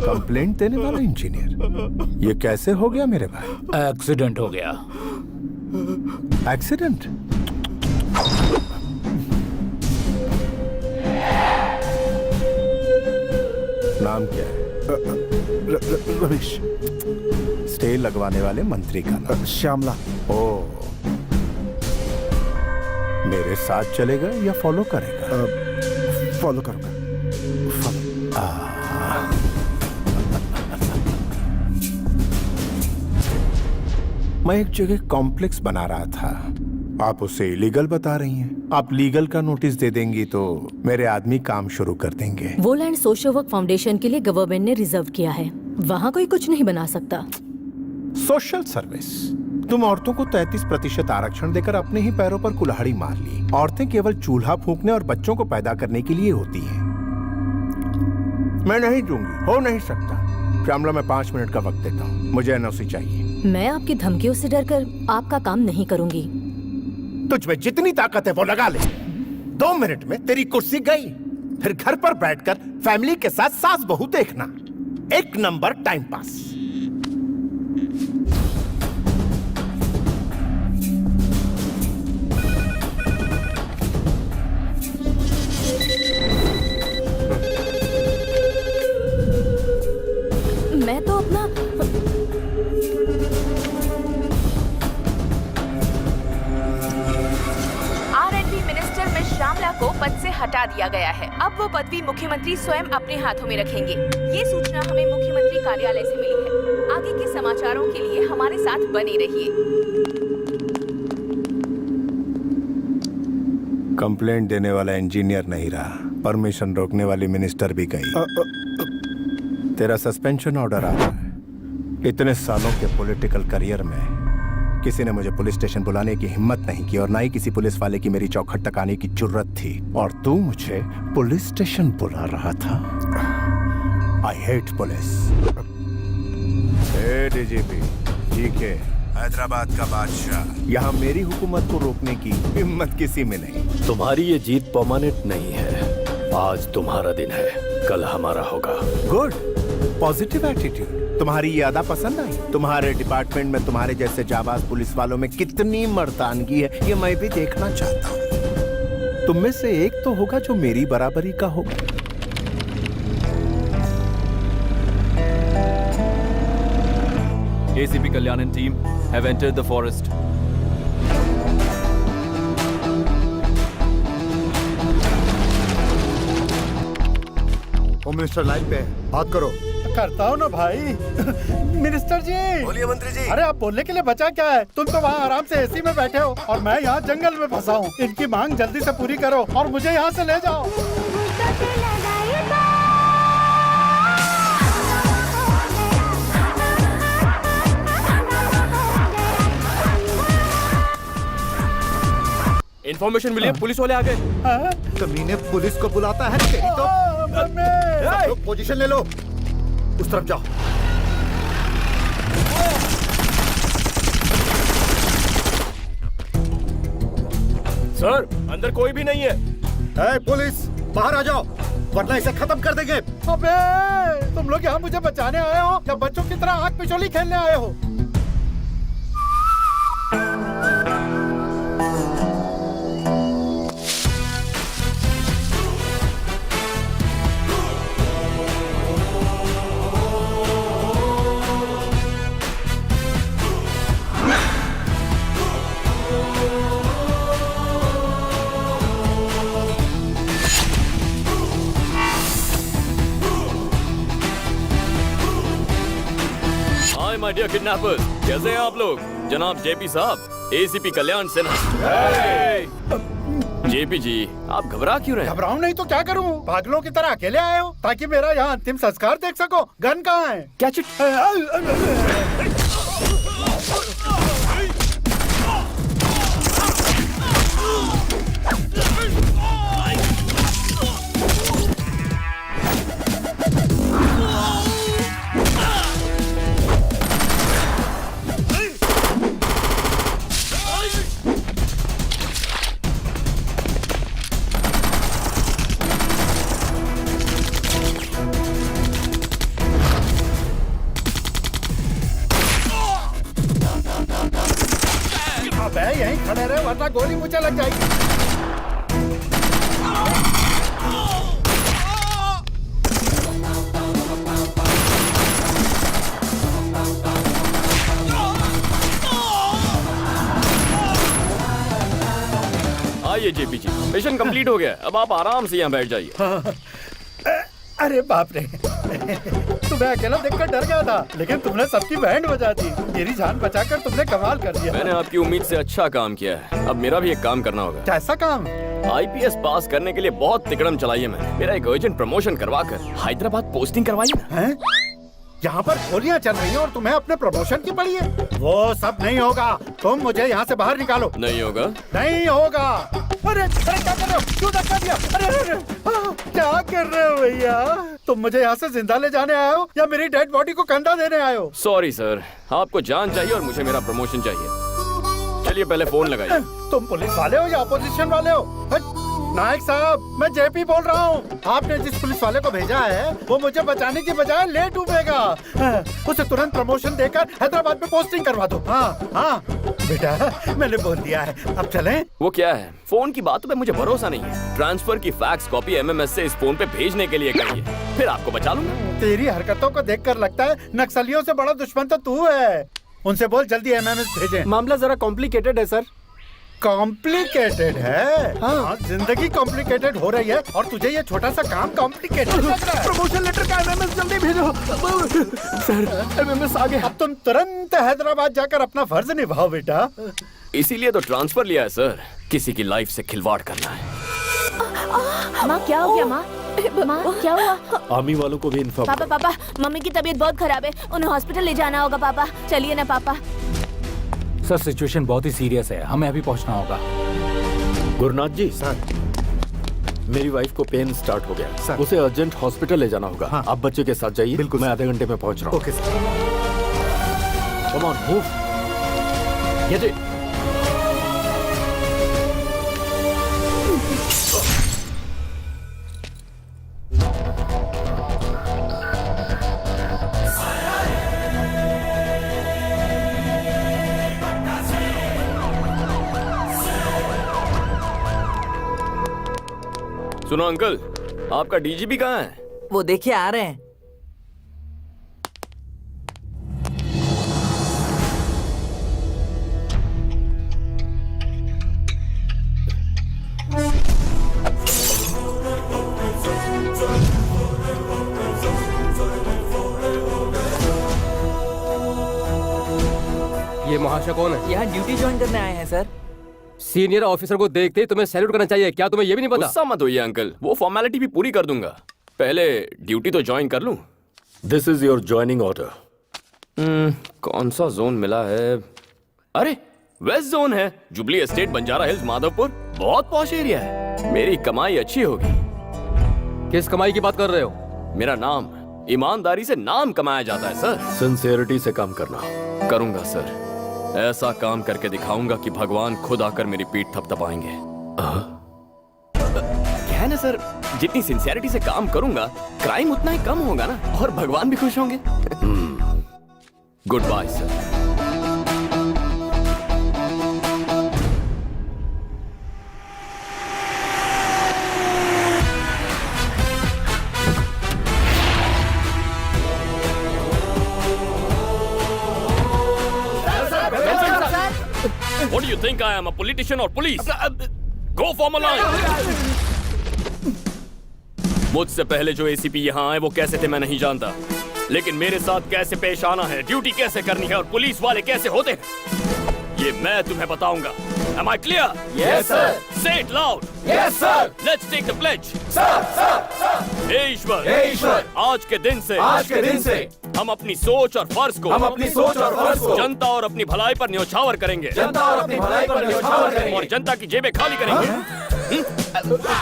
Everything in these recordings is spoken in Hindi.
कंप्लेंट देने वाला इंजीनियर, ये कैसे हो गया मेरे भाई? एक्सीडेंट हो गया। एक्सीडेंट? नाम क्या है? रवीश। स्टे लगवाने वाले मंत्री का नाम? श्यामला। ओ, मेरे साथ चलेगा या फॉलो करेगा? फॉलो करूंगा। मैं एक जगह कॉम्प्लेक्स बना रहा था, आप उसे इलीगल बता रही हैं। आप लीगल का नोटिस दे देंगी तो मेरे आदमी काम शुरू कर देंगे। वो लैंड सोशल वर्क फाउंडेशन के लिए गवर्नमेंट ने रिजर्व किया है, वहाँ कोई कुछ नहीं बना सकता। Social service? तुम औरतों को 33% आरक्षण देकर अपने ही पैरों पर कुल्हाड़ी मार ली। औरतें केवल चूल्हा फूंकने और बच्चों को पैदा करने के लिए होती हैं। मैं नहीं दूंगी, हो नहीं सकता। श्यामला, मैं 5 मिनट का वक्त देता हूँ, मुझे एनओसी चाहिए। मैं आपकी धमकियों से डरकर आपका काम नहीं करूंगी। तुझ में जितनी ताकत है वो लगा ले। 2 मिनट में तेरी कुर्सी गई। फिर घर पर बैठकर फैमिली के साथ सास बहू देखना, 1 नंबर टाइम पास। मैं तो अपना श्यामला को पद से हटा दिया गया है। अब वो पदवी मुख्यमंत्री स्वयं अपने हाथों में रखेंगे। ये सूचना हमें मुख्यमंत्री कार्यालय से मिली है। आगे के समाचारों के लिए हमारे साथ बने रहिए। कंप्लेंट देने वाला इंजीनियर नहीं रहा, परमिशन रोकने वाली मिनिस्टर भी गई। तेरा सस्पेंशन ऑर्डर आ रहा है। इतने सालों के पॉलिटिकल करियर में किसी ने मुझे पुलिस स्टेशन बुलाने की हिम्मत नहीं की और ना ही किसी पुलिस वाले की मेरी चौखट तक आने की जुर्रत थी, और तू मुझे पुलिस स्टेशन बुला रहा था। I hate police. DGP GK, Hyderabad का बादशाह, यहाँ मेरी हुकूमत को रोकने की हिम्मत किसी में नहीं। तुम्हारी ये जीत परमानेंट नहीं है। आज तुम्हारा दिन है, कल हमारा होगा। Good, positive attitude. तुम्हारी ये अदा पसंद आई? तुम्हारे डिपार्टमेंट में तुम्हारे जैसे जाबाज पुलिस वालों में कितनी मर्दानगी है, ये मैं भी देखना चाहता हूँ। तुम में से एक तो होगा जो मेरी बराबरी का होगा। ACP Kalyan and team have entered the forest. Home minister line पे है, बात करो। करता हूँ ना भाई। मिनिस्टर जी। बोलिए मंत्री जी। अरे आप बोलने के लिए बचा क्या है? तुम तो वहाँ आराम से एसी में बैठे हो और मैं यहाँ जंगल में फंसा हूँ। इनकी मांग जल्दी से पूरी करो और मुझे यहाँ से ले जाओ। इन्फॉर्मेशन मिली, पुलिस वाले आ गए। कमीने पुलिस को बुलाता है तेरी तो। सब लोग पोजीशन ले लो, उस तरफ जाओ। सर, अंदर कोई भी नहीं है। पुलिस, बाहर आ जाओ वरना इसे खत्म कर देंगे। अबे, तुम लोग यहाँ मुझे बचाने आए हो या बच्चों की तरह आग पिछोली खेलने आए हो? माय डियर किडनैपर्स, कैसे हैं आप लोग? जनाब जेपी साहब, एसीपी कल्याण सिन्हा। जेपी जी, आप घबरा क्यों रहे हैं? घबराऊं नहीं तो क्या करूं? पागलों की तरह अकेले आए हो ताकि मेरा यहाँ अंतिम संस्कार देख सको। गन कहाँ है? Catch it. अबे यहीं खड़े रहे वरना गोली मुझे लग जाएगी। आइए जेपी जी, मिशन कंप्लीट हो गया। अब आप आराम से यहाँ बैठ जाइए। अरे बाप रे, तुम्हें अकेला देखकर डर गया था, लेकिन तुमने सबकी बैंड बजा दी। मेरी जान बचाकर तुमने कमाल कर दिया। मैंने आपकी उम्मीद से अच्छा काम किया है। अब मेरा भी एक काम करना होगा। कैसा काम? आईपीएस पास करने के लिए बहुत तिकड़म चलाई है मैंने। मेरा एक अर्जेंट प्रमोशन करवा कर हैदराबाद पोस्टिंग करवाई ना। हैं? यहाँ पर गोलियां चल रही हैं और तुम्हें अपने प्रमोशन की पड़ी है। वो सब नहीं होगा, तुम मुझे यहाँ से बाहर निकालो। नहीं होगा? नहीं होगा। अरे क्या कर रहे हो? क्यों धक्का दिया? अरे क्या कर रहे हो भैया? तुम मुझे यहाँ से जिंदा ले जाने आए हो या मेरी डेड बॉडी को कंधा देने आए हो? सॉरी सर, आपको जान चाहिए और मुझे मेरा प्रमोशन चाहिए। चलिए पहले फोन लगाइए। तुम पुलिस वाले हो या अपोजिशन वाले हो? नायक साहब, मैं जेपी बोल रहा हूँ। आपने जिस पुलिस वाले को भेजा है वो मुझे बचाने की बजाय ले डूबेगा। उसे तुरंत प्रमोशन देकर हैदराबाद में पोस्टिंग करवा दो। हाँ बेटा, मैंने बोल दिया है, अब चलें? वो क्या है, फोन की बातों पे मुझे भरोसा नहीं है। ट्रांसफर की फैक्स कॉपी एमएमएस से इस फोन पे भेजने के लिए कहिए, फिर आपको बचा लूंगा। तेरी हरकतों को देखकर लगता है नक्सलियों से बड़ा दुश्मन तो तू है। उनसे बोल जल्दी एमएमएस भेजें। मामला जरा कॉम्प्लिकेटेड है सर। कॉम्प्लिकेटेड है? हाँ, जिंदगी कॉम्प्लिकेटेड हो रही है और तुझे ये छोटा सा काम कॉम्प्लिकेटेड लग रहा है। प्रमोशन लेटर का एमएमएस जल्दी भेजो। सर एमएमएस आ गया। अब तुम तुरंत हैदराबाद जाकर अपना फर्ज निभाओ बेटा। इसीलिए तो ट्रांसफर लिया है सर, किसी की लाइफ से खिलवाड़ करना है। माँ क्या हो गया? माँ क्या हुआ? आर्मी वालों को भी इन्फॉर्म। पापा मम्मी की तबीयत बहुत खराब है, उन्हें हॉस्पिटल ले जाना होगा। पापा चलिए ना पापा। सर सिचुएशन बहुत ही सीरियस है, हमें अभी पहुंचना होगा। गुरुनाथ जी सर, मेरी वाइफ को पेन स्टार्ट हो गया सर, उसे अर्जेंट हॉस्पिटल ले जाना होगा। हाँ। आप बच्चे के साथ जाइए। बिल्कुल, मैं आधे घंटे में पहुंच रहा हूँ। Okay sir. Come on move. ये जी। सुनो अंकल, आपका डीजीपी कहाँ है? वो देखिए आ रहे हैं। ये महाशय कौन है? यहाँ ड्यूटी ज्वाइन करने आए हैं सर। सीनियर ऑफिसर को देखते ही तुम्हें सैल्यूट करना चाहिए। क्या तुम्हें ये भी नहीं पता? गुस्सा मत होइए अंकल, वो फॉर्मेलिटी भी पूरी कर दूंगा। पहले ड्यूटी तो ज्वाइन कर लूं। This is your joining order. कौन सा जोन मिला है? अरे वेस्ट जोन है, जुबली एस्टेट, बंजारा हिल्स, माधवपुर। बहुत पॉश एरिया है, मेरी कमाई अच्छी होगी। किस कमाई की बात कर रहे हो? मेरा नाम, ईमानदारी से नाम कमाया जाता है सर। सिंसियरिटी से काम करना। करूंगा सर, ऐसा काम करके दिखाऊंगा कि भगवान खुद आकर मेरी पीठ थपथपाएंगे। क्या है ना सर, जितनी सिंसियरिटी से काम करूंगा क्राइम उतना ही कम होगा ना, और भगवान भी खुश होंगे। Good bye sir. What do you think I am, a politician or police? Go form a line. मुझसे पहले जो एसीपी यहाँ आए वो कैसे थे मैं नहीं जानता, लेकिन मेरे साथ कैसे पेश आना है, ड्यूटी कैसे करनी है और पुलिस वाले कैसे होते हैं, ये मैं तुम्हें बताऊंगा। Am I clear? Yes, sir. Say it loud. Yes, sir. Let's take the pledge. Sir हे ईश्वर, हे ईश्वर, आज के दिन से हम अपनी सोच और फर्ज को जनता और अपनी भलाई पर न्योछावर करेंगे। और जनता की जेबें खाली करेंगे।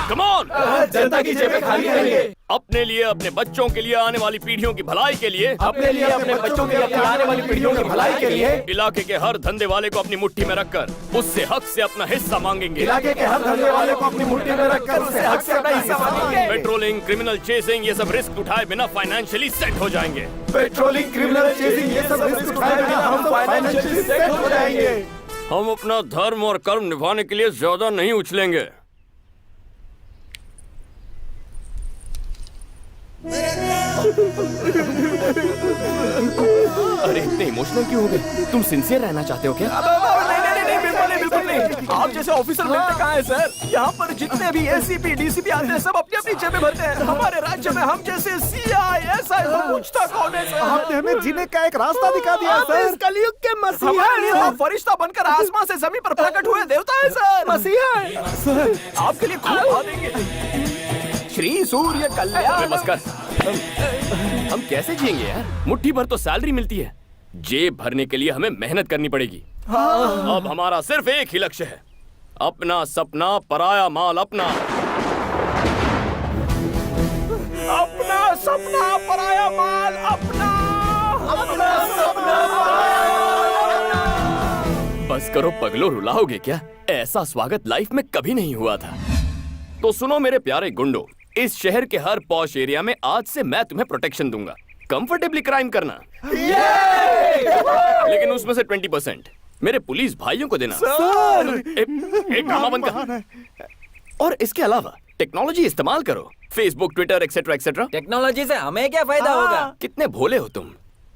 कम ऑन, जनता की जेबें खाली करेंगे। अपने लिए, अपने बच्चों के लिए, आने वाली पीढ़ियों की भलाई के लिए, अपने लिए, अपने बच्चों के लिए, आने वाली पीढ़ियों की भलाई के लिए इलाके के हर धंधे वाले को अपनी मुट्ठी में रखकर उससे हक से अपना हिस्सा मांगेंगे। इलाके के हर धंधे वाले को अपनी मुट्ठी में रखकर उससे हक से अपना हिस्सा मांगेंगे। पेट्रोलिंग, क्रिमिनल चेसिंग, ये सब रिस्क उठाए बिना फाइनेंशियली सेट हो जाएंगे। पेट्रोलिंग, क्रिमिनल चेसिंग, ये सब रिस्क उठाए बिना हम फाइनेंशियली सेट हो जाएंगे। हम अपना धर्म और कर्म निभाने के लिए ज्यादा नहीं उछलेंगे। अरे इतने इमोशनल क्यों हो गए? तुम सिंसियर रहना चाहते हो क्या? नहीं, बिल्कुल नहीं। आप जैसे ऑफिसर मिलते कहाँ हैं सर? यहाँ पर जितने भी एसीपी डीसीपी आते हैं सब अपनी अपनी जेबें भरते हैं। हमारे राज्य में हम जैसे CISI को पूछता कौन है सर? आपने हमें जीने का एक रास्ता दिखा दिया सर। कलयुग के मसीहा हमारे लिए वो फरिश्ता बनकर आसमान से जमीन पर प्रकट हुए देवता है सर। मसीहा है सर, आपके लिए खूब खा देंगे। श्री सूर्य कल्याण। बस कर। हम कैसे जिएंगे यार? मुट्ठी भर तो सैलरी मिलती है, जेब भरने के लिए हमें मेहनत करनी पड़ेगी। अब हमारा सिर्फ एक ही लक्ष्य है, अपना सपना पराया माल अपना। अपना सपना पराया माल अपना। अपना सपना बस करो पगलो, रुलाओगे क्या? ऐसा स्वागत लाइफ में कभी नहीं हुआ था। तो सुनो मेरे प्यारे गुंडो, इस शहर के हर पॉश एरिया में आज से मैं तुम्हें प्रोटेक्शन दूंगा। कंफर्टेबली क्राइम करना, लेकिन उसमें से 20% मेरे पुलिस भाइयों को देना। एक ड्रामा बंद कर। और इसके अलावा टेक्नोलॉजी इस्तेमाल करो, Facebook, Twitter, etcetera etcetera. Technology से हमें क्या फायदा होगा? कितने भोले हो तुम।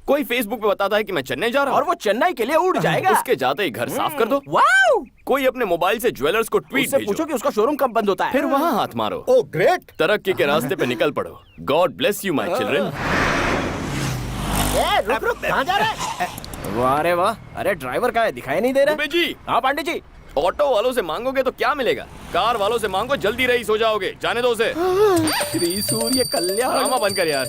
कोई फेसबुक पे बताता है कि मैं चेन्नई जा रहा हूँ और वो चेन्नई के लिए उड़ जाएगा। उसके जाते ही घर साफ कर दो। वाओ! कोई अपने मोबाइल से ज्वेलर्स को ट्वीट उससे भेजो, पूछो कि उसका शोरूम कब बंद होता है। फिर वहाँ हाथ मारो। Oh great. तरक्की के रास्ते पे निकल पड़ो। God bless you my children. रुक कहाँ जा रहा है? वाह रे वाह! अरे ड्राइवर का है, दिखाई नहीं दे रहा। दुबे जी, हाँ पांडे जी। ऑटो वालों से मांगोगे तो क्या मिलेगा? कार वालों से मांगो, जल्दी रईस हो जाओगे। जाने दो उसे। श्री सूर्य कल्याण। ड्रामा बंद कर यार।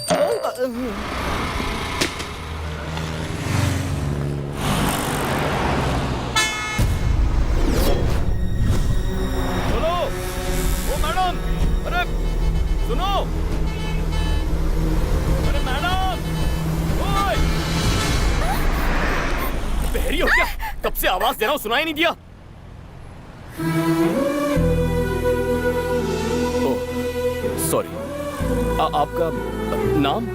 सुनो, ओ मैडम, अरे सुनो, अरे मैडम, ओए, बहरी हो क्या? कब से आवाज दे रहा हूँ, सुनाई नहीं दिया? Oh, sorry. आपका नाम?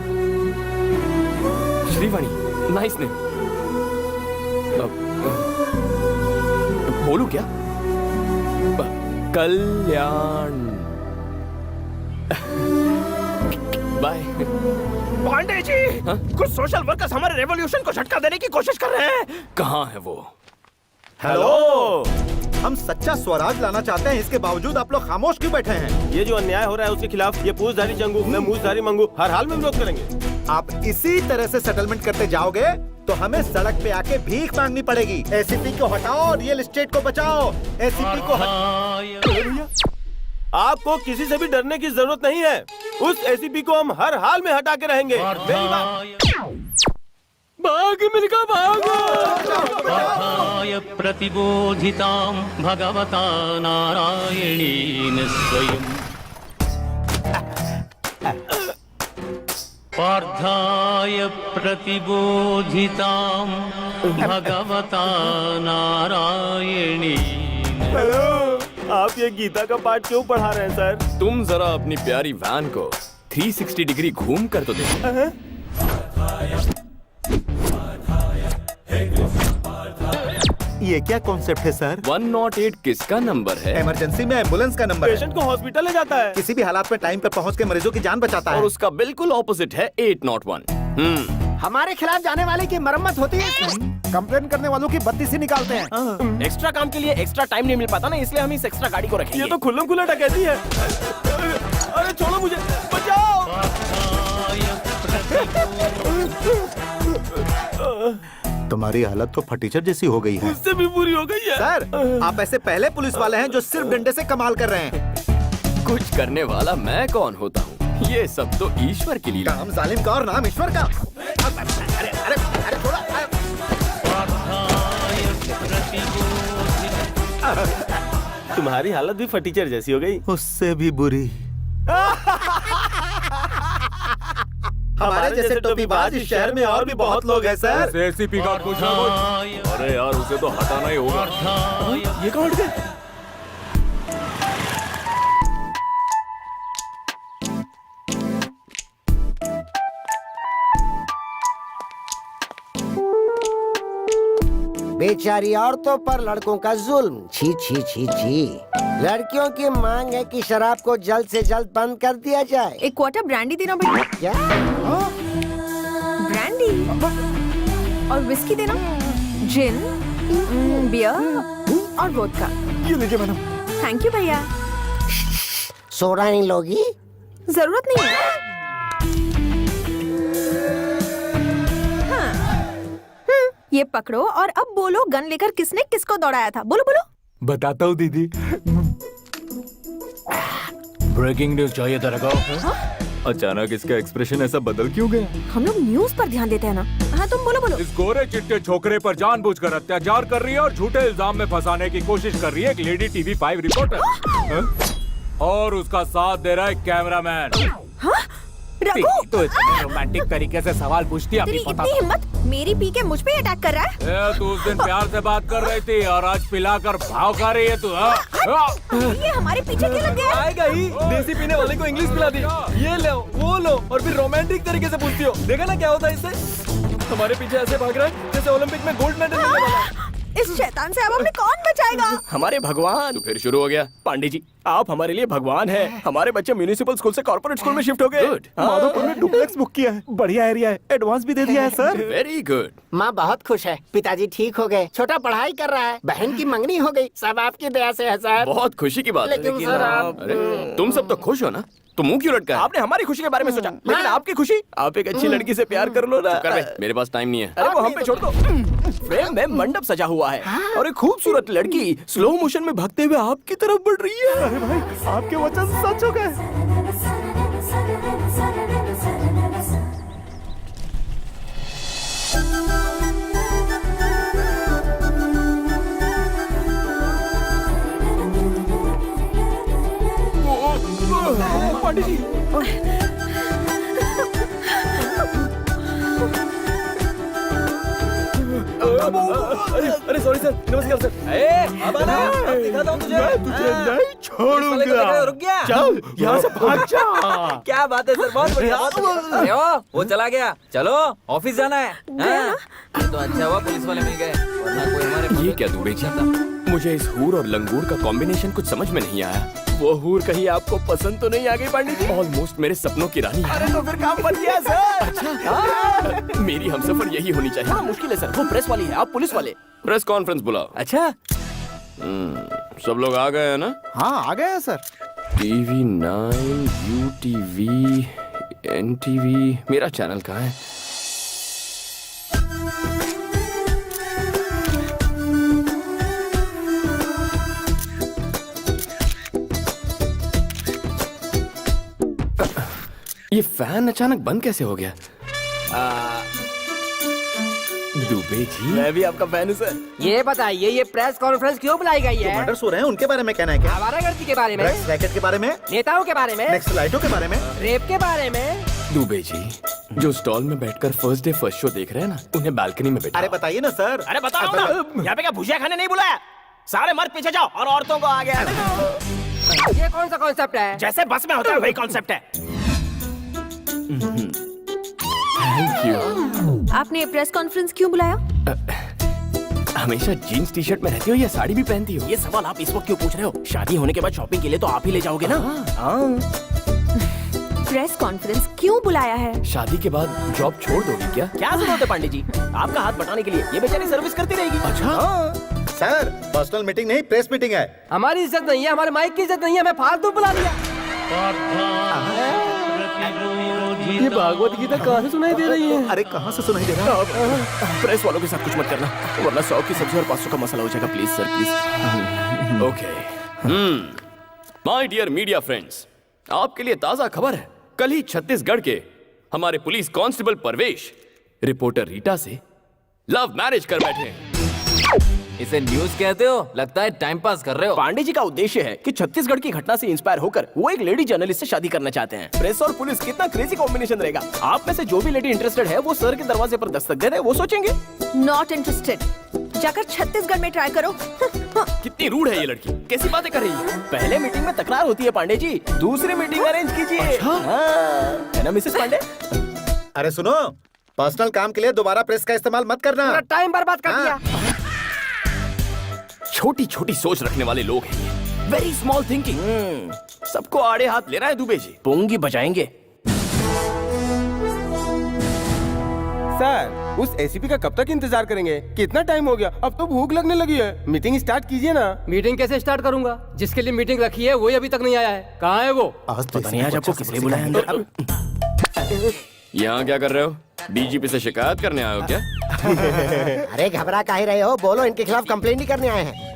Shrivani, nice name. बोलूं क्या? कल्याण। बाय। पांडे जी, कुछ सोशल वर्कर्स हमारे रेवोल्यूशन को झटका देने की कोशिश कर रहे हैं। कहाँ है वो? हेलो, हम सच्चा स्वराज लाना चाहते हैं, इसके बावजूद आप लोग खामोश क्यों बैठे हैं? ये जो अन्याय हो रहा है उसके खिलाफ ये पूछधारी जंगू, मैं मूछधारी मंगू, हर हाल में विरोध करेंगे। आप इसी तरह से सेटलमेंट करते जाओगे तो हमें सड़क पे आके भीख मांगनी पड़ेगी। एसीपी को हटाओ, रियल एस्टेट को बचाओ। एसीपी को आपको किसी से भी डरने की जरूरत नहीं है। उस एसीपी को हम हर हाल में हटा के रहेंगे। मेरी बात। भाग मिलका भाग। प्रतिबोधितां भगवता नारायणेन स्वयं पार्थाय प्रतिबोधितां भगवता नारायणेन। हेलो, आप ये गीता का पाठ क्यों पढ़ा रहे हैं सर? तुम जरा अपनी प्यारी वैन को 360 डिग्री घूम कर तो देखो। ये क्या कॉन्सेप्ट है सर? 108 किसका नंबर है? इमरजेंसी में एम्बुलेंस का नंबर है। पेशेंट को हॉस्पिटल ले जाता है, किसी भी हालात में टाइम पे पहुंच के मरीजों की जान बचाता है। और उसका बिल्कुल ऑपोजिट है 801। हमारे खिलाफ जाने वाले की मरम्मत होती है। कंप्लेन करने वालों की बत्ती से निकालते हैं। एक्स्ट्रा काम के लिए एक्स्ट्रा टाइम नहीं मिल पाता ना, इसलिए हम इस एक्स्ट्रा गाड़ी को रखेंगे। ये तो खुल्लम खुल्ला डकैती है। अरे छोड़ो मुझे, बचाओ। तुम्हारी हालत तो फटीचर जैसी हो गई है। उससे भी बुरी हो गई है। सर, आप ऐसे पहले पुलिस वाले हैं जो सिर्फ डंडे से कमाल कर रहे हैं। कुछ करने वाला मैं कौन होता हूँ? ये सब तो ईश्वर की लीला। काम जालिम का और नाम ईश्वर का। अरे अरे अरे थोड़ा। तुम्हारी हालत भी फटीचर जैसी हो गई। उससे भी बुरी। हमारे जैसे टोपीबाज इस शहर में और भी बहुत लोग हैं सर। एसीपी का कुछ। अरे यार, उसे तो हटाना ही होगा। ये कौन हट गए? बेचारी औरतों पर लड़कों का जुल्म, छी छी छी छी। लड़कियों की मांग है कि शराब को जल्द से जल्द बंद कर दिया जाए। एक क्वार्टर ब्रांडी देना बेटा। क्या? ब्रांडी और विस्की देना, जिन, बियर और वोडका। ये लीजिए मैडम। थैंक यू भैया। सोडा नहीं लोगी? जरूरत नहीं है। ये पकड़ो और अब बोलो गन लेकर किसने किसको दौड़ाया था? बोलो बोलो। बताता हूँ दीदी। ब्रेकिंग न्यूज चाहिए तेरे को? अचानक इसका एक्सप्रेशन ऐसा बदल क्यों गया? हम लोग न्यूज पर ध्यान देते हैं ना। हाँ तुम बोलो बोलो। इस गोरे चिट्टे छोकरे पर जानबूझकर अत्याचार कर रही है और झूठे इल्जाम में फंसाने की कोशिश कर रही है एक लेडी टीवी 5 रिपोर्टर। और उसका साथ दे रहा है कैमरामैन। रघु, तो इतने रोमांटिक तरीके से सवाल पूछती तेरी इतनी हिम्मत, मेरी पी के मुझ पे अटैक कर रहा है? तू उस दिन प्यार से बात कर रही थी और आज पिलाकर भाव खा रही है तू। ये हमारे पीछे क्यों लग गया? आएगा ही। देसी पीने वाले को इंग्लिश पिला दी, ये लो वो लो, और फिर रोमांटिक तरीके से पूछती हो। देखा ना क्या होता है इससे? हमारे पीछे ऐसे भाग रहा है जैसे ओलंपिक में गोल्ड मेडल मिलने वाला है। इस शैतान से अब हमें कौन बचाएगा? हमारे भगवान। तो फिर शुरू हो गया। पांडे जी, आप हमारे लिए भगवान हैं। हमारे बच्चे म्यूनिसिपल स्कूल से कॉर्पोरेट स्कूल में शिफ्ट हो गए। माधोपुर में डुप्लेक्स बुक किया है, बढ़िया एरिया है, एडवांस भी दे दिया है सर। Very good. माँ बहुत खुश है, पिताजी ठीक हो गए, छोटा पढ़ाई कर रहा है, बहन की मंगनी हो गई, सब आपकी दया से है सर। बहुत खुशी की बात है। लेकिन सर आप अरे तुम सब तो खुश हो ना, तो मुंह क्यों लटका है? आपने हमारी खुशी के बारे में सोचा, लेकिन आपकी खुशी? आप एक अच्छी लड़की से प्यार कर लो ना। कर बे, मेरे पास टाइम नहीं है। अरे वो हम पे छोड़ दो। फ्रेम में मंडप सजा हुआ है और एक खूबसूरत लड़की स्लो मोशन में भागते हुए आपकी तरफ बढ़ रही है। अरे भाई, आपके वचन सच हो गए। पांडे जी, अरे सॉरी सर, नमस्कार सर। अब आना, अब दिखाता हूँ तुझे। मैं तुझे नहीं छोड़ूंगा। रुक गया। चल यहाँ से भाग जा। क्या बात है सर, बहुत बढ़िया। अरे ओ, वो चला गया। चलो ऑफिस जाना है। हाँ? तो अच्छा हुआ पुलिस वाले मिल गए, वरना कोई हमारे ये क्या दुबे जी? मुझे इस हूर और लंगूर का कॉम्बिनेशन कुछ समझ में नहीं आया। वो हूर कहीं आपको पसंद तो नहीं आ गई पांडे जी? ऑलमोस्ट मेरे सपनों की रानी है। अरे तो फिर काम बन गया सर। अच्छा, मेरी हमसफर यही होनी चाहिए। हाँ मुश्किल है सर, वो प्रेस वाली है, आप पुलिस वाले। प्रेस कॉन्फ्रेंस बुलाओ। अच्छा सब लोग आ गए हैं ना? हाँ आ गए हैं सर। TV 9, UTV, NTV, मेरा चैनल कहाँ है? ये फैन अचानक बंद कैसे हो गया? दुबे जी, मैं भी आपका फैन हूँ सर। ये बताइए ये प्रेस कॉन्फ्रेंस क्यों बुलाई गई है? मर्डर्स हो रहे हैं, उनके बारे में कहना है क्या? आवारागर्दी के बारे में, ड्रग्स रैकेट के बारे में, नेताओं के बारे में, नक्सलाइटों के बारे में, रेप के बारे में। दुबे जी, जो स्टॉल में बैठकर फर्स्ट डे फर्स्ट शो देख रहे हैं ना, उन्हें बालकनी में बैठा। अरे बताइए ना सर। अरे बताओ ना, यहाँ पे क्या भुजिया खाने नहीं बुलाया? सारे मर्द पीछे जाओ और औरतों को आगे आने दो। ये कौन सा कॉन्सेप्ट है? जैसे बस में होता है वही कॉन्सेप्ट है। Thank you. आपने प्रेस कॉन्फ्रेंस क्यों बुलाया? हमेशा जीन्स टी शर्ट में रहती हो या साड़ी भी पहनती हो? ये सवाल आप इस वक्त क्यों पूछ रहे हो? शादी होने के बाद शॉपिंग के लिए तो आप ही ले जाओगे ना। प्रेस कॉन्फ्रेंस क्यों बुलाया है? शादी के बाद जॉब छोड़ दोगी क्या? क्या जरूरत है पांडे जी आपका हाथ बटाने के लिए? ये बेचारी सर्विस करती रहेगी। अच्छा सर, पर्सनल मीटिंग नहीं, प्रेस मीटिंग है। हमारी इज्जत नहीं है, हमारे माइक की इज्जत नहीं है, हमें फालतू बुला दिया। ये भागवत गीता कहाँ से सुनाई दे रही है? अरे कहाँ से सुनाई दे रहा है? प्रेस वालों के साथ कुछ मत करना, वरना 100 की सब्जी और 500 का मसाला हो जाएगा। Please sir please. Okay. My dear media friends, आपके लिए ताजा खबर है। कल ही छत्तीसगढ़ के हमारे पुलिस कांस्टेबल परवेश रिपोर्टर रीटा से लव मैरिज कर बैठे हैं। इसे न्यूज कहते हो? लगता है टाइम पास कर रहे हो। पांडे जी का उद्देश्य है कि छत्तीसगढ़ की घटना से इंस्पायर होकर वो एक लेडी जर्नलिस्ट से शादी करना चाहते हैं। प्रेस और पुलिस कितना क्रेजी कॉम्बिनेशन रहेगा। आप में से जो भी लेडी इंटरेस्टेड है वो सर के दरवाजे पर दस्तक दे रहे, वो सोचेंगे। Not interested. जाकर छत्तीसगढ़ में ट्राई करो। कितनी रूड है ये लड़की, कैसी बातें कर रही है? पहले मीटिंग में तकरार होती है पांडे जी, दूसरी मीटिंग अरेंज कीजिए। है ना मिसेस पांडे? अरे सुनो, पर्सनल काम के लिए दोबारा प्रेस का इस्तेमाल मत करना। टाइम बर्बाद कर दिया। छोटी छोटी सोच रखने वाले लोग हैं, वेरी स्मॉल थिंकिंग। सबको आड़े हाथ ले रहा है दुबे जी, पोंगी बजाएंगे। सर, उस एसीपी का कब तक इंतजार करेंगे? कितना टाइम हो गया? अब तो भूख लगने लगी है। मीटिंग स्टार्ट कीजिए ना। मीटिंग कैसे स्टार्ट करूंगा? जिसके लिए मीटिंग रखी है वही अभी तक नहीं आया है। कहाँ है वो? पता नहीं आज आपको किसने बुलाया अंदर। यहाँ क्या कर रहे हो? डीजीपी से शिकायत करने आए हो क्या? अरे घबरा काहे रहे हो? बोलो, इनके खिलाफ कंप्लेंट ही करने आए हैं।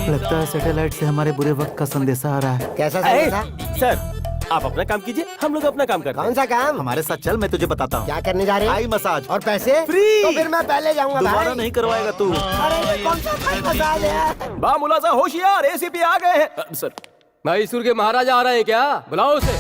लगता है सैटेलाइट से हमारे बुरे वक्त का संदेशा आ रहा है। कैसा संदेशा? सर, आप अपना काम कीजिए, हम लोग अपना काम करते हैं। कौन सा काम? हमारे साथ चल, मैं तुझे बताता हूँ। क्या करने जा रहे हैं? आई मसाज और पैसे फ्री। तो फिर मैं पहले जाऊंगा दोबारा भाई। नहीं करवाएगा तू। अरे कौन सा थाई मसाज है? बा मुलाजा होशियार, एसीपी आ गए हैं। सर, मैसूर के महाराजा आ रहे हैं क्या? बुलाओ उसे।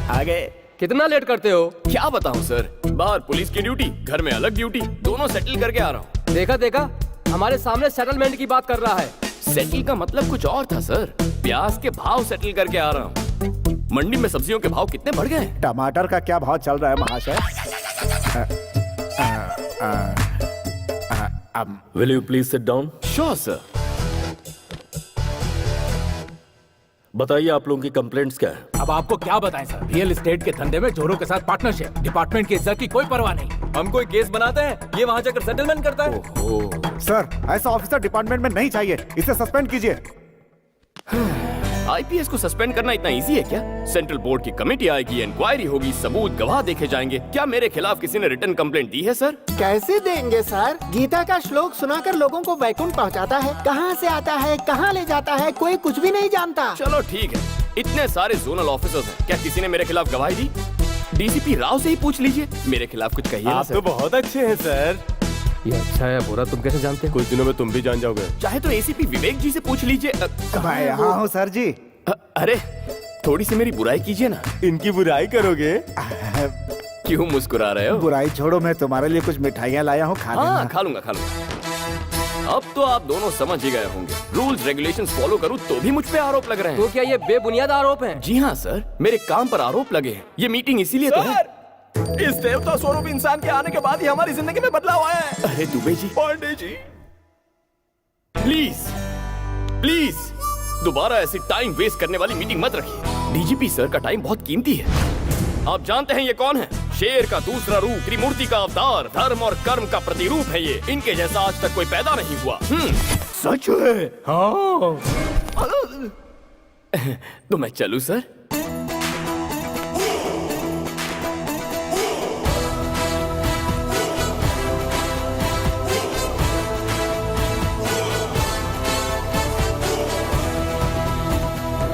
आ गए। कितना लेट करते हो? क्या बताऊं सर, बाहर पुलिस की ड्यूटी, घर में अलग ड्यूटी, दोनों सेटल करके आ रहा हूँ। देखा हमारे सामने सेटलमेंट की बात कर रहा है। सेटल का मतलब कुछ और था सर, प्याज के भाव सेटल करके आ रहा हूँ। मंडी में सब्जियों के भाव कितने बढ़ गए हैं? टमाटर का क्या भाव चल रहा है महाशय? Will you please sit down? Sure sir. बताइए आप लोगों की कंप्लेंट्स क्या है? अब आपको क्या बताएं सर, रियल एस्टेट के धंधे में चोरों के साथ पार्टनरशिप, डिपार्टमेंट की इज्जत की कोई परवाह नहीं। हम कोई केस बनाते हैं, ये वहाँ जाकर सेटलमेंट करता है। सर, ऐसा ऑफिसर डिपार्टमेंट में नहीं चाहिए, इसे सस्पेंड कीजिए। आईपीएस को सस्पेंड करना इतना इजी है क्या? सेंट्रल बोर्ड की कमेटी आएगी, इंक्वायरी होगी, सबूत गवाह देखे जाएंगे। क्या मेरे खिलाफ किसी ने रिटर्न कंप्लेंट दी है सर? कैसे देंगे सर? गीता का श्लोक सुनाकर लोगों को वैकुंठ पहुंचाता है, कहां से आता है, कहां ले जाता है, कोई कुछ भी नहीं जानता। चलो ठीक है, इतने सारे जोनल ऑफिसर्स हैं, क्या किसी ने मेरे खिलाफ गवाही दी? डीसीपी राव से ही पूछ लीजिए, मेरे खिलाफ कुछ कहिए। आप तो बहुत अच्छे हैं सर। ये अच्छा है बुरा तुम कैसे जानते? कुछ दिनों में तुम भी जान जाओगे। चाहे तो एसीपी विवेक जी से पूछ लीजिए। मैं यहाँ हूँ सर जी। अरे थोड़ी सी मेरी बुराई कीजिए ना। इनकी बुराई करोगे? क्यों मुस्कुरा रहे हो? बुराई छोड़ो, मैं तुम्हारे लिए कुछ मिठाइयाँ लाया हूँ, खा लेना। हाँ खा लूंगा। अब तो आप दोनों समझ ही गए होंगे, रूल्स रेगुलेशंस फॉलो करूं तो भी मुझ पे आरोप लग रहे हैं। तो क्या ये बेबुनियाद आरोप हैं? जी हाँ सर, मेरे काम पर आरोप लगे हैं। ये मीटिंग इसीलिए तो है। इस देवता स्वरूप इंसान के आने के बाद ही हमारी जिंदगी में बदलाव आया है। अरे दुबे जी, पांडे जी, प्लीज दोबारा ऐसी टाइम वेस्ट करने वाली मीटिंग मत रखिए। डीजीपी सर का टाइम बहुत कीमती है। आप जानते हैं ये कौन है? शेर का दूसरा रूप, त्रिमूर्ति का अवतार, धर्म और कर्म का प्रतिरूप है ये। इनके जैसा आज तक कोई पैदा नहीं हुआ। सच है। हाँ। तो मैं चलूं सर?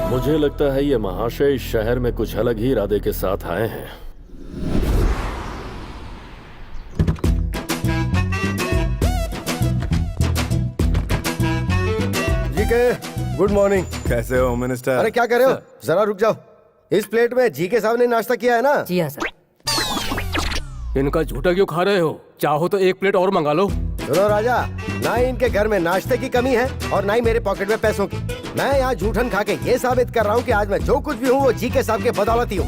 मुझे लगता है ये महाशय इस शहर में कुछ अलग ही इरादे के साथ आए हैं। जी के गुड मॉर्निंग। कैसे हो मिनिस्टर? अरे क्या कर रहे हो? जरा रुक जाओ। इस प्लेट में जी के साहब ने नाश्ता किया है ना? जी हाँ सर। इनका झूठा क्यों खा रहे हो? चाहो तो एक प्लेट और मंगा लो। सुनो राजा, ना ही इनके घर में नाश्ते की कमी है और ना ही मेरे पॉकेट में पैसों की। मैं यहाँ झूठन खा के ये साबित कर रहा हूँ कि आज मैं जो कुछ भी हूँ वो जी के साहब के बदौलत ही हूँ।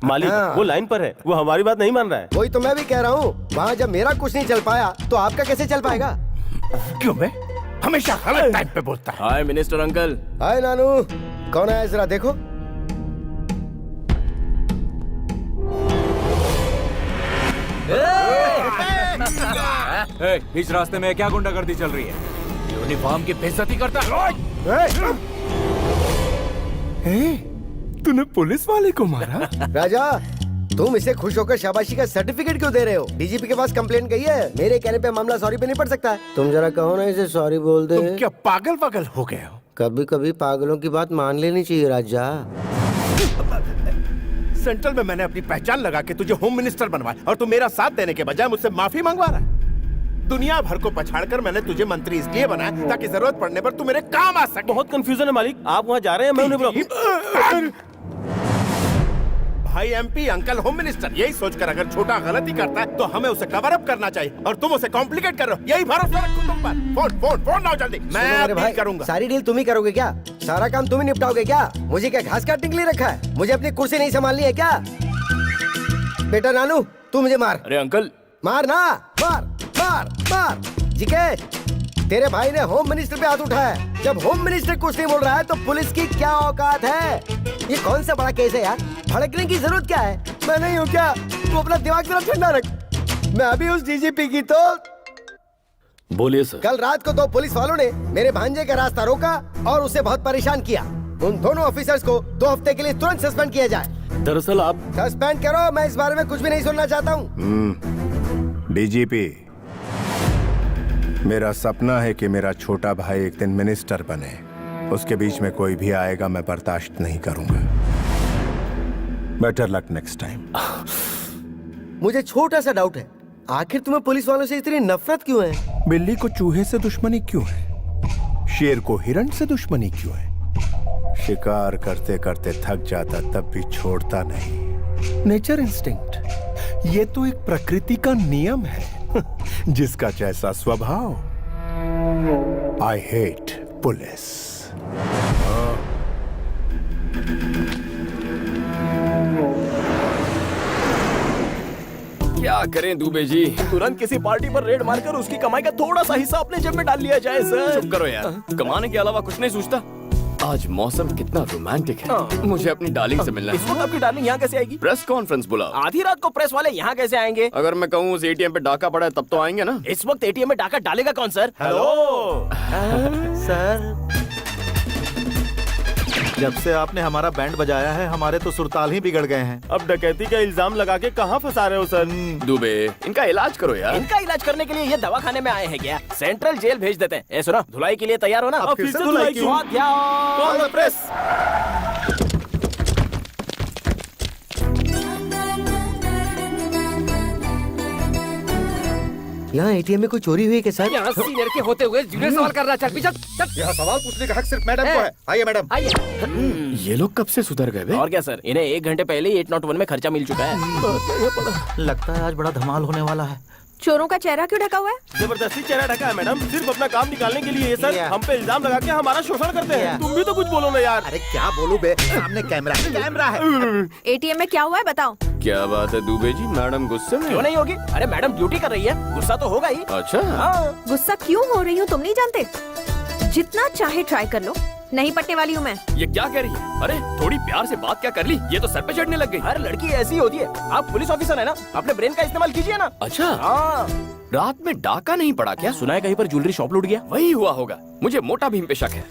मालिक वो लाइन पर है, वो हमारी बात नहीं मान रहा है। वही तो मैं भी कह रहा हूँ, वहाँ जब मेरा कुछ नहीं चल पाया तो आपका कैसे चल पाएगा? क्यों बे? हमेशा गलत टाइम पे बोलता है। हाय मिनिस्टर अंकल। हाय नानू, कौन है जरा देखो। बीच रास्ते में क्या गुंडागर्दी चल रही है? यूनिफॉर्म की बेइज्जती करता है। तूने पुलिस वाले को मारा? राजा, तुम इसे खुश होकर शाबाशी का सर्टिफिकेट क्यों दे रहे हो? डीजीपी के पास कंप्लेंट गई है, मेरे कहने पे मामला सॉरी पे नहीं पड़ सकता। तुम जरा कहो ना इसे सॉरी बोल दे। तुम क्या पागल हो गए हो? कभी कभी पागलों की बात मान लेनी चाहिए राजा। सेंट्रल में मैंने अपनी पहचान लगा के तुझे होम मिनिस्टर बनवाया और तू मेरा साथ देने के बजाय मुझसे माफी मंगवा रहा है। दुनिया भर को पछाड़कर मैंने तुझे मंत्री इसलिए बनाया ताकि जरूरत पड़ने पर तू मेरे काम आ सके। बहुत कंफ्यूजन है मालिक, आप वहाँ जा रहे हैं, मैं उन्हें भाई एमपी, अंकल होम मिनिस्टर, यही सोचकर अगर छोटा गलती करता है तो हमें उसे कवर अप करना चाहिए, और तुम उसे कॉम्प्लिकेट कर रहे हो। यही भरोसा रखूं तुम पर। फोन फोन फोन लाओ जल्दी, मैं मेरे भाई डील करूंगा। सारी डील तुम ही करोगे क्या? सारा काम तुम ही निपटाओगे क्या? मुझे क्या घास काटने के लिए रखा है? मुझे अपनी कुर्सी नहीं संभालनी है क्या? बेटा नानू, तू मुझे मार। अरे अंकल, मार ना, मार मार मार। जीके, तेरे भाई ने होम मिनिस्टर पे हाथ उठाया है। जब होम मिनिस्टर कुछ नहीं बोल रहा है तो पुलिस की क्या औकात है? ये कौन सा बड़ा केस है यार? भड़कने की जरूरत क्या है? मैं नहीं हूँ क्या? तू अपना दिमाग जरा ठंडा रख। मैं अभी उस डीजीपी की तो बोलिए सर। कल रात को 2 पुलिस वालों ने मेरे भांजे का रास्ता रोका और उसे बहुत परेशान किया। उन दोनों ऑफिसर्स को 2 हफ्ते के लिए तुरंत सस्पेंड किया जाए। दरअसल आप सस्पेंड करो, मैं इस बारे में कुछ भी नहीं सुनना चाहता हूँ। डीजीपी, मेरा सपना है कि मेरा छोटा भाई एक दिन मिनिस्टर बने। उसके बीच में कोई भी आएगा मैं बर्दाश्त नहीं करूंगा। Better luck next time. मुझे छोटा सा डाउट है, आखिर तुम्हें पुलिस वालों से इतनी नफरत क्यों है? बिल्ली को चूहे से दुश्मनी क्यों है? शेर को हिरण से दुश्मनी क्यों है? शिकार करते करते थक जाता तब भी छोड़ता नहीं। नेचर इंस्टिंक्ट, ये तो एक प्रकृति का नियम है। जिसका जैसा स्वभाव। I hate police. क्या करें दुबे जी? तुरंत किसी पार्टी पर रेड मारकर उसकी कमाई का थोड़ा सा हिस्सा अपने जेब में डाल लिया जाए सर। चुप करो यार, कमाने के अलावा कुछ नहीं सोचता। आज मौसम कितना रोमांटिक है। मुझे अपनी डार्लिंग से मिलना इस वक्त आपकी डार्लिंग यहाँ कैसे आएगी? प्रेस कॉन्फ्रेंस बुला। आधी रात को प्रेस वाले यहाँ कैसे आएंगे? अगर मैं कहूँ उस एटीएम पे डाका पड़ा है तब तो आएंगे ना। इस वक्त एटीएम में डाका डालेगा कौन सर? हेलो सर, जब से आपने हमारा बैंड बजाया है हमारे तो सुरताल ही बिगड़ गए हैं। अब डकैती का इल्जाम लगा के कहाँ फंसा रहे हो सर? दुबे, इनका इलाज करो यार। इनका इलाज करने के लिए ये दवाखाने में आए हैं क्या? सेंट्रल जेल भेज देते हैं। सुनो, धुलाई के लिए तैयार हो ना? अब फिर से धुलाई क्यों? Call the press. यहाँ एटीएम में कोई चोरी हुई है क्या सर? यहाँ सीनियर के होते हुए जूनियर सवाल कर रहा है। चल पीछे चल। यहाँ सवाल पूछने का हक सिर्फ मैडम को है। आइए मैडम। आइए। ये लोग कब से सुधर गए बे? और क्या सर, इन्हें 1 घंटे पहले ही 801 में खर्चा मिल चुका है। लगता है आज बड़ा धमाल होने वाला है। चोरों का चेहरा क्यों ढका हुआ है? जबरदस्ती चेहरा ढका है मैडम, सिर्फ अपना काम निकालने के लिए ये सर हम पे इल्जाम लगा के हमारा शोषण करते हैं। तुम भी तो कुछ बोलो ना यार। अरे क्या बोलूं बे, सामने कैमरा है। एटीएम में क्या हुआ है बताओ। क्या बात है दुबे जी, मैडम गुस्से में? क्यों नहीं होगी? अरे मैडम ड्यूटी कर रही है, गुस्सा तो होगा ही। अच्छा गुस्सा क्यों हो रही हूँ तुम नहीं जानते? जितना चाहे ट्राई कर लो, नहीं पटने वाली हूँ मैं। ये क्या कह रही है? अरे थोड़ी प्यार से बात क्या कर ली, ये तो सर पे चढ़ने लग गई। हर लड़की ऐसी होती है। आप पुलिस ऑफिसर है ना, अपने ब्रेन का इस्तेमाल कीजिए ना। अच्छा हाँ। रात में डाका नहीं पड़ा क्या? सुना है कहीं पर ज्वेलरी शॉप लूट गया। वही हुआ होगा, मुझे मोटा भीम पे शक है।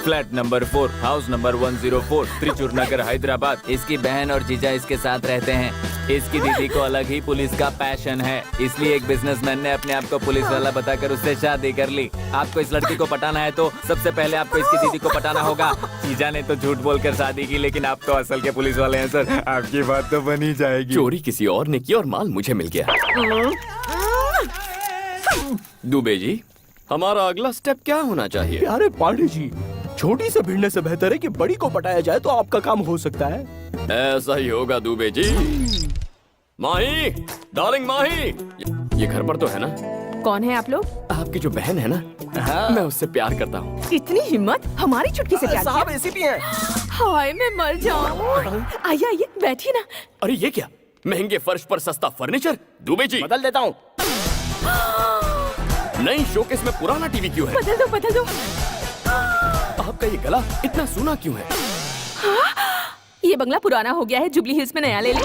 Flat number 4, house number 104, Trichur Nagar, Hyderabad. इसकी बहन और जीजा इसके साथ रहते हैं। इसकी दीदी को अलग ही पुलिस का पैशन है, इसलिए एक बिजनेसमैन ने अपने आप को पुलिस वाला बताकर उससे शादी कर ली। आपको इस लड़की को पटाना है तो सबसे पहले आपको इसकी दीदी को पटाना होगा। जीजा ने तो झूठ बोलकर शादी की, लेकिन आप तो असल के पुलिस वाले हैं सर, आपकी बात तो बनी जाएगी। चोरी किसी और ने की और माल मुझे मिल गया। दुबे जी, हमारा अगला स्टेप क्या होना चाहिए? प्यारे पांडे जी, छोटी से भिड़ने से बेहतर है कि बड़ी को पटाया जाए तो आपका काम हो सकता है। ऐसा ही होगा दुबे जी। माही, डार्लिंग माही, ये घर पर तो है ना? कौन है आप लोग? आपकी जो बहन है ना, मैं उससे प्यार करता हूँ। इतनी हिम्मत, हमारी चुटकी से प्यार किया? साहब एसीपी हैं। हाय मैं मर जाऊँ। आइए आइए बैठिए ना। अरे ये क्या, महंगे फर्श पर सस्ता फर्नीचर? दुबे जी बदल देता हूँ। नई शोकेस में पुराना टीवी क्यों है? बदल दो बदल दो। आपका ये गला इतना सूना क्यों है? ये बंगला पुराना हो गया है, जुबली हिल्स में नया ले ले।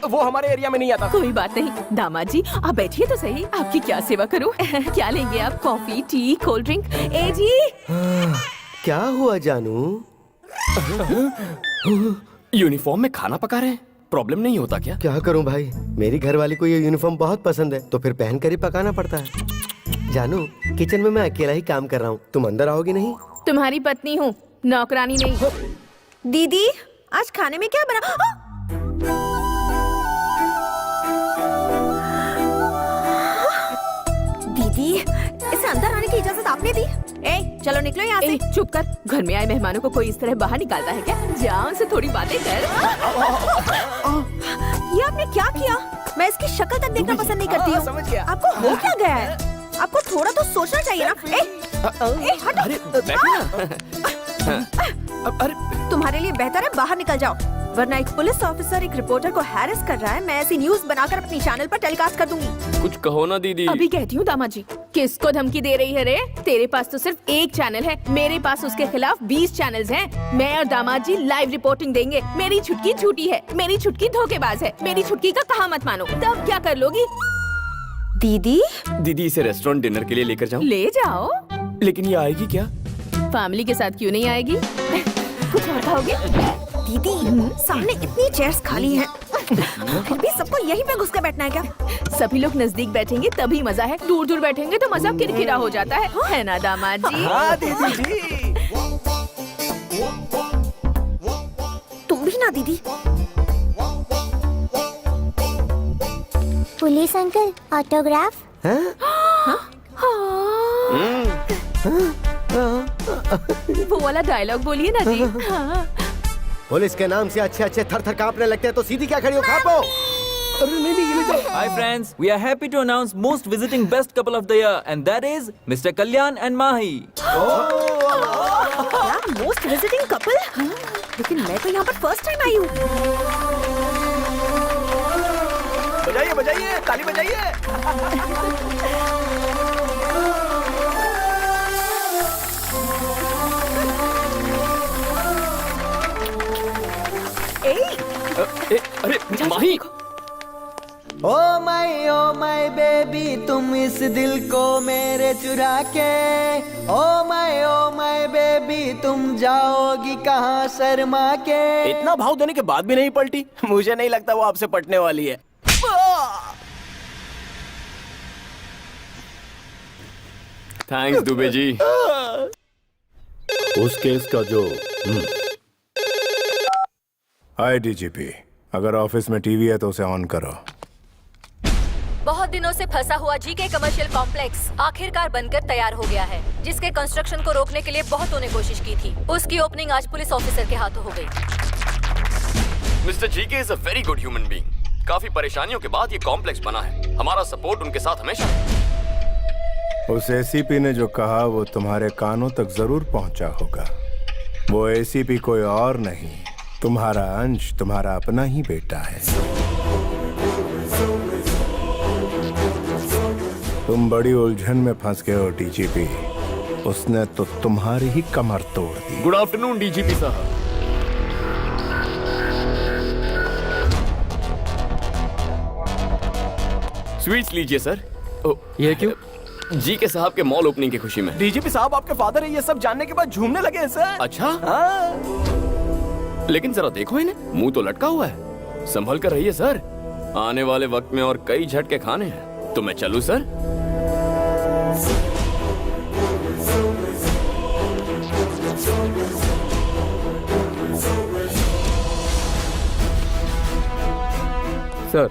वो हमारे एरिया में नहीं आता। कोई बात नहीं दामाद जी, आप बैठिए तो सही, आपकी क्या सेवा करूं? क्या लेंगे आप? Coffee, tea, cold drink? ए जी क्या हुआ जानू? यूनिफॉर्म में खाना पका रहे हैं, प्रॉब्लम नहीं होता क्या? क्या करूं भाई, मेरी घरवाली को ये यूनिफॉर्म बहुत पसंद है तो फिर पहन कर ही पकाना पड़ता है। जानू, किचन में मैं अकेला ही काम कर रहा हूँ, तुम अंदर आओगी नहीं? तुम्हारी पत्नी हूँ, नौकरानी नहीं। दीदी आज खाने में क्या बना? दीदी इसे अंदर आने की इजाजत आपने दी? ए, चलो निकलो यहाँ से। चुप कर। घर में आए मेहमानों को कोई इस तरह बाहर निकालता है क्या? जाओ उनसे थोड़ी बातें कर। ये आपने क्या किया? मैं इसकी शक्ल तक देखना पसंद नहीं करती हूँ। समझ गया। आपको हो क्या गया है? आपको थोड़ा तो सोचना चाहिए ना। हटो। तुम्हारे लिए बेहतर है बाहर निकल जाओ, वरना एक पुलिस ऑफिसर एक रिपोर्टर को हैरेस कर रहा है। मैं ऐसी न्यूज बनाकर अपनी चैनल पर टेलीकास्ट कर दूंगी। कुछ कहो ना दीदी। अभी कहती हूँ दामाद जी। किसको धमकी दे रही है रे? तेरे पास तो सिर्फ एक चैनल है, मेरे पास उसके खिलाफ 20 चैनल्स हैं। मैं और दामाद जी लाइव रिपोर्टिंग देंगे। मेरी छुटकी झूठी है, मेरी छुटकी धोखेबाज है, मेरी छुटकी का कहा मत मानो। तब क्या कर लोगी? दीदी दीदी इसे रेस्टोरेंट डिनर के लिए लेकर जाऊं? ले जाओ। लेकिन ये आएगी क्या? फैमिली के साथ क्यों नहीं आएगी? कुछ और खाओगे? दीदी सामने इतनी चेयर्स खाली हैं, फिर भी सबको यहीं पे घुस कर बैठना है क्या? सभी लोग नजदीक बैठेंगे तभी मजा है, दूर दूर बैठेंगे तो मजा किरकिरा हो जाता है ना दामाद जी? हाँ दीदी जी। तुम भी ना दीदी। Police uncle, autograph. वो वाला डायलॉग बोलिए ना जी। हाँ। पुलिस के नाम से अच्छे अच्छे थर थर कांपने लगते हैं तो सीधी क्या खड़ी हो खापो? Hi friends, we are happy to announce most visiting best couple of the year and that is Mr. Kalyan and Mahi. क्या मोस्ट विजिटिंग कपल? लेकिन मैं तो यहाँ पर फर्स्ट टाइम आई हूँ। बजाइए बजाइए, ताली बजाइए। अरे माही। ओ माय बेबी, तुम इस दिल को मेरे चुरा के। ओ माय बेबी, तुम जाओगी कहाँ शर्मा के। इतना भाव देने के बाद भी नहीं पलटी। मुझे नहीं लगता वो आपसे पटने वाली है। थैंक्स दुबे जी। उस केस का जो हाय डीजीपी, अगर ऑफिस में टीवी है तो उसे ऑन करो। बहुत दिनों से फंसा हुआ जीके कमर्शियल कॉम्प्लेक्स आखिरकार बनकर तैयार हो गया है, जिसके कंस्ट्रक्शन को रोकने के लिए बहुतों ने कोशिश की थी। उसकी ओपनिंग आज पुलिस ऑफिसर के हाथों हो गई। Mister GK is a very good human being. काफी परेशानियों के बाद ये कॉम्प्लेक्स बना है। हमारा सपोर्ट उनके साथ हमेशा है। उस एसीपी ने जो कहा वो तुम्हारे कानों तक जरूर पहुंचा होगा। वो एसीपी कोई और नहीं, तुम्हारा अंश, तुम्हारा अपना ही बेटा है। तुम बड़ी उलझन में फंस गए हो डीजीपी। उसने तो तुम्हारी ही कमर तोड़ दी। गुड आफ्टरनून डीजीपी साहब। स्वीट्स लीजिए सर। ये क्यों? जी के साहब के मॉल ओपनिंग की खुशी में। डीजीपी साहब आपके फादर है, ये सब जानने के बाद झूमने लगे हैं सर। अच्छा हाँ। लेकिन जरा देखो इन्हें, मुंह तो लटका हुआ है। संभल कर रहिए सर, आने वाले वक्त में और कई झटके खाने हैं। तो मैं चलूं सर? सर,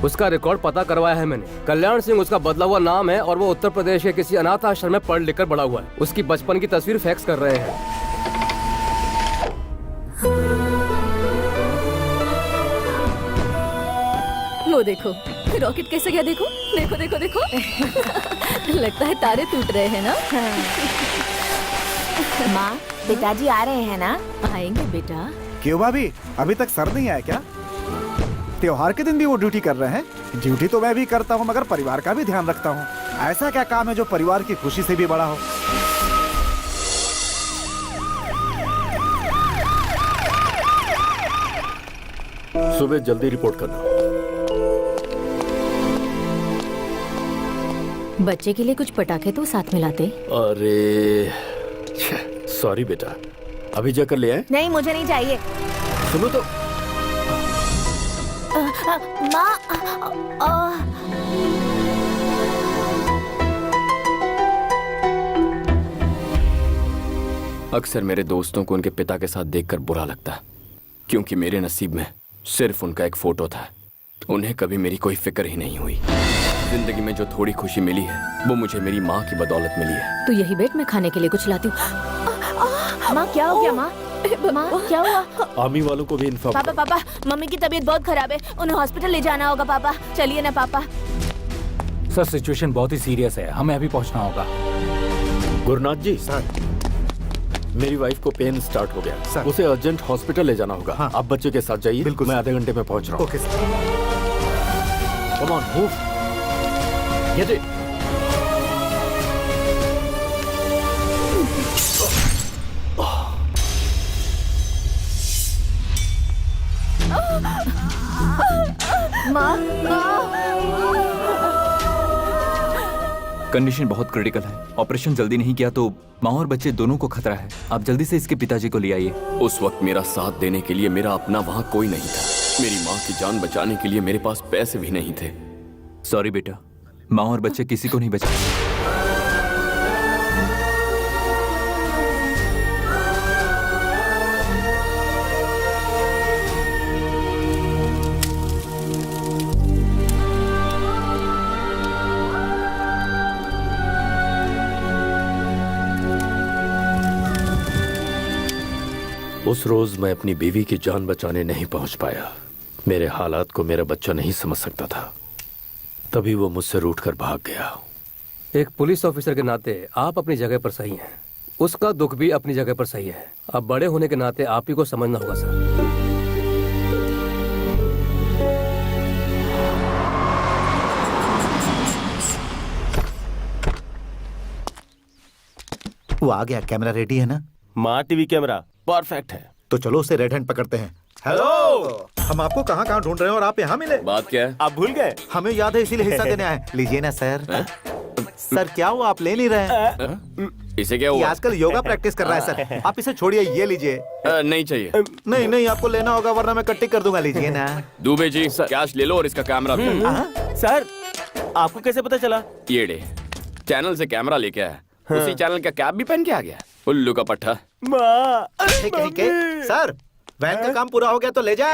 उसका रिकॉर्ड पता करवाया है मैंने। कल्याण सिंह उसका बदला हुआ नाम है और वो उत्तर प्रदेश के किसी अनाथ आश्रम में पढ़ लिख कर बड़ा हुआ है। उसकी बचपन की तस्वीर फैक्स कर रहे हैं। वो देखो रॉकेट कैसे गया, देखो देखो देखो देखो। लगता है तारे टूट रहे हैं ना। माँ, पिताजी आ रहे हैं ना? आएंगे बेटा। क्यों भाभी, अभी तक सर नहीं आया क्या? त्योहार के दिन भी वो ड्यूटी कर रहे हैं। ड्यूटी तो मैं भी करता हूँ, मगर परिवार का भी ध्यान रखता हूँ। ऐसा क्या काम है जो परिवार की खुशी से भी बड़ा हो? सुबह जल्दी रिपोर्ट करना। बच्चे के लिए कुछ पटाखे तो साथ में लाते। अरे सॉरी बेटा, अभी जाकर ले आए। नहीं, मुझे नहीं चाहिए। सुनो तो। माँ, अक्सर मेरे दोस्तों को उनके पिता के साथ देखकर बुरा लगता है, क्योंकि मेरे नसीब में सिर्फ उनका एक फोटो था। उन्हें कभी मेरी कोई फिक्र ही नहीं हुई। जिंदगी में जो थोड़ी खुशी मिली है वो मुझे मेरी माँ की बदौलत मिली है। तू यही बैठ, मैं खाने के लिए कुछ लाती हूँ। माँ क्या हो गया माँ? माँ क्या हुआ? आर्मी वालों को भी इन्फॉर्म। पापा पापा, मम्मी की तबीयत बहुत खराब है, उन्हें हॉस्पिटल ले जाना होगा। पापा चलिए ना पापा। सर सिचुएशन बहुत ही सीरियस है, हमें अभी पहुंचना होगा। गुरुनाथ जी सर, मेरी वाइफ को पेन स्टार्ट हो गया सर, उसे अर्जेंट हॉस्पिटल ले जाना होगा। हाँ। आप बच्चे के साथ जाइए। बिल्कुल, मैं आधे घंटे में पहुंच रहा हूँ। Okay sir. Come on move. ये जी। माँ कंडीशन बहुत क्रिटिकल है। ऑपरेशन जल्दी नहीं किया तो माँ और बच्चे दोनों को खतरा है। आप जल्दी से इसके पिताजी को ले आइए। उस वक्त मेरा साथ देने के लिए मेरा अपना वहाँ कोई नहीं था। मेरी माँ की जान बचाने के लिए मेरे पास पैसे भी नहीं थे। सॉरी बेटा, माँ और बच्चे किसी को नहीं बचा। उस रोज मैं अपनी बीवी की जान बचाने नहीं पहुंच पाया। मेरे हालात को मेरा बच्चा नहीं समझ सकता था, तभी वो मुझसे रूठकर भाग गया। एक पुलिस ऑफिसर के नाते आप अपनी जगह पर सही हैं। उसका दुख भी अपनी जगह पर सही है। अब बड़े होने के नाते आप ही को समझना होगा सर। वो आ गया। कैमरा रेडी है ना? माँ टीवी कैमरा परफेक्ट है। तो चलो उसे रेड हैंड पकड़ते हैं। हेलो, हम आपको कहाँ कहाँ ढूंढ रहे हैं और आप यहाँ मिले। बात क्या है? आप भूल गए? हमें याद है, इसीलिए हिस्सा देने आए। लीजिए ना सर। सर क्या हुआ, आप ले नहीं रहे? इसे क्या ये हुआ? आजकल योगा प्रैक्टिस कर रहा है सर। आप इसे छोड़िए, ये लीजिए। नहीं चाहिए। नहीं नहीं, आपको लेना होगा वरना मैं कट्टी कर दूंगा। लीजिए ना। दुबे जी कैश ले लो और इसका कैमरा भी। सर आपको कैसे पता चला? ये डे चैनल से कैमरा लेके आया। उसी चैनल का कैप भी पहन के आ गया। उल्लू का पट्टा। ठीक है सर, वैन का काम पूरा हो गया तो ले जाए।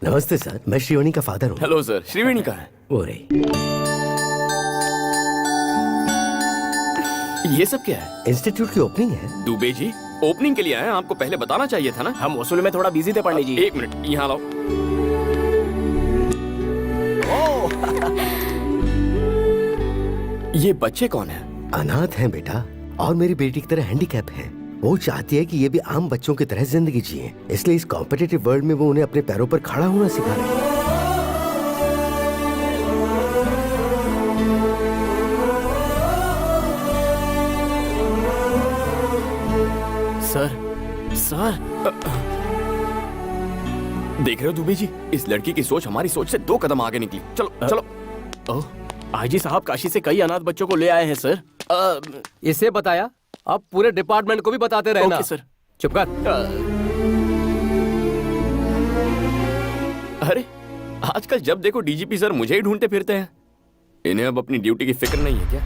नमस्ते सर, मैं श्रीवाणी का फादर हूँ। हेलो सर, श्रीवाणी का है? वो रे, ये सब क्या है? इंस्टीट्यूट की ओपनिंग है। दुबे जी ओपनिंग के लिए आए, आपको पहले बताना चाहिए था ना। हम वसूल में थोड़ा बिजी थे पंडित जी। एक मिनट यहाँ लाओ। ये बच्चे कौन है? अनाथ हैं बेटा, और मेरी बेटी की तरह हैंडीकैप है। वो चाहती है कि ये भी आम बच्चों की तरह जिंदगी जिए, इसलिए इस कॉम्पिटिटिव वर्ल्ड में वो उन्हें अपने पैरों पर खड़ा होना सिखा रही है। सर देख रहे हो दुबे जी, इस लड़की की सोच हमारी सोच से 2 कदम आगे निकली। चलो चलो। आईजी साहब काशी से कई अनाथ बच्चों को ले आए हैं सर। इसे बताया, अब पूरे डिपार्टमेंट को भी बताते रहना। Okay sir. चुप कर। अरे आजकल जब देखो डीजीपी सर मुझे ही ढूंढते फिरते हैं। इन्हें अब अपनी ड्यूटी की फिक्र नहीं है क्या?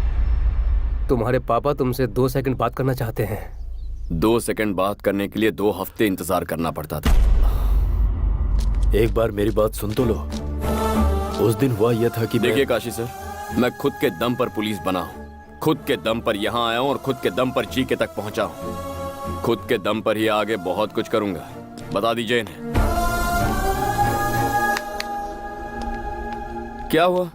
तुम्हारे पापा तुमसे 2 सेकंड बात करना चाहते हैं। 2 सेकंड बात करने के लिए 2 हफ्ते इंतजार करना पड़ता था। एक बार मेरी बात सुन तो लो। उस दिन हुआ यह था कि देखिए काशी सर, मैं खुद के दम पर पुलिस बना हूँ, खुद के दम पर यहाँ आया हूँ और खुद के दम पर जीके तक पहुंचा हूँ। खुद के दम पर ही आगे बहुत कुछ करूंगा। बता दीजिए इन्हें। क्या हुआ?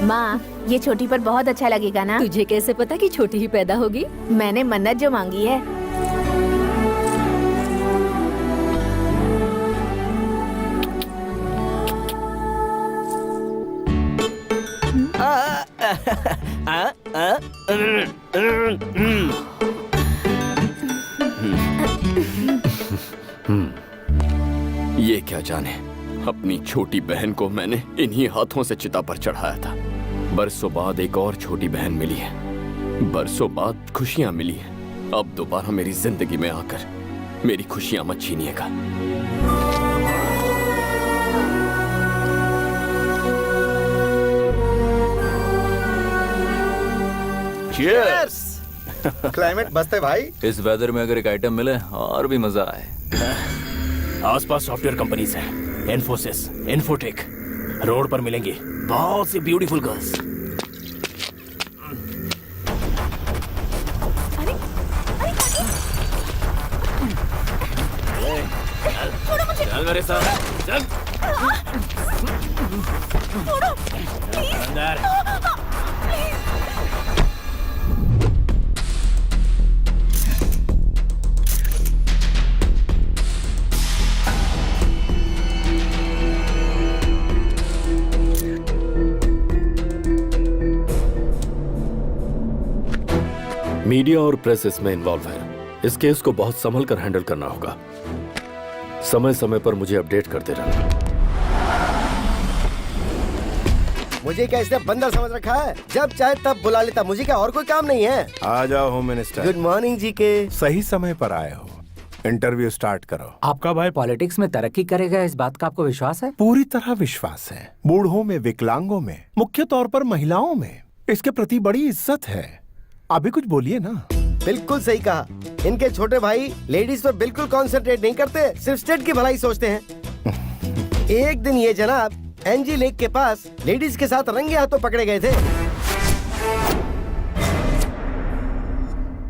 माँ, ये छोटी पर बहुत अच्छा लगेगा ना? तुझे कैसे पता कि छोटी ही पैदा होगी? मैंने मन्नत जो मांगी है। ये क्या जाने अपनी छोटी बहन को मैंने इन्हीं हाथों से चिता पर चढ़ाया था। बरसों बाद एक और छोटी बहन मिली है, बरसों बाद खुशियां मिली है। अब दोबारा मेरी जिंदगी में आकर मेरी खुशियां मत छीनिएगा। Cheers! क्लाइमेट मस्त है भाई। इस वेदर में अगर एक आइटम मिले और भी मजा आए। आसपास सॉफ्टवेयर कंपनीज हैं, इन्फोसिस, इन्फोटेक। रोड पर मिलेंगी बहुत सी ब्यूटीफुल गर्ल्स। चल मेरे साथ, चल। अंदर। मीडिया और प्रेस इसमें इन्वॉल्व है। इस केस को बहुत संभल कर हैंडल करना होगा। समय समय पर मुझे अपडेट करते रहना। मुझे क्या इसने बंदर समझ रखा है? जब चाहे तब बुला लेता। मुझे क्या और कोई काम नहीं है? आ जाओ होम मिनिस्टर। गुड मॉर्निंग जी के। सही समय पर आए हो। इंटरव्यू स्टार्ट करो। आपका भाई पॉलिटिक्स में तरक्की करेगा, इस बात का आपको विश्वास है? पूरी तरह विश्वास है। बूढ़ों में, विकलांगों में, मुख्य तौर पर महिलाओं में इसके प्रति बड़ी इज्जत है। अभी कुछ बोलिए ना। बिल्कुल सही कहा। इनके छोटे भाई लेडीज पर बिल्कुल कॉन्सेंट्रेट नहीं करते, सिर्फ स्टेट की भलाई सोचते हैं। एक दिन ये जनाब एनजी लेक के पास लेडीज के साथ रंगे हाथों पकड़े गए थे।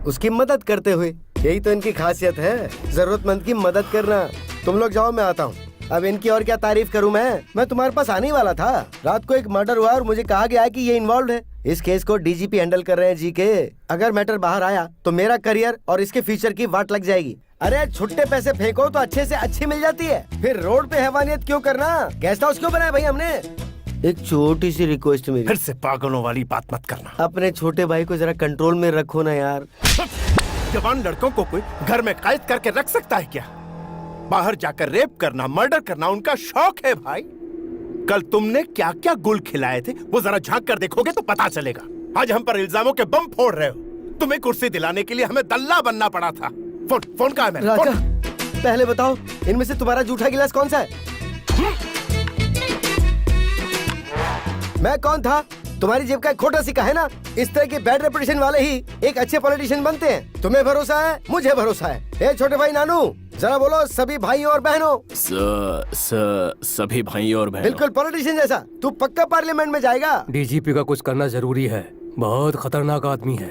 उसकी मदद करते हुए। यही तो इनकी खासियत है, जरूरतमंद की मदद करना। तुम लोग जाओ, मैं आता हूँ। अब इनकी और क्या तारीफ करूं मैं तुम्हारे पास आने ही वाला था। रात को एक मर्डर हुआ और मुझे कहा गया कि ये इन्वॉल्व है। इस केस को डीजीपी हैंडल कर रहे हैं जी के। अगर मैटर बाहर आया तो मेरा करियर और इसके फ्यूचर की वाट लग जाएगी। अरे छुट्टे पैसे फेंको तो अच्छे से अच्छी मिल जाती है। फिर रोड पे हैवानियत क्यों करना? गेस्ट हाउस क्यों बनाया भाई हमने? एक छोटी सी रिक्वेस्ट मेरी, फिर से पागलों वाली बात मत करना। अपने छोटे भाई को जरा कंट्रोल में रखो ना यार। जवान लड़कों को कोई घर में कैद करके रख सकता है क्या? बाहर जाकर रेप करना, मर्डर करना उनका शौक है भाई। कल तुमने क्या क्या गुल खिलाए थे वो जरा झांक कर देखोगे तो पता चलेगा। आज हम पर इल्जामों के बम फोड़ रहे हो। तुम्हें कुर्सी दिलाने के लिए हमें दल्ला बनना पड़ा था। फोन कहाँ है मेरा? राजा, पहले बताओ इनमें से तुम्हारा जूठा गिलास कौन सा है? मैं कौन था? तुम्हारी जेब का एक खोटा सिक्का है ना। इस तरह के बैड रेपुटेशन वाले ही एक अच्छे पॉलिटिशियन बनते हैं। तुम्हें भरोसा है, मुझे भरोसा है। ए छोटे भाई नानू, जरा बोलो सभी भाइयों और बहनों। सभी भाइयों और बहनों। बिल्कुल पॉलिटिशियन जैसा। तू पक्का पार्लियामेंट में जाएगा। डीजीपी का कुछ करना जरूरी है, बहुत खतरनाक आदमी है।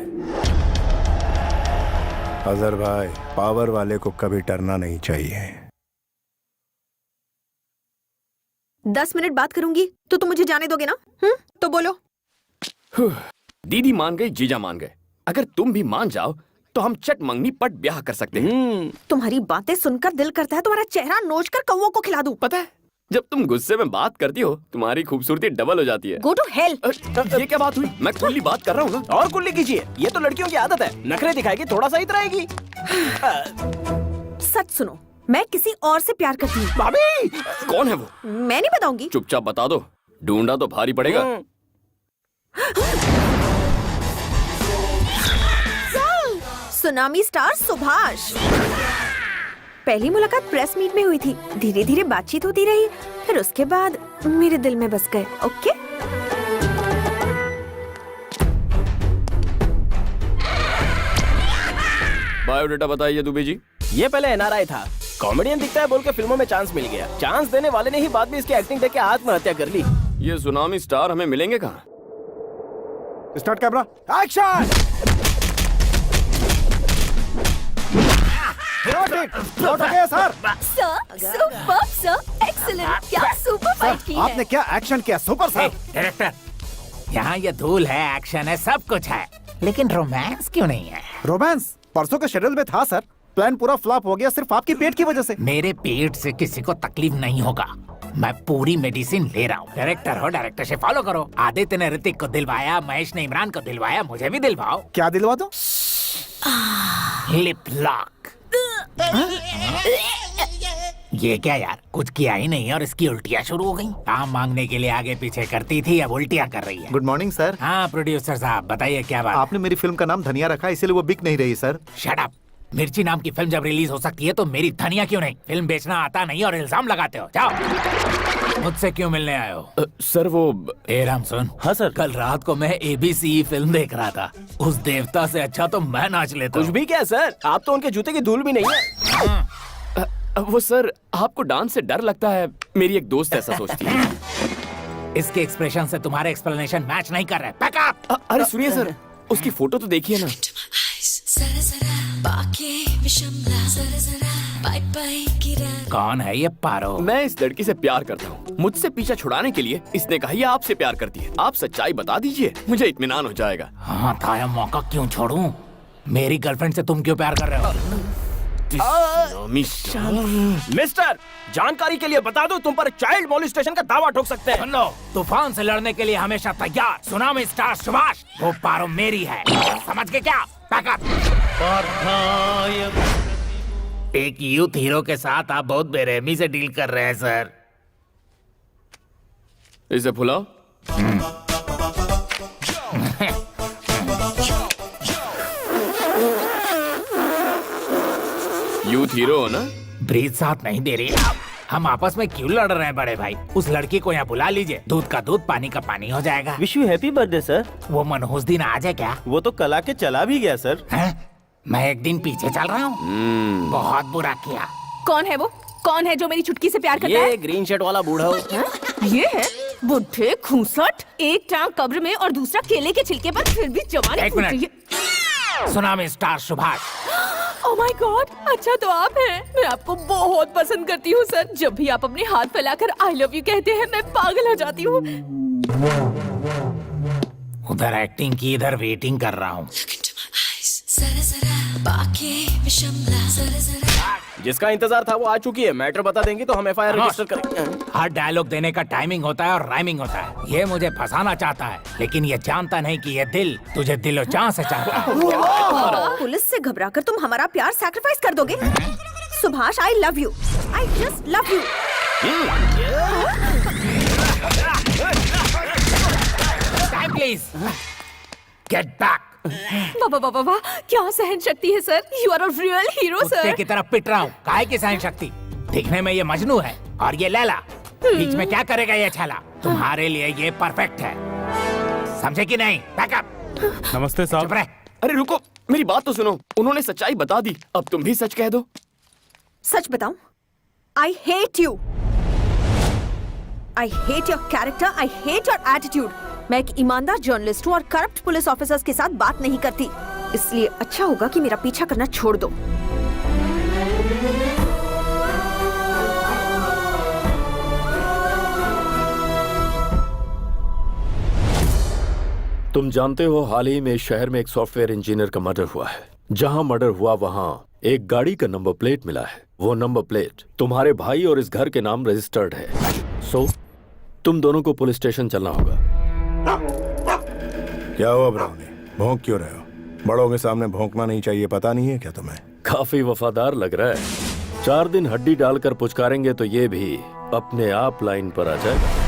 अजहर भाई, पावर वाले को कभी डरना नहीं चाहिए। 10 मिनट बात करूंगी तो तुम मुझे जाने दोगे ना? तो बोलो। दीदी मान गई, जीजा मान गए। अगर तुम भी मान जाओ तो हम चट मंगनी पट ब्याह कर सकते हैं। तुम्हारी बातें सुनकर दिल करता है तुम्हारा चेहरा नोच कर कौवों को खिला दूं। पता है, जब तुम गुस्से में बात करती हो तुम्हारी खूबसूरती डबल हो जाती है। Go to hell. ये क्या बात हुई? मैं खुली बात कर रहा हूँ ना। और कुल्ली कीजिए, ये तो लड़कियों की आदत है। नखरे दिखाएगी, थोड़ा सा इतराएगी। सच सुनो, मैं किसी और से प्यार करती हूँ। भाभी, कौन है वो? मैं नहीं बताऊंगी। चुपचाप बता दो, ढूंढा तो भारी पड़ेगा। Tsunami star Subhash. पहली मुलाकात प्रेस मीट में हुई थी। धीरे धीरे बातचीत होती रही, फिर उसके बाद मेरे दिल में बस गए। ओके? बायोडेटा बताइए दुबे जी। ये पहले एनआरआई था, कॉमेडियन दिखता है बोल के फिल्मों में चांस मिल गया। चांस देने वाले ने ही बाद में इसकी एक्टिंग देख के आत्महत्या कर ली। ये सुनामी स्टार हमें मिलेंगे कहाँ? Start camera, action. Sir, super sir, excellent. क्या सुपर फाइट की है। आपने क्या एक्शन किया, सुपर सर। डायरेक्टर, यहाँ ये धूल है, एक्शन है, सब कुछ है, लेकिन रोमांस क्यों नहीं है? रोमांस परसों के शेड्यूल में था सर। प्लान पूरा फ्लॉप हो गया सिर्फ आपके पेट की वजह से। मेरे पेट से किसी को तकलीफ नहीं होगा, मैं पूरी मेडिसिन ले रहा हूँ। डायरेक्टर हो, डायरेक्टर से फॉलो करो। आदित्य ने ऋतिक को दिलवाया, महेश ने इमरान को दिलवाया, मुझे भी दिलवाओ। क्या दिलवा दो? Lip lock. ये क्या यार, कुछ किया ही नहीं और इसकी उल्टियाँ शुरू हो गई। काम मांगने के लिए आगे पीछे करती थी, अब उल्टियाँ कर रही है। Good morning sir. हाँ प्रोड्यूसर साहब बताइए क्या बात। आपने मेरी फिल्म का नाम धनिया रखा, इसीलिए वो बिक नहीं रही सर। Shut up. मिर्ची नाम की फिल्म जब रिलीज हो सकती है तो मेरी धनिया क्यों नहीं? फिल्म बेचना आता नहीं और इल्जाम लगाते हो। जाओ। मुझसे क्यों मिलने आए हो? सर वो राम सुन। हाँ सर। कल रात को मैं ABC फिल्म देख रहा था। उस देवता से अच्छा तो मैं नाच लेता कुछ हूँ। भी क्या सर, आप तो उनके जूते की धूल भी नहीं है। वो सर आपको डांस से डर लगता है, मेरी एक दोस्त ऐसा सोचती है। इसके एक्सप्रेशन से तुम्हारे एक्सप्लेनेशन मैच नहीं कर रहे। अरे सुनिए सर, उसकी फोटो तो देखिए ना। कौन है ये पारो? मैं इस लड़की से प्यार करता हूँ। मुझसे पीछा छुड़ाने के लिए इसने कहा ये आपसे प्यार करती है। आप सच्चाई बता दीजिए, मुझे इत्मीनान हो जाएगा। हाँ था, मौका क्यों छोड़ूं? मेरी गर्लफ्रेंड से तुम क्यों प्यार कर रहे हो? मिस्टर, जानकारी के लिए बता दो, तुम पर चाइल्ड मोलिस्टेशन का दावा ठोक सकते हैं। सुन लो, तूफान से लड़ने के लिए हमेशा तैयार सुनामी स्टार सुभाष। वो पारो मेरी है, समझ के क्या? एक यूथ हीरो के साथ आप बहुत बेरहमी से डील कर रहे हैं सर। इसे फुलाओ। यूथ हीरो हो ना? ब्रीज साथ नहीं दे रही। हम आपस में क्यों लड़ रहे हैं बड़े भाई? उस लड़की को यहाँ बुला लीजिए, दूध का दूध पानी का पानी हो जाएगा। Wish you happy birthday sir. वो मनहूस दिन आज है क्या? वो तो कल आके चला भी गया सर। मैं एक दिन पीछे चल रहा हूँ। बहुत बुरा किया। कौन है वो? कौन है जो मेरी चुटकी से प्यार करता है? ये ग्रीन शर्ट वाला बूढ़ा हो। ये है बुढ़े खूंसट, एक टांग कब्र में और दूसरा केले के छिलके पर, फिर भी जवानी एक फूट रही मिनट। है। Tsunami star Subhash. Oh my God, अच्छा तो आप हैं। मैं आपको बहुत पसंद करती हूँ सर। जब भी आप अपने हाथ फैलाकर आई लव यू कहते हैं मैं पागल हो जाती हूँ। उधर एक्टिंग की, इधर वेटिंग कर रहा हूँ। जिसका इंतजार था वो आ चुकी है। मैटर बता देंगे तो हम FIR रजिस्टर करेंगे। हर डायलॉग देने का टाइमिंग होता है और राइमिंग होता है। ये मुझे फंसाना चाहता है, लेकिन ये जानता नहीं कि ये दिल तुझे दिलो जान से चाहता है। पुलिस से घबराकर तुम हमारा प्यार सैक्रिफाइस कर दोगे? Subhash, I love you, I just love you. Please get back. वाह वाह वाह वाह, क्या सहन शक्ति है sir. You are a real hero कुत्ते सर। की तरह पिट रहा हूँ। काहे की सहन शक्ति? दिखने में ये मजनू है और ये लैला। बीच में क्या करेगा ये छाला? तुम्हारे लिए ये परफेक्ट है, समझे कि नहीं? बैकअप। नमस्ते साहब। अरे रुको, मेरी बात तो सुनो। उन्होंने सच्चाई बता दी, अब तुम भी सच कह दो। सच बताऊं? I hate you. I hate your character, I hate your attitude. मैं एक ईमानदार जर्नलिस्ट हूँ और करप्ट पुलिस ऑफिसर्स के साथ बात नहीं करती। इसलिए अच्छा होगा कि मेरा पीछा करना छोड़ दो। तुम जानते हो हाल ही में इस शहर में एक सॉफ्टवेयर इंजीनियर का मर्डर हुआ है। जहां मर्डर हुआ वहां एक गाड़ी का नंबर प्लेट मिला है। वो नंबर प्लेट तुम्हारे भाई और इस घर के नाम रजिस्टर्ड है। सो तुम दोनों को पुलिस स्टेशन चलना होगा। क्या हुआ ब्राउनी, भौंक क्यों रहे हो? बड़ों के सामने भौंकना नहीं चाहिए, पता नहीं है क्या तुम्हें? काफी वफादार लग रहा है। 4 दिन हड्डी डालकर पुचकारेंगे तो ये भी अपने आप लाइन पर आ जाएगा।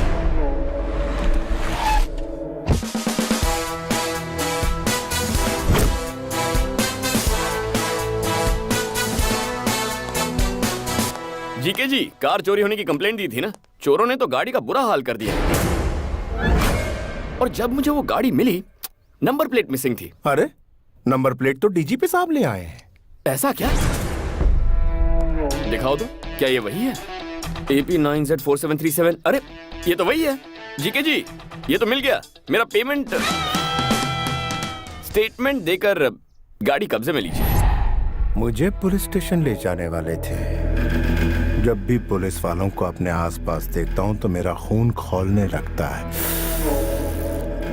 जीके जी, कार चोरी होने की कंप्लेंट दी थी ना? चोरों ने तो गाड़ी का बुरा हाल कर दिया और जब मुझे वो गाड़ी मिली, नंबर प्लेट मिसिंग थी। अरे नंबर प्लेट तो डीजीपी साहब ले आए हैं। ऐसा क्या? दिखाओ तो, क्या ये वही है? AP9Z4737। अरे ये तो वही है। जीके जी, ये तो मिल गया। मेरा पेमेंट स्टेटमेंट देकर गाड़ी कब्जे में लीजिए। मुझे पुलिस स्टेशन ले जाने वाले थे। जब भी पुलिस वालों को अपने आसपास देखता हूं तो मेरा खून खौलने लगता है।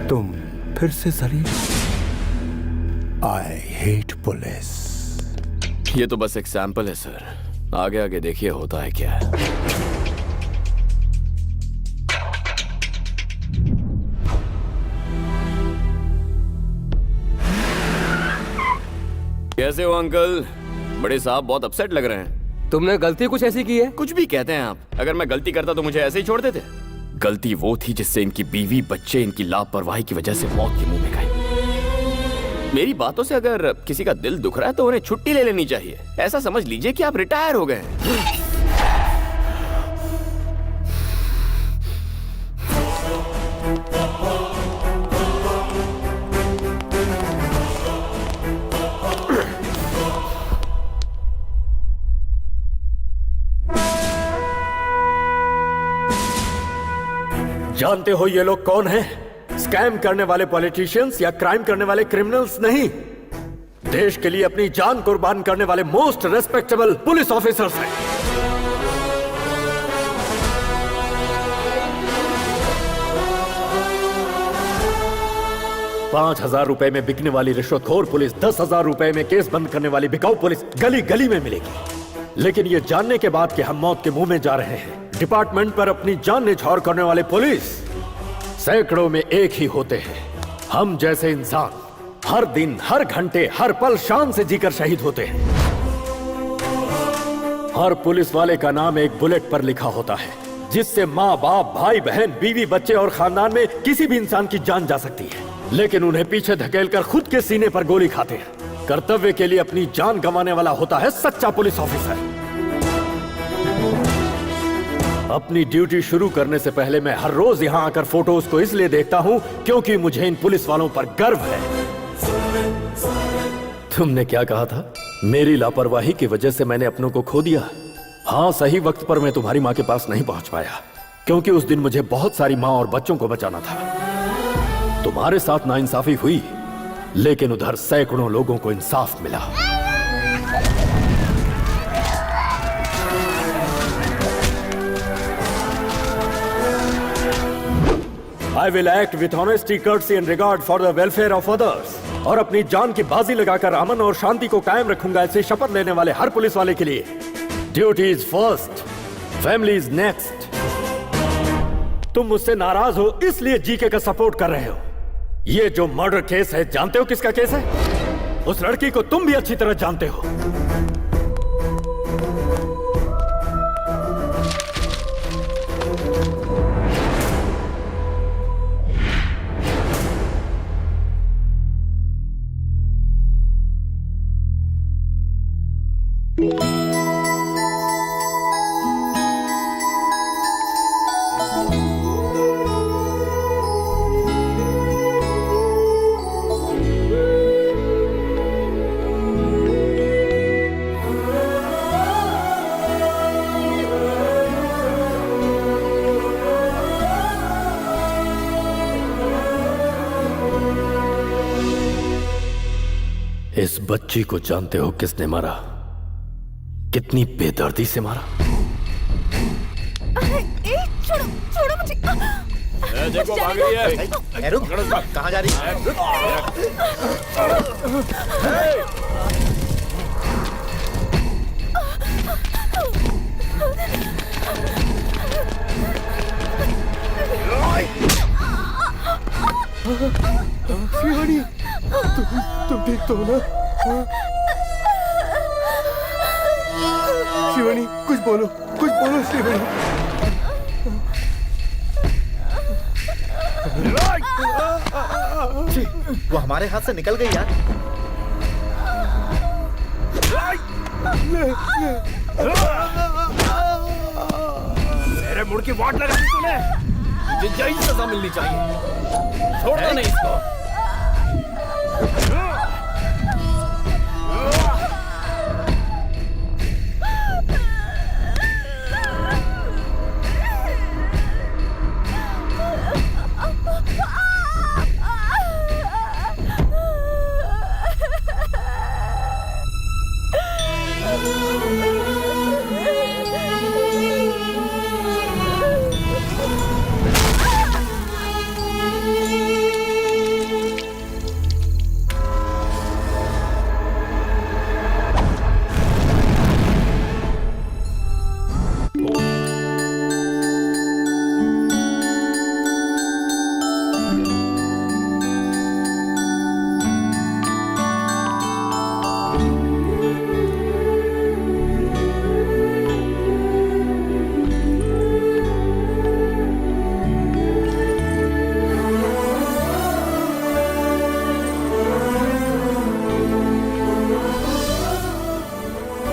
तुम फिर से जलील। I hate police. ये तो बस एक सैंपल है सर, आगे आगे देखिए होता है क्या। कैसे हो अंकल? बड़े साहब बहुत अपसेट लग रहे हैं। तुमने गलती कुछ ऐसी की है? कुछ भी कहते हैं आप। अगर मैं गलती करता तो मुझे ऐसे ही छोड़ देते? गलती वो थी जिससे इनकी बीवी बच्चे इनकी लापरवाही की वजह से मौत के मुंह में गए। मेरी बातों से अगर किसी का दिल दुख रहा है तो उन्हें छुट्टी ले लेनी चाहिए। ऐसा समझ लीजिए कि आप रिटायर हो गए हैं। जानते हो ये लोग कौन हैं? स्कैम करने वाले पॉलिटिशियंस या क्राइम करने वाले क्रिमिनल्स नहीं, देश के लिए अपनी जान कुर्बान करने वाले मोस्ट रेस्पेक्टेबल पुलिस ऑफिसर्स हैं। ₹5,000 में बिकने वाली रिश्वतखोर पुलिस 10,000 रुपए में केस बंद करने वाली बिकाऊ पुलिस गली गली में मिलेगी। लेकिन ये जानने के बाद कि हम मौत के मुंह में जा रहे हैं, डिपार्टमेंट पर अपनी जान निछावर करने वाले पुलिस सैकड़ों में एक ही होते हैं। हम जैसे इंसान हर दिन, हर घंटे, हर पल शान से जीकर शहीद होते हैं। हर पुलिस वाले का नाम एक बुलेट पर लिखा होता है, जिससे माँ बाप, भाई बहन, बीवी बच्चे और खानदान में किसी भी इंसान की जान जा सकती है। लेकिन उन्हें पीछे धकेलकर खुद के सीने पर गोली खाते हैं। कर्तव्य के लिए अपनी जान गंवाने वाला होता है सच्चा पुलिस ऑफिसर। अपनी ड्यूटी शुरू करने से पहले मैं हर रोज यहाँ आकर फोटोज को इसलिए देखता हूँ क्योंकि मुझे इन पुलिस वालों पर गर्व है। तुमने क्या कहा था? मेरी लापरवाही की वजह से मैंने अपनों को खो दिया। हाँ, सही वक्त पर मैं तुम्हारी माँ के पास नहीं पहुंच पाया क्योंकि उस दिन मुझे बहुत सारी माँ और बच्चों को बचाना था। तुम्हारे साथ नाइंसाफी हुई, लेकिन उधर सैकड़ों लोगों को इंसाफ मिला। I will act with honesty, courtesy and regard for the welfare of others। और अपनी जान की बाजी लगाकर अमन और शांति को कायम रखूंगा, ऐसे शपथ लेने वाले हर पुलिस वाले के लिए duty is first, family is next. तुम मुझसे नाराज हो इसलिए जीके का सपोर्ट कर रहे हो। ये जो मर्डर केस है, जानते हो किसका केस है? उस लड़की को तुम भी अच्छी तरह जानते हो। इस बच्ची को जानते हो किसने मारा? कितनी बेदर्दी से मारा? छोड़ो छोड़ो मुझे। देखो भाग रही है। रुक, कहाँ जा रही है? शिवानी, तुम ठीक तो हो ना? शिवानी, कुछ बोलो शिवानी। वो हमारे हाथ से निकल गई यार। मेरे मुड़ की वाट लगा दी तूने। मुझे यही सजा मिलनी चाहिए। छोड़ना नहीं इसको।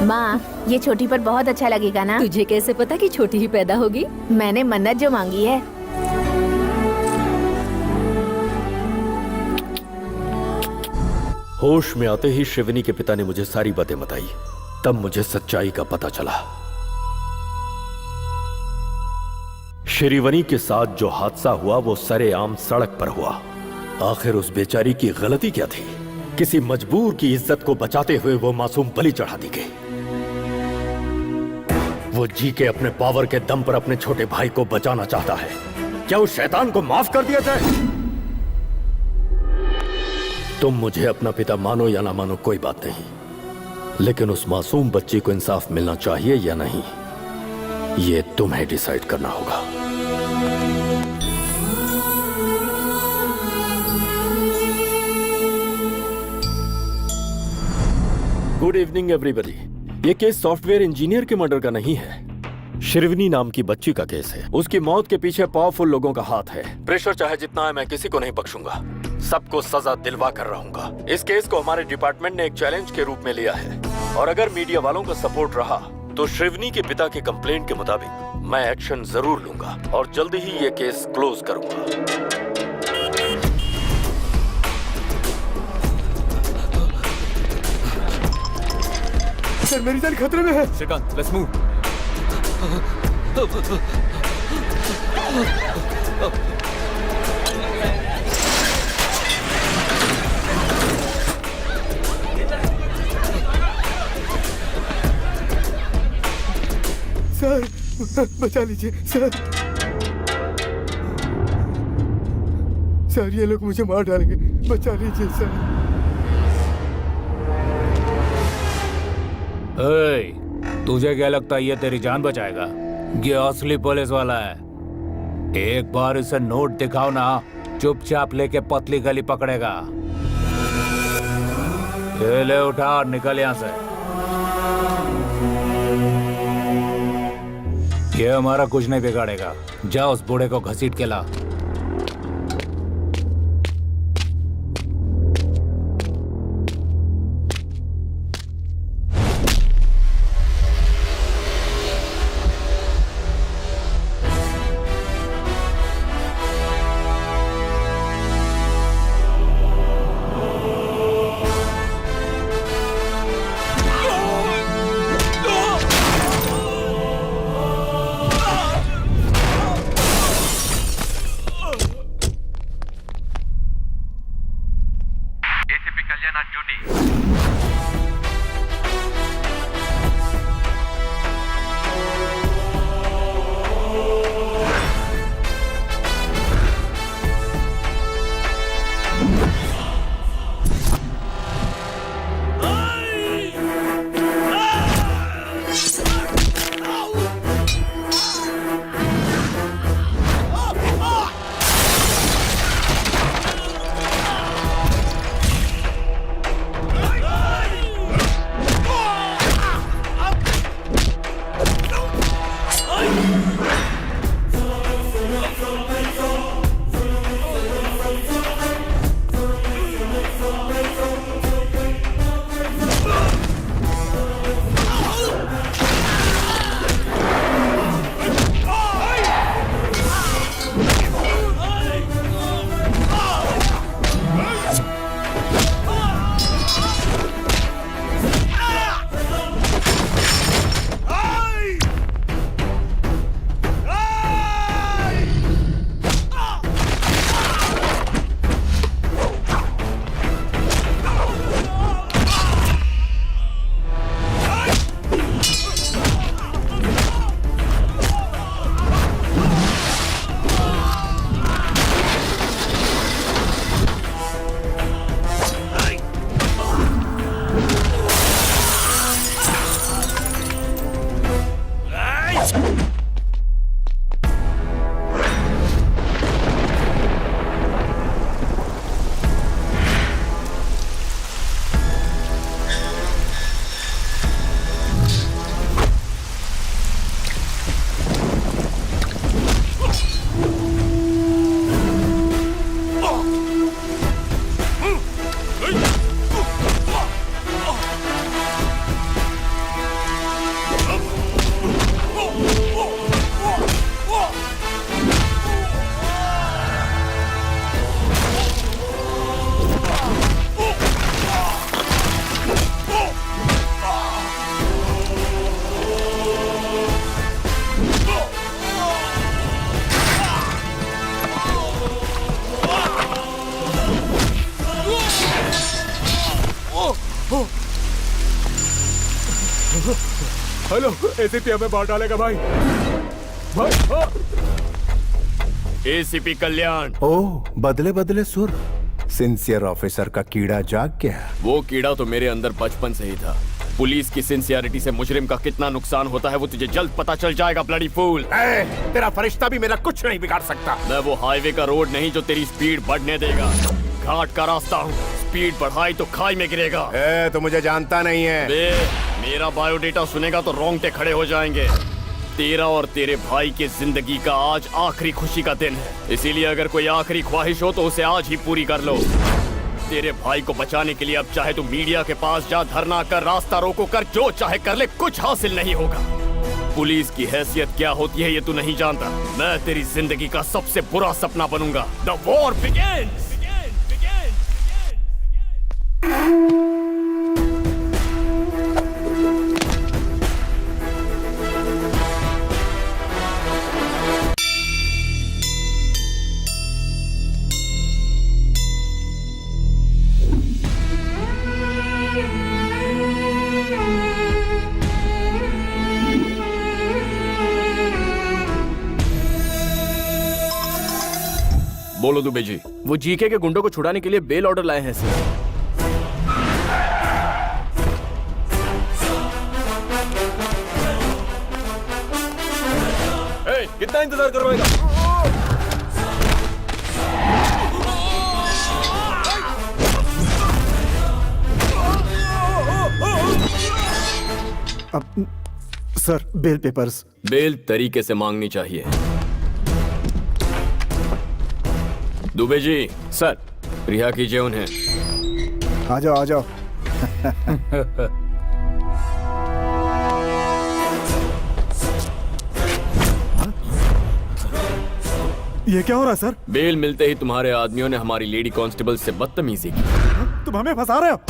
माँ, ये छोटी पर बहुत अच्छा लगेगा ना? तुझे कैसे पता कि छोटी ही पैदा होगी? मैंने मन्नत जो मांगी है। होश में आते ही शिवनी के पिता ने मुझे सारी बातें बताई। तब मुझे सच्चाई का पता चला। श्रीवनी के साथ जो हादसा हुआ वो सरेआम सड़क पर हुआ। आखिर उस बेचारी की गलती क्या थी? किसी मजबूर की इज्जत को बचाते हुए वो मासूम बलि चढ़ा दी गई। वो जी के अपने पावर के दम पर अपने छोटे भाई को बचाना चाहता है। क्या उस शैतान को माफ कर दिया जाए? तुम मुझे अपना पिता मानो या ना मानो कोई बात नहीं, लेकिन उस मासूम बच्ची को इंसाफ मिलना चाहिए या नहीं, ये तुम्हें डिसाइड करना होगा। Good evening everybody. ये केस सॉफ्टवेयर इंजीनियर के मर्डर का नहीं है, शिरवनी नाम की बच्ची का केस है। उसकी मौत के पीछे पावरफुल लोगों का हाथ है। प्रेशर चाहे जितना है, मैं किसी को नहीं बख्शूंगा। सबको सजा दिलवा कर रहूंगा। इस केस को हमारे डिपार्टमेंट ने एक चैलेंज के रूप में लिया है, और अगर मीडिया वालों का सपोर्ट रहा तो शिवनी के पिता के कंप्लेंट के मुताबिक मैं एक्शन जरूर लूंगा और जल्दी ही ये केस क्लोज करूंगा। सर, मेरी जान खतरे में है। Shrikant, let's move. सर, बचा लीजिए सर। सर, ये लोग मुझे मार डालेंगे, बचा लीजिए सर। तुझे क्या लगता है ये तेरी जान बचाएगा? ये असली पुलिस वाला है। एक बार इसे नोट दिखाओ ना, चुपचाप लेके पतली गली पकड़ेगा। ये ले, उठा और निकल यहाँ से। ये हमारा कुछ नहीं बिगाड़ेगा। जा उस बूढ़े को घसीट के ला। हेलो, एसीपी हमें बाहर डालेगा भाई। भाई एसीपी कल्याण। ओह, बदले बदले सुर। सिंसियर ऑफिसर का कीड़ा जाग गया। वो कीड़ा तो मेरे अंदर बचपन से ही था। पुलिस की सिंसियरिटी से मुजरिम का कितना नुकसान होता है वो तुझे जल्द पता चल जाएगा, ब्लडी फूल। तेरा फरिश्ता भी मेरा कुछ नहीं बिगाड़ सकता। मैं वो हाईवे का रोड नहीं जो तेरी स्पीड बढ़ने देगा। घाट का रास्ता हूँ, स्पीड बढ़ाई तो खाई में गिरेगा। तो मुझे जानता नहीं है। मेरा बायोडेटा सुनेगा तो रोंगटे खड़े हो जाएंगे। तेरा और तेरे भाई की जिंदगी का आज आखिरी खुशी का दिन है, इसीलिए अगर कोई आखिरी ख्वाहिश हो तो उसे आज ही पूरी कर लो। तेरे भाई को बचाने के लिए अब चाहे तू मीडिया के पास जा, धरना कर, रास्ता रोको कर, जो चाहे कर ले, कुछ हासिल नहीं होगा। पुलिस की हैसियत क्या होती है ये तू नहीं जानता। मैं तेरी जिंदगी का सबसे बुरा सपना बनूंगा। The war begins. बोलो दुबे जी। वो जीके के गुंडों को छुड़ाने के लिए बेल ऑर्डर लाए हैं सर। कितना इंतजार करवाएगा? Sir, bell peppers. बेल तरीके से मांगनी चाहिए। दुबे जी। सर। रिहा कीजिए उन्हें। आ जाओ आ जाओ। ये क्या हो रहा है सर? बेल मिलते ही तुम्हारे आदमियों ने हमारी लेडी कांस्टेबल से बदतमीजी की। तुम हमें फंसा रहे हो?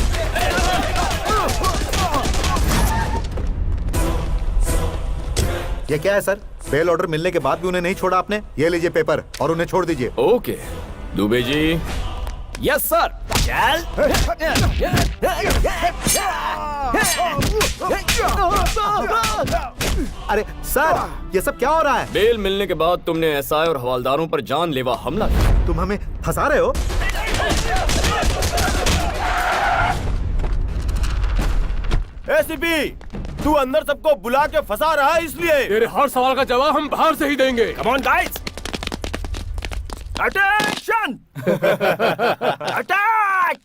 ये क्या है सर? बेल ऑर्डर मिलने के बाद भी उन्हें नहीं छोड़ा आपने? ये लीजिए पेपर और उन्हें छोड़ दीजिए। Okay Dubey ji. Yes sir. अरे सर, ये सब क्या हो रहा है? बेल मिलने के बाद तुमने एसआई और हवालदारों पर जानलेवा हमला किया। तुम हमें फंसा रहे हो? एसीपी, तू अंदर सबको बुला के फंसा रहा है, इसलिए तेरे हर सवाल का जवाब हम बाहर से ही देंगे। Come on guys, attention! Attack!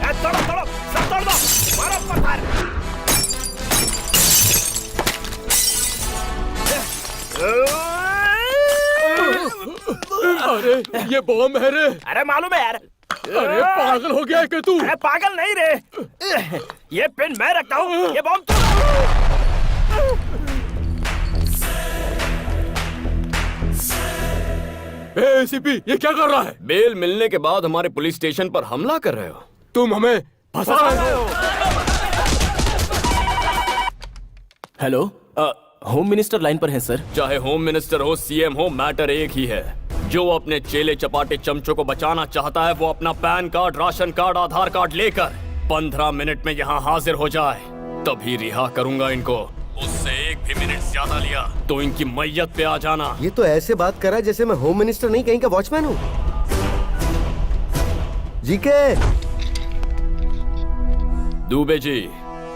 तोड़ो, सब तोड़ दो, मारो पत्थर! अरे ये बॉम्ब है रे। अरे मालूम है यार। अरे पागल हो गया है क्या तू? अरे पागल नहीं रे, ये पेन मैं रखता हूँ, ये बॉम्ब तू। एसीपी, ये क्या कर रहा है? बेल मिलने के बाद हमारे पुलिस स्टेशन पर हमला कर रहे हो। तुम हमें फंसा रहे हो। हेलो, होम मिनिस्टर लाइन पर हैं सर। चाहे होम मिनिस्टर हो, सीएम हो, मैटर एक ही है। जो अपने चेले चपाटे चमचों को बचाना चाहता है वो अपना पैन कार्ड, राशन कार्ड, आधार कार्ड लेकर 15 मिनट में यहाँ हाजिर हो जाए, तभी रिहा करूंगा इनको। उससे एक भी मिनट ज्यादा लिया तो इनकी मैयत पे आ जाना। ये तो ऐसे बात कर रहा है जैसे मैं होम मिनिस्टर नहीं कहीं का वॉचमैन हूँ। जीके। दुबे जी,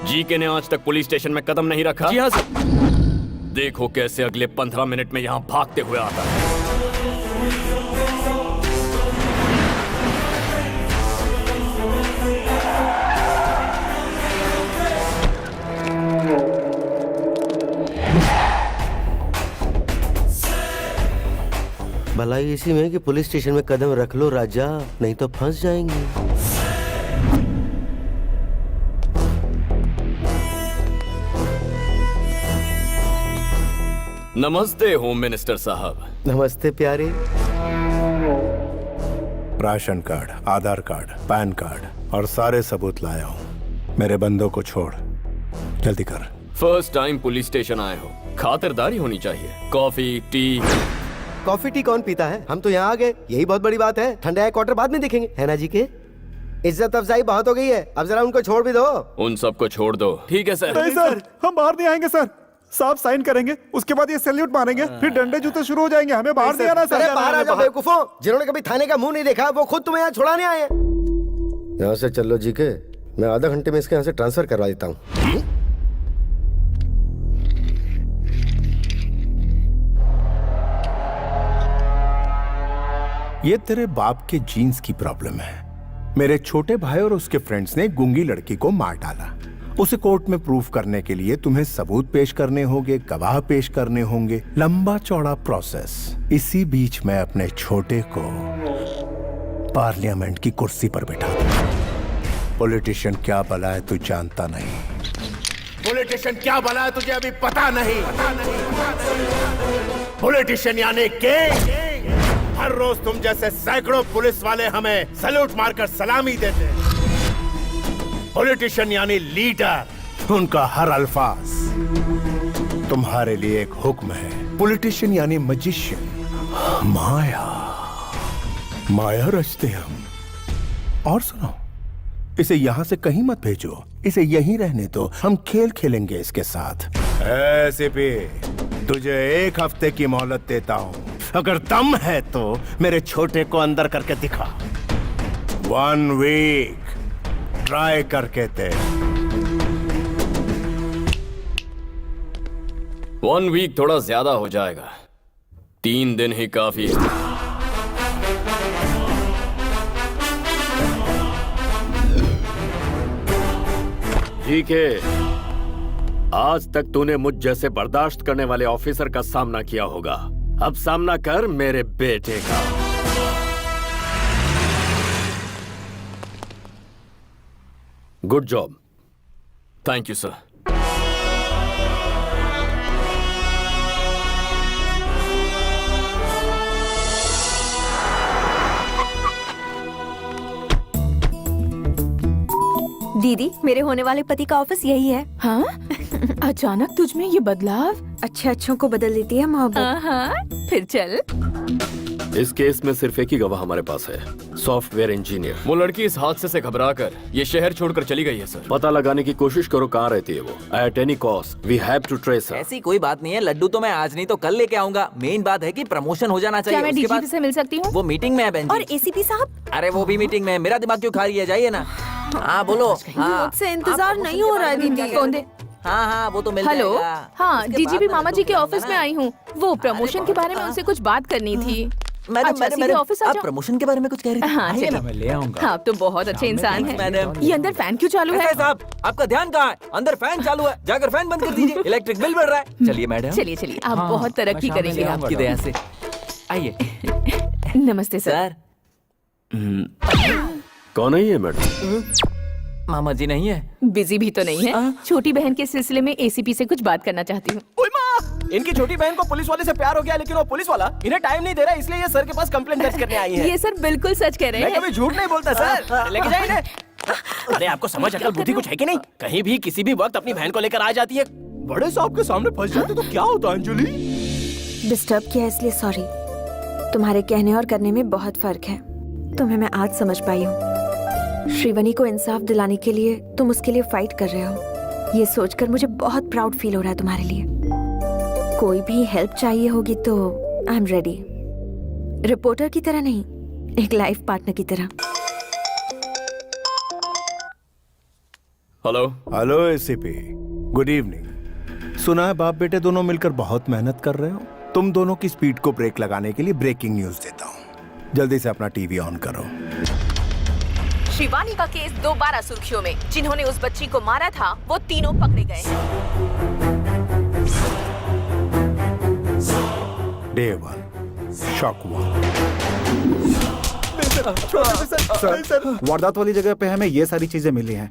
जीके ने आज तक पुलिस स्टेशन में कदम नहीं रखा। जी हाँ सर। देखो कैसे अगले 15 मिनट में यहाँ भागते हुए आता है। भलाई इसी में कि पुलिस स्टेशन में कदम रख लो राजा, नहीं तो फंस जाएंगे। नमस्ते होम मिनिस्टर साहब। नमस्ते प्यारे। राशन कार्ड, आधार कार्ड, पैन कार्ड और सारे सबूत लाया हूँ। मेरे बंदों को छोड़, जल्दी कर। फर्स्ट टाइम पुलिस स्टेशन आए हो, खातिरदारी होनी चाहिए। Coffee, T. कॉफी टी कौन पीता है? हम तो यहाँ आ गए, यही बहुत बड़ी बात है। ठंडा एक क्वार्टर बाद में देखेंगे, है ना जी के? इज्जत अफजाई बहुत हो गई है, अब जरा उनको छोड़ भी दो। उन सबको छोड़ दो। ठीक है सर। नहीं सर, हम बाहर नहीं आएंगे सर। साहब साइन करेंगे, उसके बाद ये सैल्यूट मारेंगे, फिर डंडे जूते शुरू हो जाएंगे। हमें बाहर नहीं आना सर। अरे बाहर आ जाओ बेवकूफों, जिन्होंने कभी थाने का मुंह नहीं देखा वो खुद तुम्हें यहाँ छुड़ाने आए हैं। यहाँ से चलो जी के, मैं आधा घंटे में इसके यहाँ से ट्रांसफर करवा देता हूँ। ये तेरे बाप के जीन्स की प्रॉब्लम है। मेरे छोटे भाई और उसके फ्रेंड्स ने गूंगी लड़की को मार डाला। उसे कोर्ट में प्रूफ करने के लिए तुम्हें सबूत पेश करने होंगे, गवाह पेश करने होंगे, लंबा चौड़ा प्रोसेस। इसी बीच मैं अपने छोटे को पार्लियामेंट की कुर्सी पर बिठा दूं। पॉलिटिशियन क्या भला है तू जानता नहीं। पॉलिटिशियन क्या भला है तुझे अभी पता नहीं। पॉलिटिशियन यानी के हर रोज तुम जैसे सैकड़ों पुलिस वाले हमें सैल्यूट मारकर सलामी देते हैं। पॉलिटिशियन यानी लीडर, उनका हर अल्फाज तुम्हारे लिए एक हुक्म है। पॉलिटिशियन यानी मजिशियन, माया माया रचते हम। और सुनो, इसे यहां से कहीं मत भेजो, इसे यहीं रहने दो। हम खेल खेलेंगे इसके साथ। ऐसे पे तुझे 1 हफ्ते की मोहलत देता हूं। अगर दम है तो मेरे छोटे को अंदर करके दिखा। 1 वीक ट्राई करके दे। 1 वीक थोड़ा ज्यादा हो जाएगा, 3 दिन ही काफी है। ठीक है, आज तक तूने मुझ जैसे बर्दाश्त करने वाले ऑफिसर का सामना किया होगा। अब सामना कर मेरे बेटे का। Good job. Thank you sir. दीदी, मेरे होने वाले पति का ऑफिस यही है। हाँ? अचानक तुझ में ये बदलाव? अच्छों को बदल देती है मोहब्बत। हाँ, फिर चल। इस केस में सिर्फ एक ही गवाह हमारे पास है, सॉफ्टवेयर इंजीनियर। वो लड़की इस हादसे से घबराकर ये शहर छोड़कर चली गई है सर। पता लगाने की कोशिश करो कहाँ रहती है वो। At any cost we have to trace her. ऐसी कोई बात नहीं है, लड्डू तो मैं आज नहीं तो कल लेके आऊंगा। मेन बात है कि प्रमोशन हो जाना चाहिए। क्या मैं डीजीपी से मिल सकती हूँ? वो मीटिंग में है बहन जी। और एसीपी साहब? अरे वो भी मीटिंग में है। मेरा दिमाग क्यों खा रही है, जाइए ना। हाँ बोलो। मुझसे इंतजार नहीं हो रहा है दीदी। कौन दे? हाँ वो तो मिल हेलो, जाएगा। हाँ उसके डीजीपी बाद मामा मैं जी के लड्डू ऑफिस में खिलाऊंगा आई हूँ। वो प्रमोशन के बारे में उनसे कुछ बात करनी थी। मैडम, सीधे ऑफिस आ आप जाओ। प्रमोशन के बारे में कुछ कह रही थी? हाँ आइए चलिए। ना, मैं ले आऊंगा। हाँ, आप तो बहुत अच्छे इंसान हैं। मैडम। ये अंदर फैन क्यों चालू है? साहब, आपका ध्यान कहाँ है? अंदर फैन चालू है, जाकर फैन बंद कर दीजिए। इलेक्ट्रिक बिल बढ़ रहा है। चलिए मैडम। चलिए, आप बहुत तरक्की करेंगे। आपकी दया से। आइए। नमस्ते सर। कौन है ये मैडम? मामा जी नहीं है? बिजी भी तो नहीं है। छोटी बहन के सिलसिले में एसीपी से कुछ बात करना चाहती हूँ। इनकी छोटी बहन को पुलिस वाले से प्यार हो गया, लेकिन वो पुलिस वाला इन्हें टाइम नहीं दे रहा, इसलिए ये सर के पास कंप्लेंट दर्ज करने आई है। ये सर बिल्कुल सच कह रहे हैं। मैं कभी झूठ नहीं बोलता सर। लेके जाइए इन्हें। अरे आपको समझ अकल बुद्धि कुछ है कि नहीं? कहीं भी किसी भी वक्त अपनी बहन को लेकर आ जाती है। बड़े साहब के सामने फंस जाते तो क्या होता अंजलि? डिस्टर्ब किया इसलिए सॉरी। तुम्हारे कहने और करने में बहुत फर्क है। तुम्हें मैं आज समझ पाई हूँ। श्रीवनी को इंसाफ दिलाने के लिए तुम उसके लिए फाइट कर रहे हो। ये सोचकर मुझे बहुत प्राउड फील हो रहा है तुम्हारे लिए। कोई भी हेल्प चाहिए होगी तो आई एम रेडी। रिपोर्टर की तरह नहीं, एक लाइफ पार्टनर की तरह। Hello. Hello ACP, good evening. सुना है बाप बेटे दोनों मिलकर बहुत मेहनत कर रहे हो। तुम दोनों की स्पीड को ब्रेक लगाने के लिए ब्रेकिंग न्यूज देता हूँ। जल्दी से अपना टीवी ऑन करो। शिवानी का केस दोबारा सुर्खियों में। जिन्होंने उस बच्ची को मारा था वो तीनों पकड़े गए। Day 1, Shock 1। सर, वारदात वाली जगह पे हमें ये सारी चीजें मिली हैं।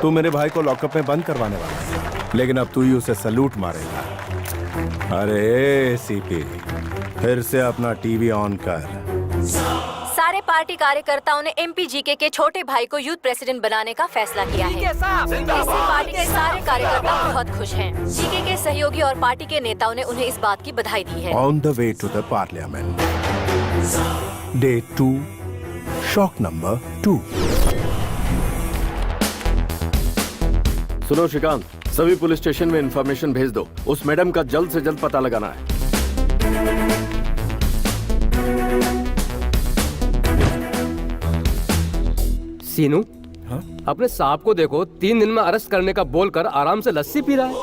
तू मेरे भाई को लॉकअप में बंद करवाने वाला है, लेकिन अब तू ही उसे सलूट मारेगा। अरे सीपी, फिर से अपना टीवी ऑन कर। सारे पार्टी कार्यकर्ताओं ने एमपी जीके के छोटे भाई को यूथ प्रेसिडेंट बनाने का फैसला किया है। इसी पार्टी के सारे कार्यकर्ता बहुत खुश हैं। जीके के सहयोगी और पार्टी के नेताओं ने उन्हें इस बात की बधाई दी है। On the way to the parliament. Day 2, shock number 2। सुनो श्रीकांत, सभी पुलिस स्टेशन में इंफॉर्मेशन भेज दो। उस मैडम का जल्द से जल्द पता लगाना है। सीनू, अपने साहब को देखो, 3 दिन में अरेस्ट करने का बोलकर आराम से लस्सी पी रहा है।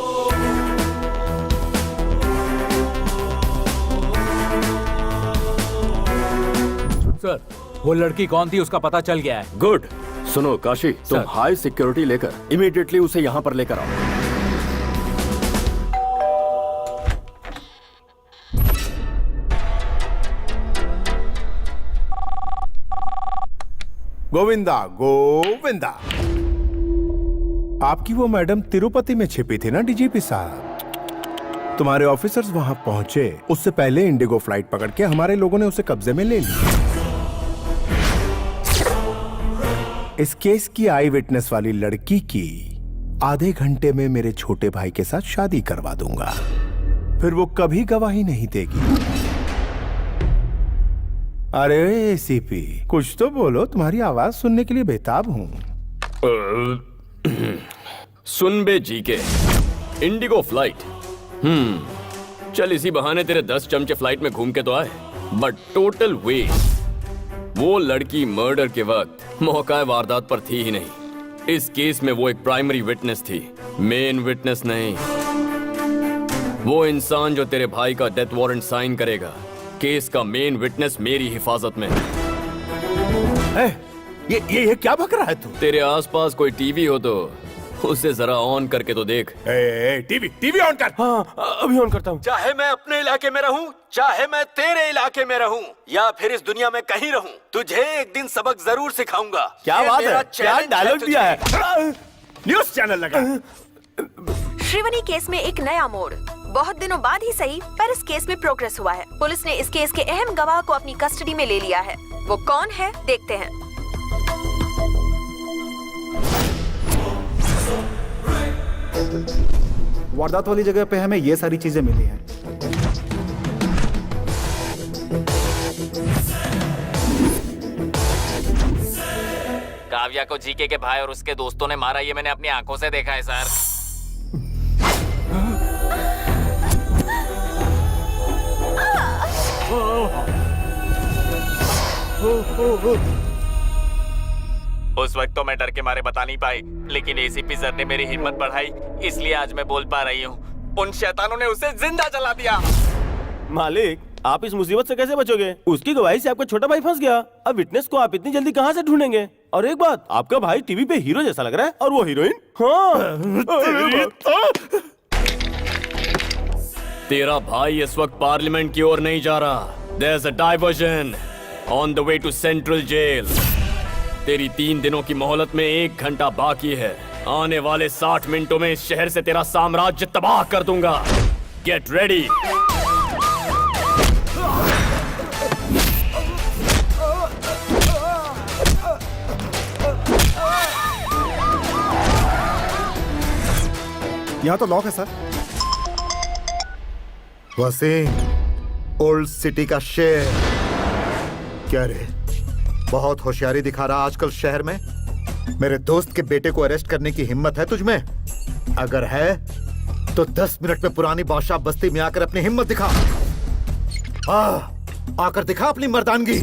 सर, वो लड़की कौन थी उसका पता चल गया है। गुड। सुनो काशी, तुम सर। हाई सिक्योरिटी लेकर इमीडिएटली उसे यहाँ पर लेकर आओ। गोविंदा गोविंदा, आपकी वो मैडम तिरुपति में छिपी थी ना डीजीपी साहब? तुम्हारे ऑफिसर्स वहां पहुंचे उससे पहले इंडिगो फ्लाइट पकड़ के हमारे लोगों ने उसे कब्जे में ले लिया। इस केस की आई विटनेस वाली लड़की की आधे घंटे में मेरे छोटे भाई के साथ शादी करवा दूंगा, फिर वो कभी गवाही नहीं देगी। अरे एसीपी, कुछ तो बोलो, तुम्हारी आवाज सुनने के लिए बेताब हूं। सुन बे जीके, इंडिगो फ्लाइट। चल इसी बहाने तेरे 10 चमचे फ्लाइट में घूम के तो आए, बट टोटल वेस्ट। वो लड़की मर्डर के वक्त मौका वारदात पर थी ही नहीं। इस केस में वो एक प्राइमरी विटनेस थी, मेन विटनेस नहीं। वो इंसान जो तेरे भाई का डेथ वारंट साइन करेगा, केस का मेन विटनेस मेरी हिफाजत में है। ये क्या बक रहा है तू? तेरे आसपास कोई टीवी हो तो उसे जरा ऑन करके तो देख। टीवी ऑन कर। हाँ, अभी ऑन करता हूँ। चाहे मैं अपने इलाके में रहूं, चाहे मैं तेरे इलाके में रहूं, या फिर इस दुनिया में कहीं रहूं, तुझे एक दिन सबक जरूर सिखाऊंगा। क्या बात है? क्या डायलॉग दिया है? न्यूज चैनल लगा। श्रीवनी केस में एक नया मोड़। बहुत दिनों बाद ही सही, पर इस केस में प्रोग्रेस हुआ है। पुलिस ने इस केस के अहम गवाह को अपनी कस्टडी में ले लिया है। वो कौन है, देखते हैं। वारदात वाली जगह पे हमें ये सारी चीजें मिली हैं। काव्या को जीके के भाई और उसके दोस्तों ने मारा, ये मैंने अपनी आंखों से देखा है सर। उस वक्त तो मैं डर के मारे बता नहीं पाई, लेकिन एसीपी सर ने मेरी हिम्मत बढ़ाई, इसलिए आज मैं बोल पा रही हूँ। उन शैतानों ने उसे जिंदा जला दिया। मालिक, आप इस मुसीबत से कैसे बचोगे? उसकी गवाही से आपका छोटा भाई फंस गया। अब विटनेस को आप इतनी जल्दी कहाँ से ढूंढेंगे? और एक बात, आपका भाई टीवी पे हीरो जैसा लग रहा है और वो हीरोइन। हाँ। तेरा भाई इस वक्त पार्लियामेंट की ओर नहीं जा रहा। There's a diversion on the way to Central Jail. तेरी 3 दिनों की मोहलत में 1 घंटा बाकी है। आने वाले 60 मिनटों में इस शहर से तेरा साम्राज्य तबाह कर दूंगा। Get ready. यहाँ तो लॉक है सर। वसीम, ओल्ड सिटी का शेर। क्या रे, बहुत होशियारी दिखा रहा आजकल शहर में। मेरे दोस्त के बेटे को अरेस्ट करने की हिम्मत है तुझमें? अगर है तो 10 मिनट में पुरानी बादशाह बस्ती में आकर अपनी हिम्मत दिखा। आकर दिखा अपनी मर्दानगी।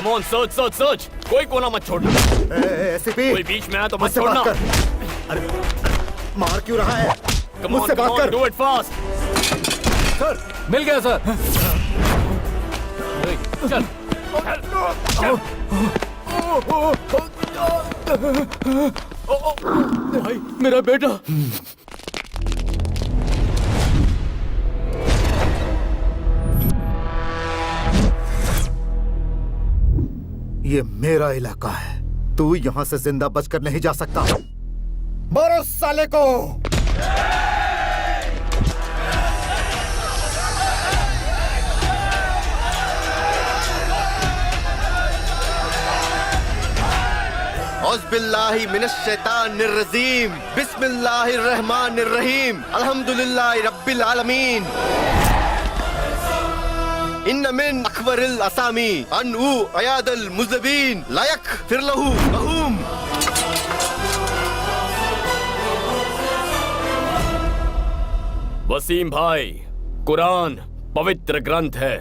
Come on, search search search, कोई कोना मत छोड़ना। एसीपी, कोई बीच में आया तो मत मुझसे छोड़ना। बात कर। अरे मार क्यों रहा है? मुझसे बात कर। Do it fast. सर मिल गया सर। चल भाई मेरा बेटा। ये मेरा इलाका है, तू यहाँ से जिंदा बचकर नहीं जा सकता। मारो साले को। औज़ुबिल्लाहि मिनश्शैतानिर्रजीम, बिस्मिल्लाहिर्रहमानिर्रहीम, अल्हम्दुलिल्लाहि रब्बिल आलमीन। इन्न मिन अखबरिल असामी अनऊ अयादल मुज़बिन लायक फिरलहू बहूम। वसीम भाई, कुरान पवित्र ग्रंथ है।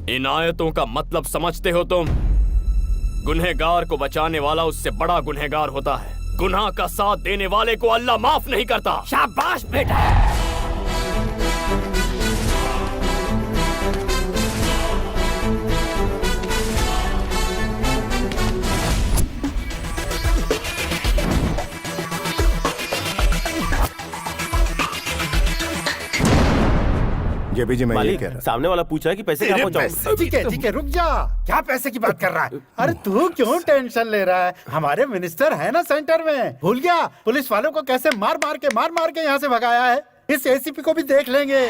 इन आयतों का मतलब समझते हो तुम? गुनहगार को बचाने वाला उससे बड़ा गुनहगार होता है। गुनाह का साथ देने वाले को अल्लाह माफ नहीं करता। शाबाश बेटा। जेबी जी, मैं ये मालिक, कह रहा सामने वाला पूछ रहा है कि पैसे कहाँ पहुँचाऊं? ठीक है रुक जा। क्या पैसे की बात कर रहा है? अरे तू क्यों टेंशन ले रहा है? हमारे मिनिस्टर है ना सेंटर में। भूल गया पुलिस वालों को कैसे मार मार के यहाँ से भगाया है? इस एसीपी को भी देख लेंगे।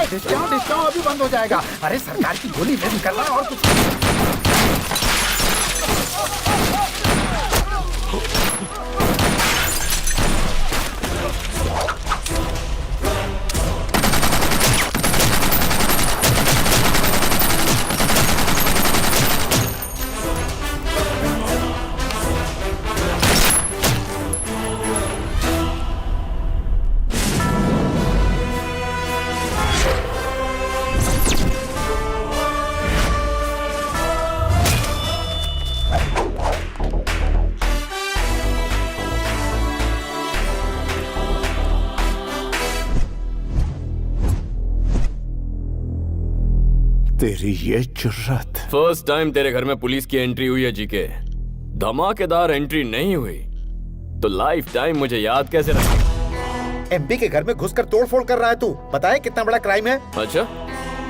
डिस्काउंट अभी बंद हो जाएगा। अरे सरकार की गोली में निकल रहा है और कुछ। तेरी ये जुर्रत। फर्स्ट टाइम तेरे घर में पुलिस की एंट्री हुई है जीके। धमाकेदार एंट्री नहीं हुई तो लाइफ टाइम मुझे याद कैसे रखेगा? एमपी के घर में घुसकर तोड़फोड़ कर रहा है तू। बताए कितना बड़ा क्राइम है? अच्छा,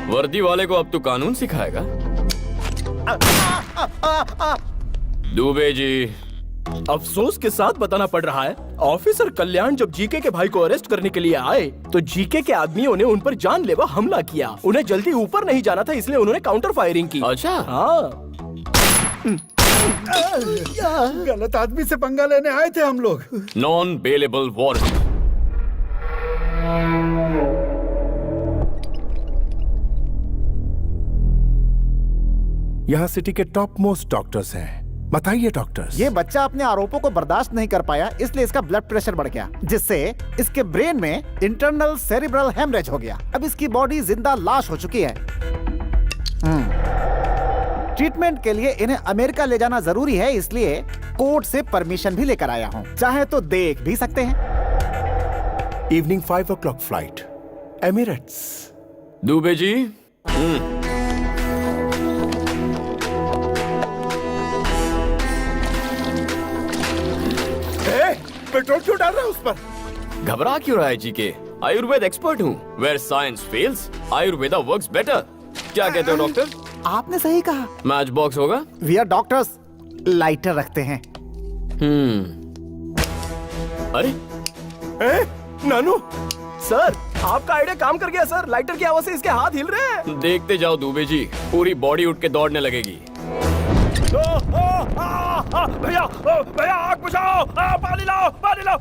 वर्दी वाले को अब तू कानून सिखाएगा? दुबे जी, अफसोस के साथ बताना पड़ रहा है, ऑफिसर कल्याण जब जीके के भाई को अरेस्ट करने के लिए आए तो जीके के आदमियों ने उन पर जानलेवा हमला किया। उन्हें जल्दी ऊपर नहीं जाना था, इसलिए उन्होंने काउंटर फायरिंग की। अच्छा, हाँ। गलत आदमी से पंगा लेने आए थे हम लोग। Non bailable warrant. यहाँ सिटी के टॉप मोस्ट डॉक्टर्स हैं, बताइए डॉक्टर। ये बच्चा अपने आरोपों को बर्दाश्त नहीं कर पाया, इसलिए इसका ब्लड प्रेशर बढ़ गया, जिससे इसके ब्रेन में इंटरनल सेरिब्रल हेमरेज हो गया। अब इसकी बॉडी जिंदा लाश हो चुकी है। ट्रीटमेंट के लिए इन्हें अमेरिका ले जाना जरूरी है, इसलिए कोर्ट से परमिशन भी लेकर आया हूँ। चाहे तो देख भी सकते हैं। Evening 5 o'clock flight, Emirates. Dubey ji. Petrol क्यों डाल रहा है उस पर? घबरा क्यों रहा है जी के? आयुर्वेद एक्सपर्ट हूँ। Where science fails, Ayurveda works better. क्या कहते हो डॉक्टर? आपने सही कहा। मैच बॉक्स होगा? वी आर डॉक्टर्स, लाइटर रखते हैं। अरे नानू सर, आपका आइडिया काम कर गया सर। लाइटर की आवाज से इसके हाथ हिल रहे हैं। देखते जाओ दुबे जी, पूरी बॉडी उठ के दौड़ने लगेगी। भैया भैया आग बुझाओ, पानी लाओ, पानी लाओ।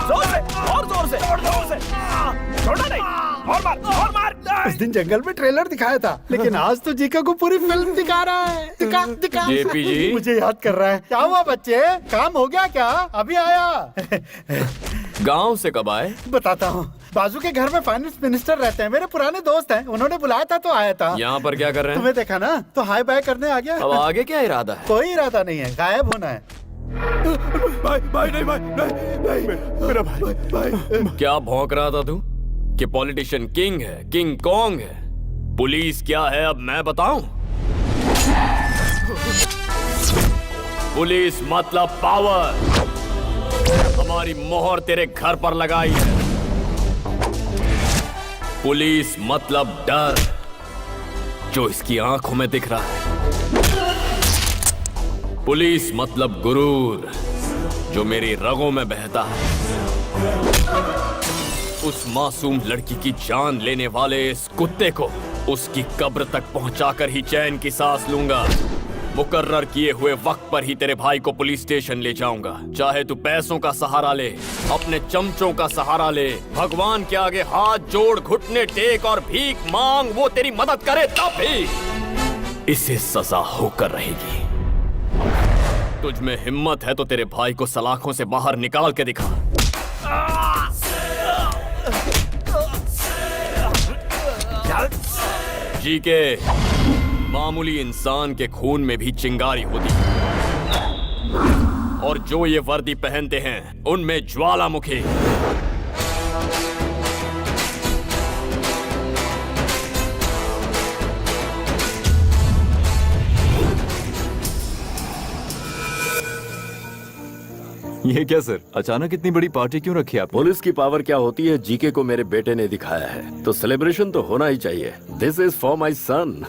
जोर से, और जोर से, जोर से। छोड़ना नहीं, और मार, और मार। उस दिन जंगल में ट्रेलर दिखाया था, लेकिन आज तो जीका को पूरी फिल्म दिखा रहा है। दिखा दिखा। जेपी जी मुझे याद कर रहा है। क्या हुआ बच्चे, काम हो गया क्या? अभी आया। गांव से कब आए? बताता हूँ। बाजू के घर में फाइनेंस मिनिस्टर रहते हैं, मेरे पुराने दोस्त हैं। उन्होंने बुलाया था तो आया था। यहाँ पर क्या कर रहे हैं? तुम्हें देखा ना तो हाय बाय करने आ गया। अब आगे क्या इरादा है? कोई इरादा नहीं है, गायब होना है। भाई नहीं, भाई नहीं, मेरा भाई। क्या भौंक रहा था तू कि पॉलिटिशियन किंग है, किंग कॉन्ग है? पुलिस क्या है अब मैं बताऊं? पुलिस मतलब पावर। हमारी मोहर तेरे घर पर लगाई है। पुलिस मतलब डर, जो इसकी आंखों में दिख रहा है। पुलिस मतलब गुरूर, जो मेरी रगों में बहता है। उस मासूम लड़की की जान लेने वाले इस कुत्ते को उसकी कब्र तक पहुंचाकर ही चैन की सांस लूंगा। मुकर्रर किए हुए वक्त पर ही तेरे भाई को पुलिस स्टेशन ले जाऊंगा। चाहे तू पैसों का सहारा ले, अपने चमचों का सहारा ले, भगवान के आगे हाथ जोड़, घुटने टेक और भीख मांग, वो तेरी मदद करे तब भी इसे सजा होकर रहेगी। तुझ में हिम्मत है तो तेरे भाई को सलाखों से बाहर निकाल के दिखा। जी के मामूली इंसान के खून में भी चिंगारी होती है, और जो ये वर्दी पहनते हैं उनमें ज्वालामुखी। ये क्या सर, अचानक इतनी बड़ी पार्टी क्यों रखी आपने? पुलिस की पावर क्या होती है जीके को मेरे बेटे ने दिखाया है, तो सेलिब्रेशन तो होना ही चाहिए। दिस इज फॉर माई सन।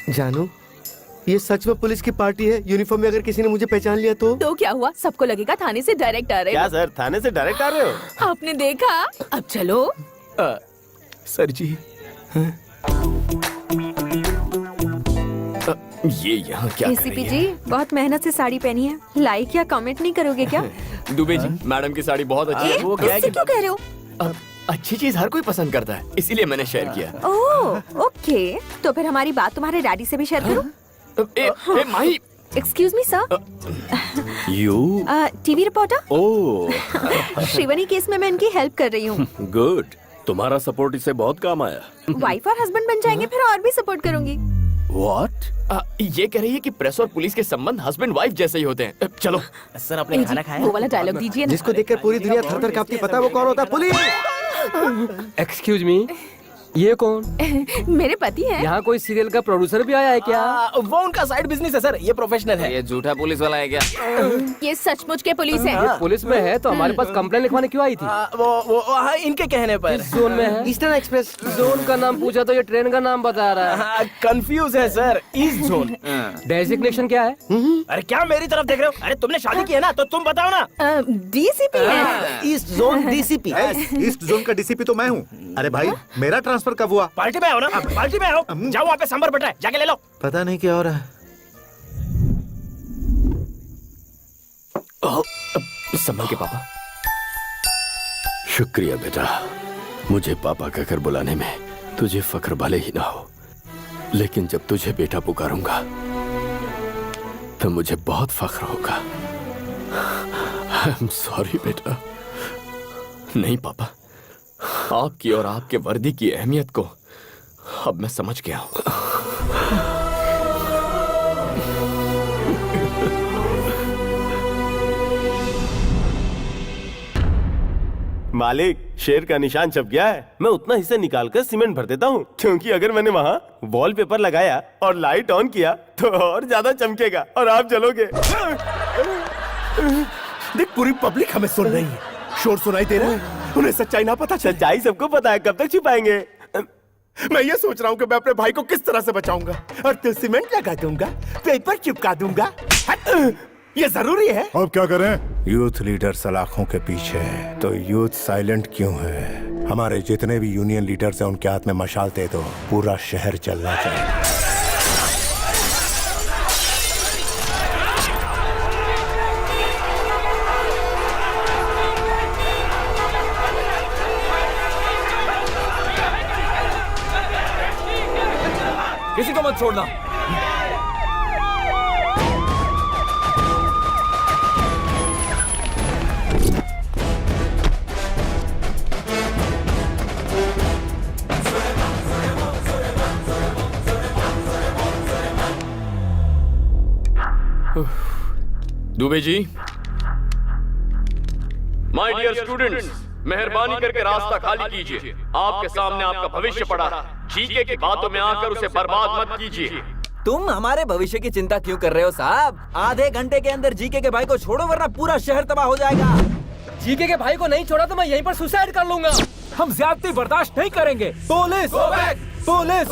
जानू, ये सच में पुलिस की पार्टी है? यूनिफॉर्म में अगर किसी ने मुझे पहचान लिया तो क्या हुआ? सबको लगेगा थाने से डायरेक्ट आ रहे क्या हो। सर, थाने से डायरेक्ट आ रहे हो? आपने देखा? अब चलो। सर जी ये यहाँ क्या कर एसीपी रही जी, बहुत मेहनत से साड़ी पहनी है। लाइक या कमेंट नहीं करोगे क्या? है? दुबे जी, मैडम की साड़ी बहुत अच्छी है। वो क्या क्यों कह रहे हो? अच्छी चीज हर कोई पसंद करता है, इसीलिए मैंने शेयर किया। ओह, ओके। तो फिर हमारी बात तुम्हारे डैडी से भी शेयर करो। Mahi. Excuse me sir. U TV reporter. Oh Shrivani case में मैं इनकी हेल्प कर रही हूँ। गुड, तुम्हारा सपोर्ट इससे बहुत काम आया। वाइफ और हस्बैंड बन जाएंगे, फिर और भी सपोर्ट करूंगी। What? ये कह रही है कि प्रेस और पुलिस के संबंध हस्बैंड वाइफ जैसे ही होते हैं। चलो सर, आपने खाना खाया? वो वाला डायलॉग दीजिए ना। जिसको देखकर पूरी दुनिया थर-थर कांपती, पता है वो कौन होता है? पुलिस। एक्सक्यूज मी, ये कौन? मेरे पति हैं। यहाँ कोई सीरियल का प्रोड्यूसर भी आया है क्या? वो उनका साइड बिजनेस है सर, ये प्रोफेशनल है। ये झूठा पुलिस वाला है क्या? ये सचमुच के पुलिस है। ये पुलिस में है तो हमारे पास कंप्लेन लिखवाने क्यों आई थी? वो हाँ, इनके कहने पर। किस जोन में है? ईस्टर्न एक्सप्रेस जोन का नाम पूछा तो ये ट्रेन का नाम बता रहा है। कंफ्यूज है सर, ईस्ट जोन। डेजिग्नेशन क्या है? अरे क्या मेरी तरफ देख रहे हो? अरे तुमने शादी की है ना, तो तुम बताओ ना। डीसीपी है। East zone DCP. East zone का डीसीपी तो मैं हूँ। अरे भाई, मेरा ट्रांसफर कब हुआ? पार्टी में आओ ना, पार्टी में आओ। जाओ, वहाँ पे सांबर बटा है, जाके ले लो। पता नहीं क्या हो रहा है। संभल के पापा। शुक्रिया बेटा, मुझे पापा कहकर बुलाने में तुझे फख्र भले ही ना हो, लेकिन जब तुझे बेटा पुकारूंगा तो मुझे बहुत फख्र होगा। आई एम सॉरी बेटा। नहीं पापा, आपकी और आपके वर्दी की अहमियत को अब मैं समझ गया हूं। मालिक, शेर का निशान छप गया है। मैं उतना हिस्सा निकालकर सीमेंट भर देता हूँ, क्योंकि अगर मैंने वहाँ वॉलपेपर लगाया और लाइट ऑन किया तो और ज्यादा चमकेगा और आप जलोगे। देख, पूरी पब्लिक हमें सुन रही है, शोर सुनाई दे रहा है, उन्हें सच्चाई ना पता। सच्चाई सबको पता है, कब तक छिपाएंगे? मैं ये सोच रहा हूँ कि मैं अपने भाई को किस तरह से बचाऊंगा। और तो सीमेंट लगा दूंगा, पेपर चिपका दूंगा। ये जरूरी है। अब क्या करें? यूथ लीडर सलाखों के पीछे है, तो यूथ साइलेंट क्यों है? हमारे जितने भी यूनियन लीडर्स हैं उनके हाथ में मशाल दे दो, पूरा शहर चलना चाहिए। किसी को मत छोड़ना। Dubey ji, my dear students, मेहरबानी करके रास्ता खाली कीजिए। आपके सामने आपका भविष्य पड़ा है। जीके की बातों में आकर उसे बर्बाद मत कीजिए। तुम हमारे भविष्य की चिंता क्यों कर रहे हो साहब? आधे घंटे के अंदर जीके के भाई को छोड़ो, वरना पूरा शहर तबाह हो जाएगा। जीके के भाई को नहीं छोड़ा तो मैं यहीं पर सुसाइड कर लूंगा। हम ज्यादती बर्दाश्त नहीं करेंगे। Police, police, police,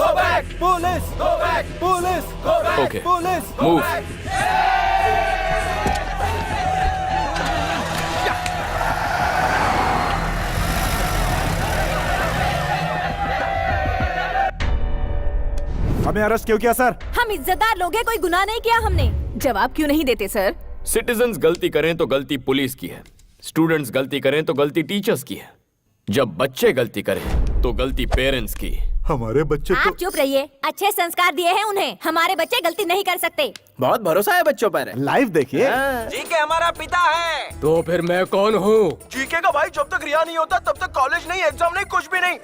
police, okay, police, move. हमें अरेस्ट क्यों किया सर? हम इज्जतदार लोग हैं, कोई गुनाह नहीं किया हमने। जवाब क्यों नहीं देते सर? सिटीजन्स गलती करें तो गलती पुलिस की है, स्टूडेंट्स गलती करें तो गलती टीचर्स की है, जब बच्चे गलती करें तो गलती पेरेंट्स की। हमारे बच्चे आप चुप रहिए, अच्छे संस्कार दिए हैं उन्हें। हमारे बच्चे गलती नहीं कर सकते। बहुत भरोसा है बच्चों पर। लाइव देखिए। जीके हमारा पिता है। तो फिर मैं कौन हूँ? जीके का भाई जब तक रिहा नहीं होता तब तक कॉलेज नहीं, एग्जाम नहीं, कुछ भी नहीं।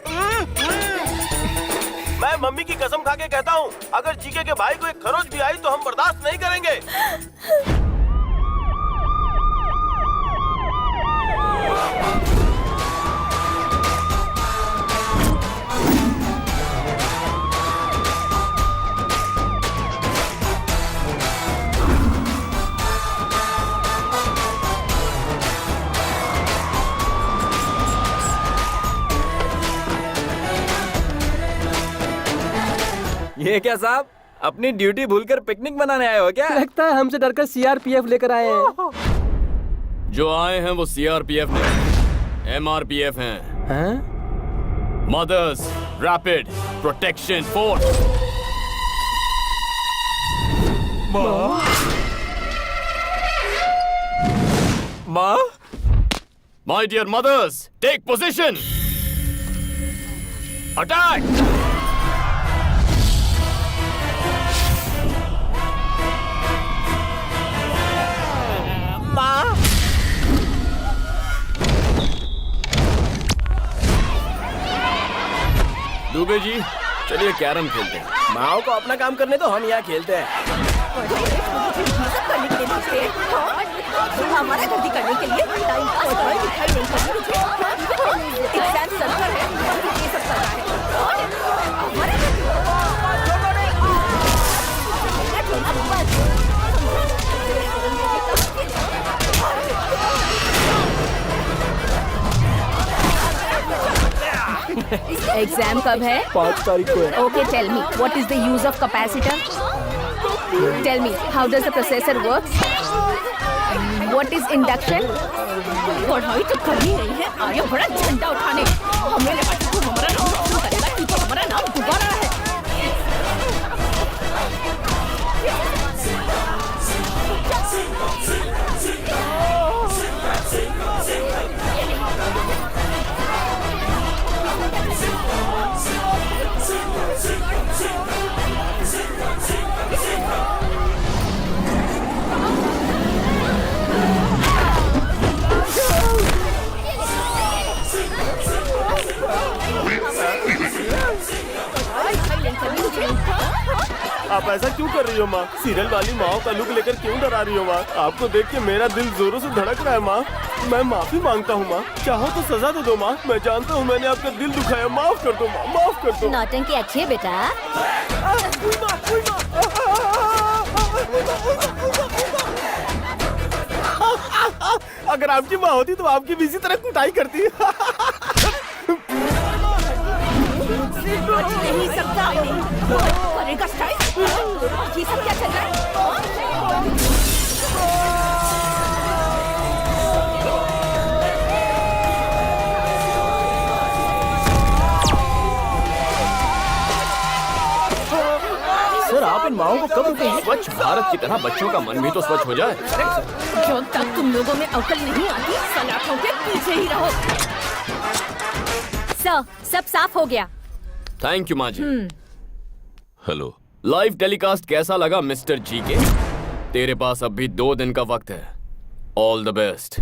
मैं मम्मी की कसम खा के कहता हूँ, अगर जीके के भाई को एक खरोच भी आई तो हम बर्दाश्त नहीं करेंगे। ये क्या साहब, अपनी ड्यूटी भूलकर पिकनिक मनाने आए हो क्या? लगता है हमसे डरकर सीआरपीएफ लेकर आए हैं। जो आए हैं वो सीआरपीएफ नहीं, एमआरपीएफ हैं। Mothers rapid protection force. माँ, my dear mothers, take position, attack. Dubey ji, चलिए कैरम खेलते हैं। माओ को अपना काम करने तो हम यहाँ खेलते हैं। हमारा गलती करने के लिए टाइम पास और दिखाई नहीं करनी मुझे। एग्जाम सर्वर है, ये सब कर रहा है। एग्जाम कब है? 5 तारीख को है। Okay, tell me, what is the use of capacitor? Tell me, how does the processor work? What is induction? पढ़ाई तो करनी नहीं है, आया बड़ा झंडा उठाने। हमें लगा कि तू हमारा नाम रोशन करेगा, तू तो हमारा नाम डुबा रहा है। ऐसा क्यों कर रही हो माँ? सीरियल वाली माओ का लुक लेकर क्यों डरा रही हो माँ? आपको देख के मेरा दिल जोरों से धड़क रहा है माँ। मैं माफी मांगता हूँ माँ, चाहो तो सजा दे दो माँ। मैं जानता हूँ मैंने आपका दिल दुखाया, माफ कर दो माँ, माफ कर दो। नौटंकी अच्छी है बेटा। अगर आपकी माँ होती तो आपकी भी इसी तरह कुटाई करती। नहीं सकता करेगा स्टाइल। ये सब क्या चल रहा है? सर आप इन माओं को कब उठाएंगे? स्वच्छ भारत की तरह बच्चों का मन भी तो स्वच्छ हो जाए। जब तक तुम लोगों में अकल नहीं आती सलाखों के पीछे ही रहो। सर सब साफ हो गया। थैंक यू माँ जी। हेलो, लाइव टेलीकास्ट कैसा लगा मिस्टर जी के? तेरे पास अब भी 2 दिन का वक्त है। All the best.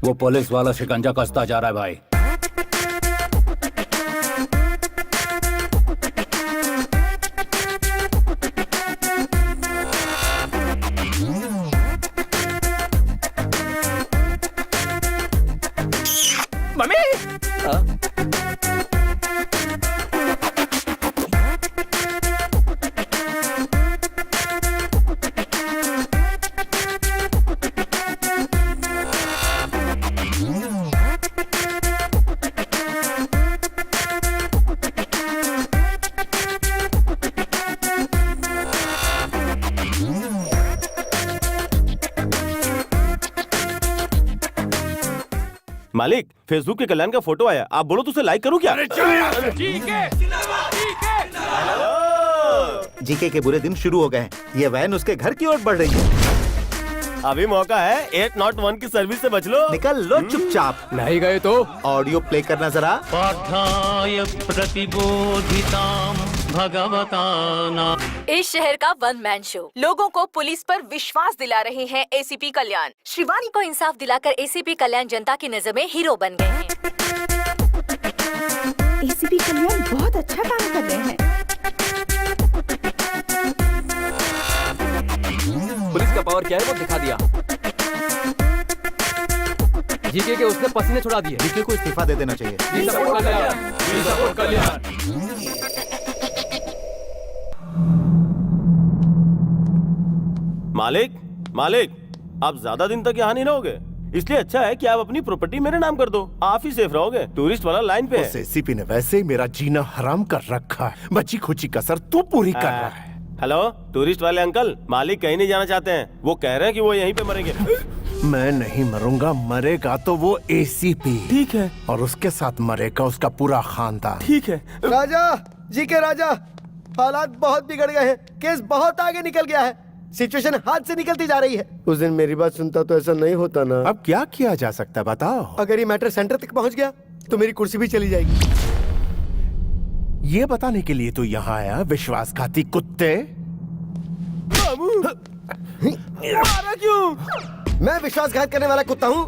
वो पुलिस वाला शिकंजा कसता जा रहा है भाई। मम्मी मालिक, फेसबुक के कल्याण का फोटो आया, आप बोलो तो उसे लाइक करूं क्या? जीके के बुरे दिन शुरू हो गए हैं। ये वैन उसके घर की ओर बढ़ रही है। अभी मौका है, 801 की सर्विस से बच लो। निकल लो चुपचाप। नहीं गए तो ऑडियो प्ले करना जरा। पाठाय प्रतिबोधितां भगवता ना। इस शहर का वन मैन शो लोगों को पुलिस पर विश्वास दिला रहे हैं एसीपी कल्याण। शिवानी को इंसाफ दिलाकर एसीपी कल्याण जनता की नजर में हीरो बन गए हैं। एसीपी कल्याण बहुत अच्छा काम कर रहे हैं। पुलिस का पावर क्या है वो दिखा दिया। जीके के उसने पसीने छुड़ा दिए। जीके को इस्तीफा दे देना चाहिए। मालिक, मालिक, आप ज्यादा दिन तक यहाँ नहीं रहोगे, इसलिए अच्छा है कि आप अपनी प्रॉपर्टी मेरे नाम कर दो। आप ही सेफ रहोगे। टूरिस्ट वाला लाइन पे है। एसीपी ने वैसे ही मेरा जीना हराम कर रखा है। बची खुची कसर तू पूरी कर रहा है। हेलो, टूरिस्ट वाले अंकल, मालिक कहीं नहीं जाना चाहते हैं। वो कह रहे हैं कि वो यहीं पे मरेंगे। मैं नहीं मरूंगा, मरेगा तो वो एसीपी। ठीक है। और उसके साथ मरेगा उसका पूरा खानदान। ठीक है। राजा जी के राजा, हालात बहुत बिगड़ गए हैं। केस बहुत आगे निकल गया है। सिचुएशन हाथ से निकलती जा रही है। उस दिन मेरी बात सुनता तो ऐसा नहीं होता ना। अब क्या किया जा सकता है बताओ? अगर ये मैटर सेंटर तक पहुंच गया तो मेरी कुर्सी भी चली जाएगी। ये बताने के लिए तो यहाँ आया विश्वासघाती कुत्ते। मारा क्यों? मैं विश्वासघात करने वाला कुत्ता हूँ?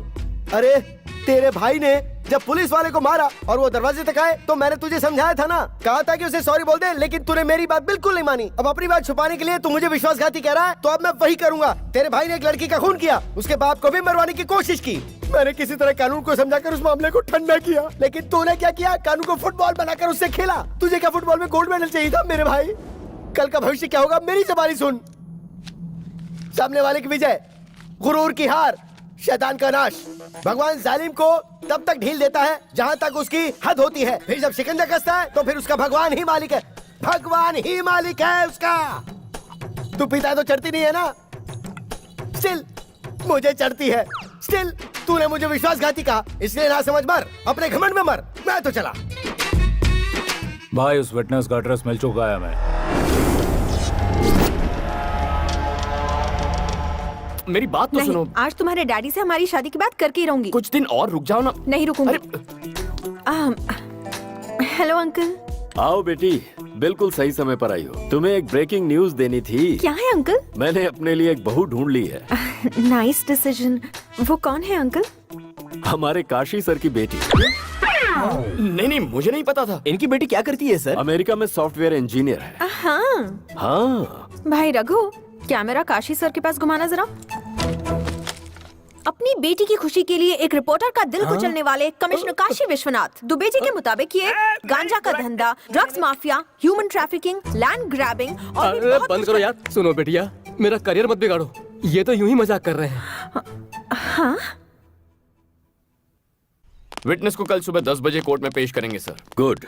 अरे तेरे भाई ने जब पुलिस वाले को मारा और वो दरवाजे तक आए तो मैंने तुझे समझाया था ना, कहा था कि उसे सॉरी बोल दे, लेकिन तूने मेरी बात बिल्कुल नहीं मानी। अब अपनी बात छुपाने के लिए तू मुझे विश्वासघाती कह रहा है, तो अब मैं वही करूंगा। तेरे भाई ने एक लड़की का खून किया, उसके बाप को भी मरवाने की कोशिश की। मैंने किसी तरह कानून को समझाकर उस मामले को ठंडा किया, लेकिन तूने क्या किया? कानून को फुटबॉल बनाकर उससे खेला। तुझे क्या फुटबॉल में गोल्ड मेडल चाहिए था मेरे भाई? कल का भविष्य क्या होगा मेरी ज़बानी सुन। सामने वाले की विजय, गुरूर की हार, शैतान का नाश। भगवान जालिम को तब तक ढील देता है जहाँ तक उसकी हद होती है, फिर जब शिकंजा कसता है तो फिर उसका भगवान ही मालिक है। भगवान ही मालिक है उसका। तू पिता तो चढ़ती नहीं है ना? स्टिल मुझे चढ़ती है। स्टिल तूने मुझे विश्वासघाती कहा, इसलिए ना समझ मर, अपने घमंड में मर। मैं तो चला। भाई उस विटनेस का एड्रेस मिल चुका है हमें। मेरी बात तो सुनो। आज तुम्हारे डैडी से हमारी शादी की बात करके ही रहूंगी। कुछ दिन और रुक जाओ ना। नहीं रुकूंगी। Hello uncle. आओ बेटी, बिल्कुल सही समय पर आई हो। तुम्हें एक ब्रेकिंग न्यूज देनी थी। क्या है अंकल? मैंने अपने लिए एक बहू ढूंढ ली है। Nice decision. वो कौन है अंकल? हमारे काशी सर की बेटी। नहीं, मुझे नहीं पता था। इनकी बेटी क्या करती है सर? अमेरिका में सॉफ्टवेयर इंजीनियर है। हाँ हाँ भाई रघु, कैमरा काशी सर के पास घुमाना जरा। अपनी बेटी की खुशी के लिए एक रिपोर्टर का दिल कुचलने वाले कमिश्नर काशी विश्वनाथ दुबे जी के मुताबिक ये गांजा का धंधा, drugs mafia, human trafficking, land grabbing और भी बहुत बंद करो यार। सुनो बेटिया, मेरा करियर मत बिगाड़ो। ये तो यूं ही मजाक कर रहे हैं। हाँ? विटनेस को कल सुबह 10 बजे कोर्ट में पेश करेंगे सर। गुड।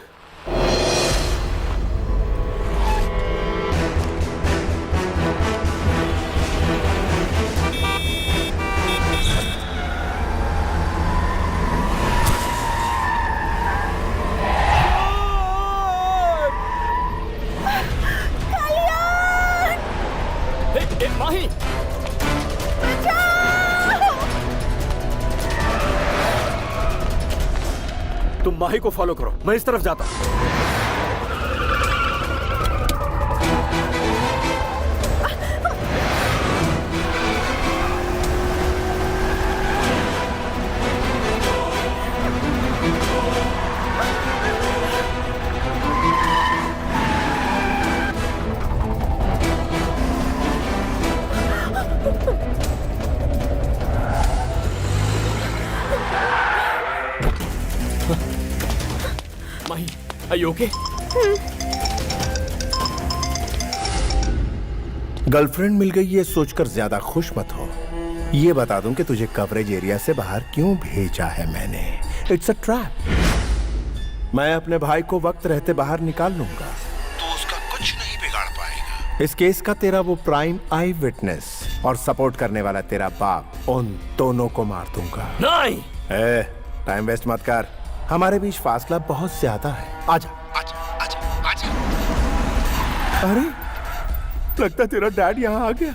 माही, तुम माही को फॉलो करो, मैं इस तरफ जाता हूँ। माही, are you okay? गर्लफ्रेंड मिल गई ये सोचकर ज्यादा खुश मत हो। ये बता दूं कि तुझे कवरेज एरिया से बाहर क्यों भेजा है मैंने। It's a trap. मैं अपने भाई को वक्त रहते बाहर निकाल लूंगा तो उसका कुछ नहीं बिगाड़ पाएगा। इस केस का तेरा वो प्राइम आई विटनेस और सपोर्ट करने वाला तेरा बाप, उन दोनों को मार दूंगा। नहीं। टाइम वेस्ट मत कर, हमारे बीच फासला बहुत ज्यादा है। आजा आजा आजा आजा। अरे लगता तेरा डैड यहाँ आ गया।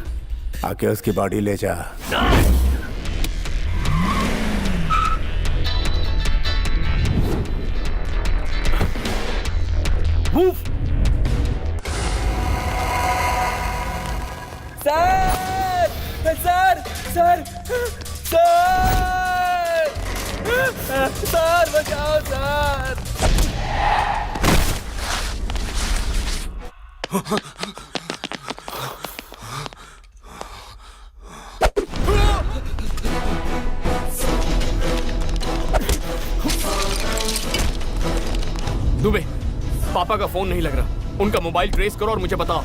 आके उसकी बॉडी ले जा। सर बचाओ सर। दुबे, पापा का फोन नहीं लग रहा। उनका मोबाइल ट्रेस करो और मुझे बताओ।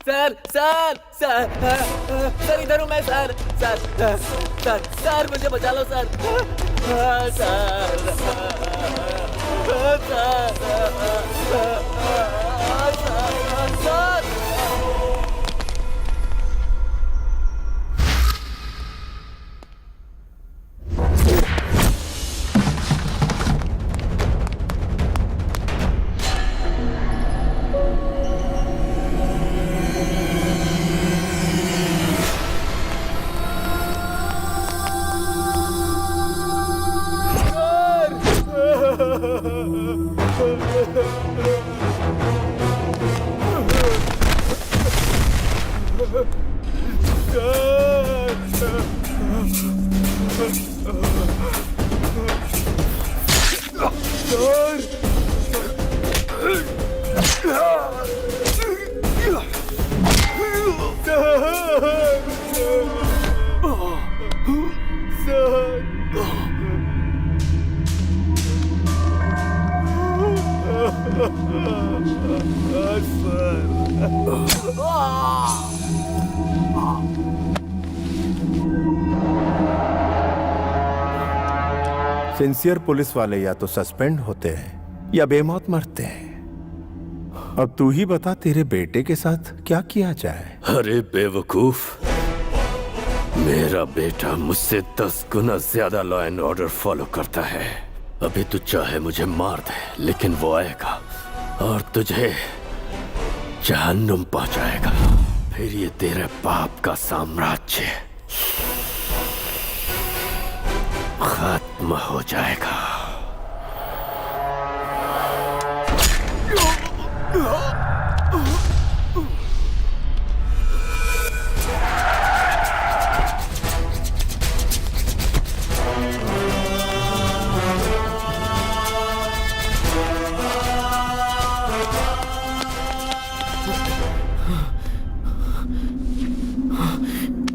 सर सर सर सर इधर हूँ मैं सर। सर सर सर मुझे बचा लो सर। सर सिंसियर पुलिस वाले या तो सस्पेंड होते हैं या बेमौत मरते हैं। अब तू ही बता तेरे बेटे के साथ क्या किया जाए। अरे बेवकूफ, मेरा बेटा मुझसे 10 गुना ज्यादा लॉ एंड ऑर्डर फॉलो करता है। अभी तू चाहे मुझे मार दे, लेकिन वो आएगा और तुझे जहन्नुम पहुंचाएगा। फिर ये तेरे बाप का साम्राज्य खत्म हो जाएगा।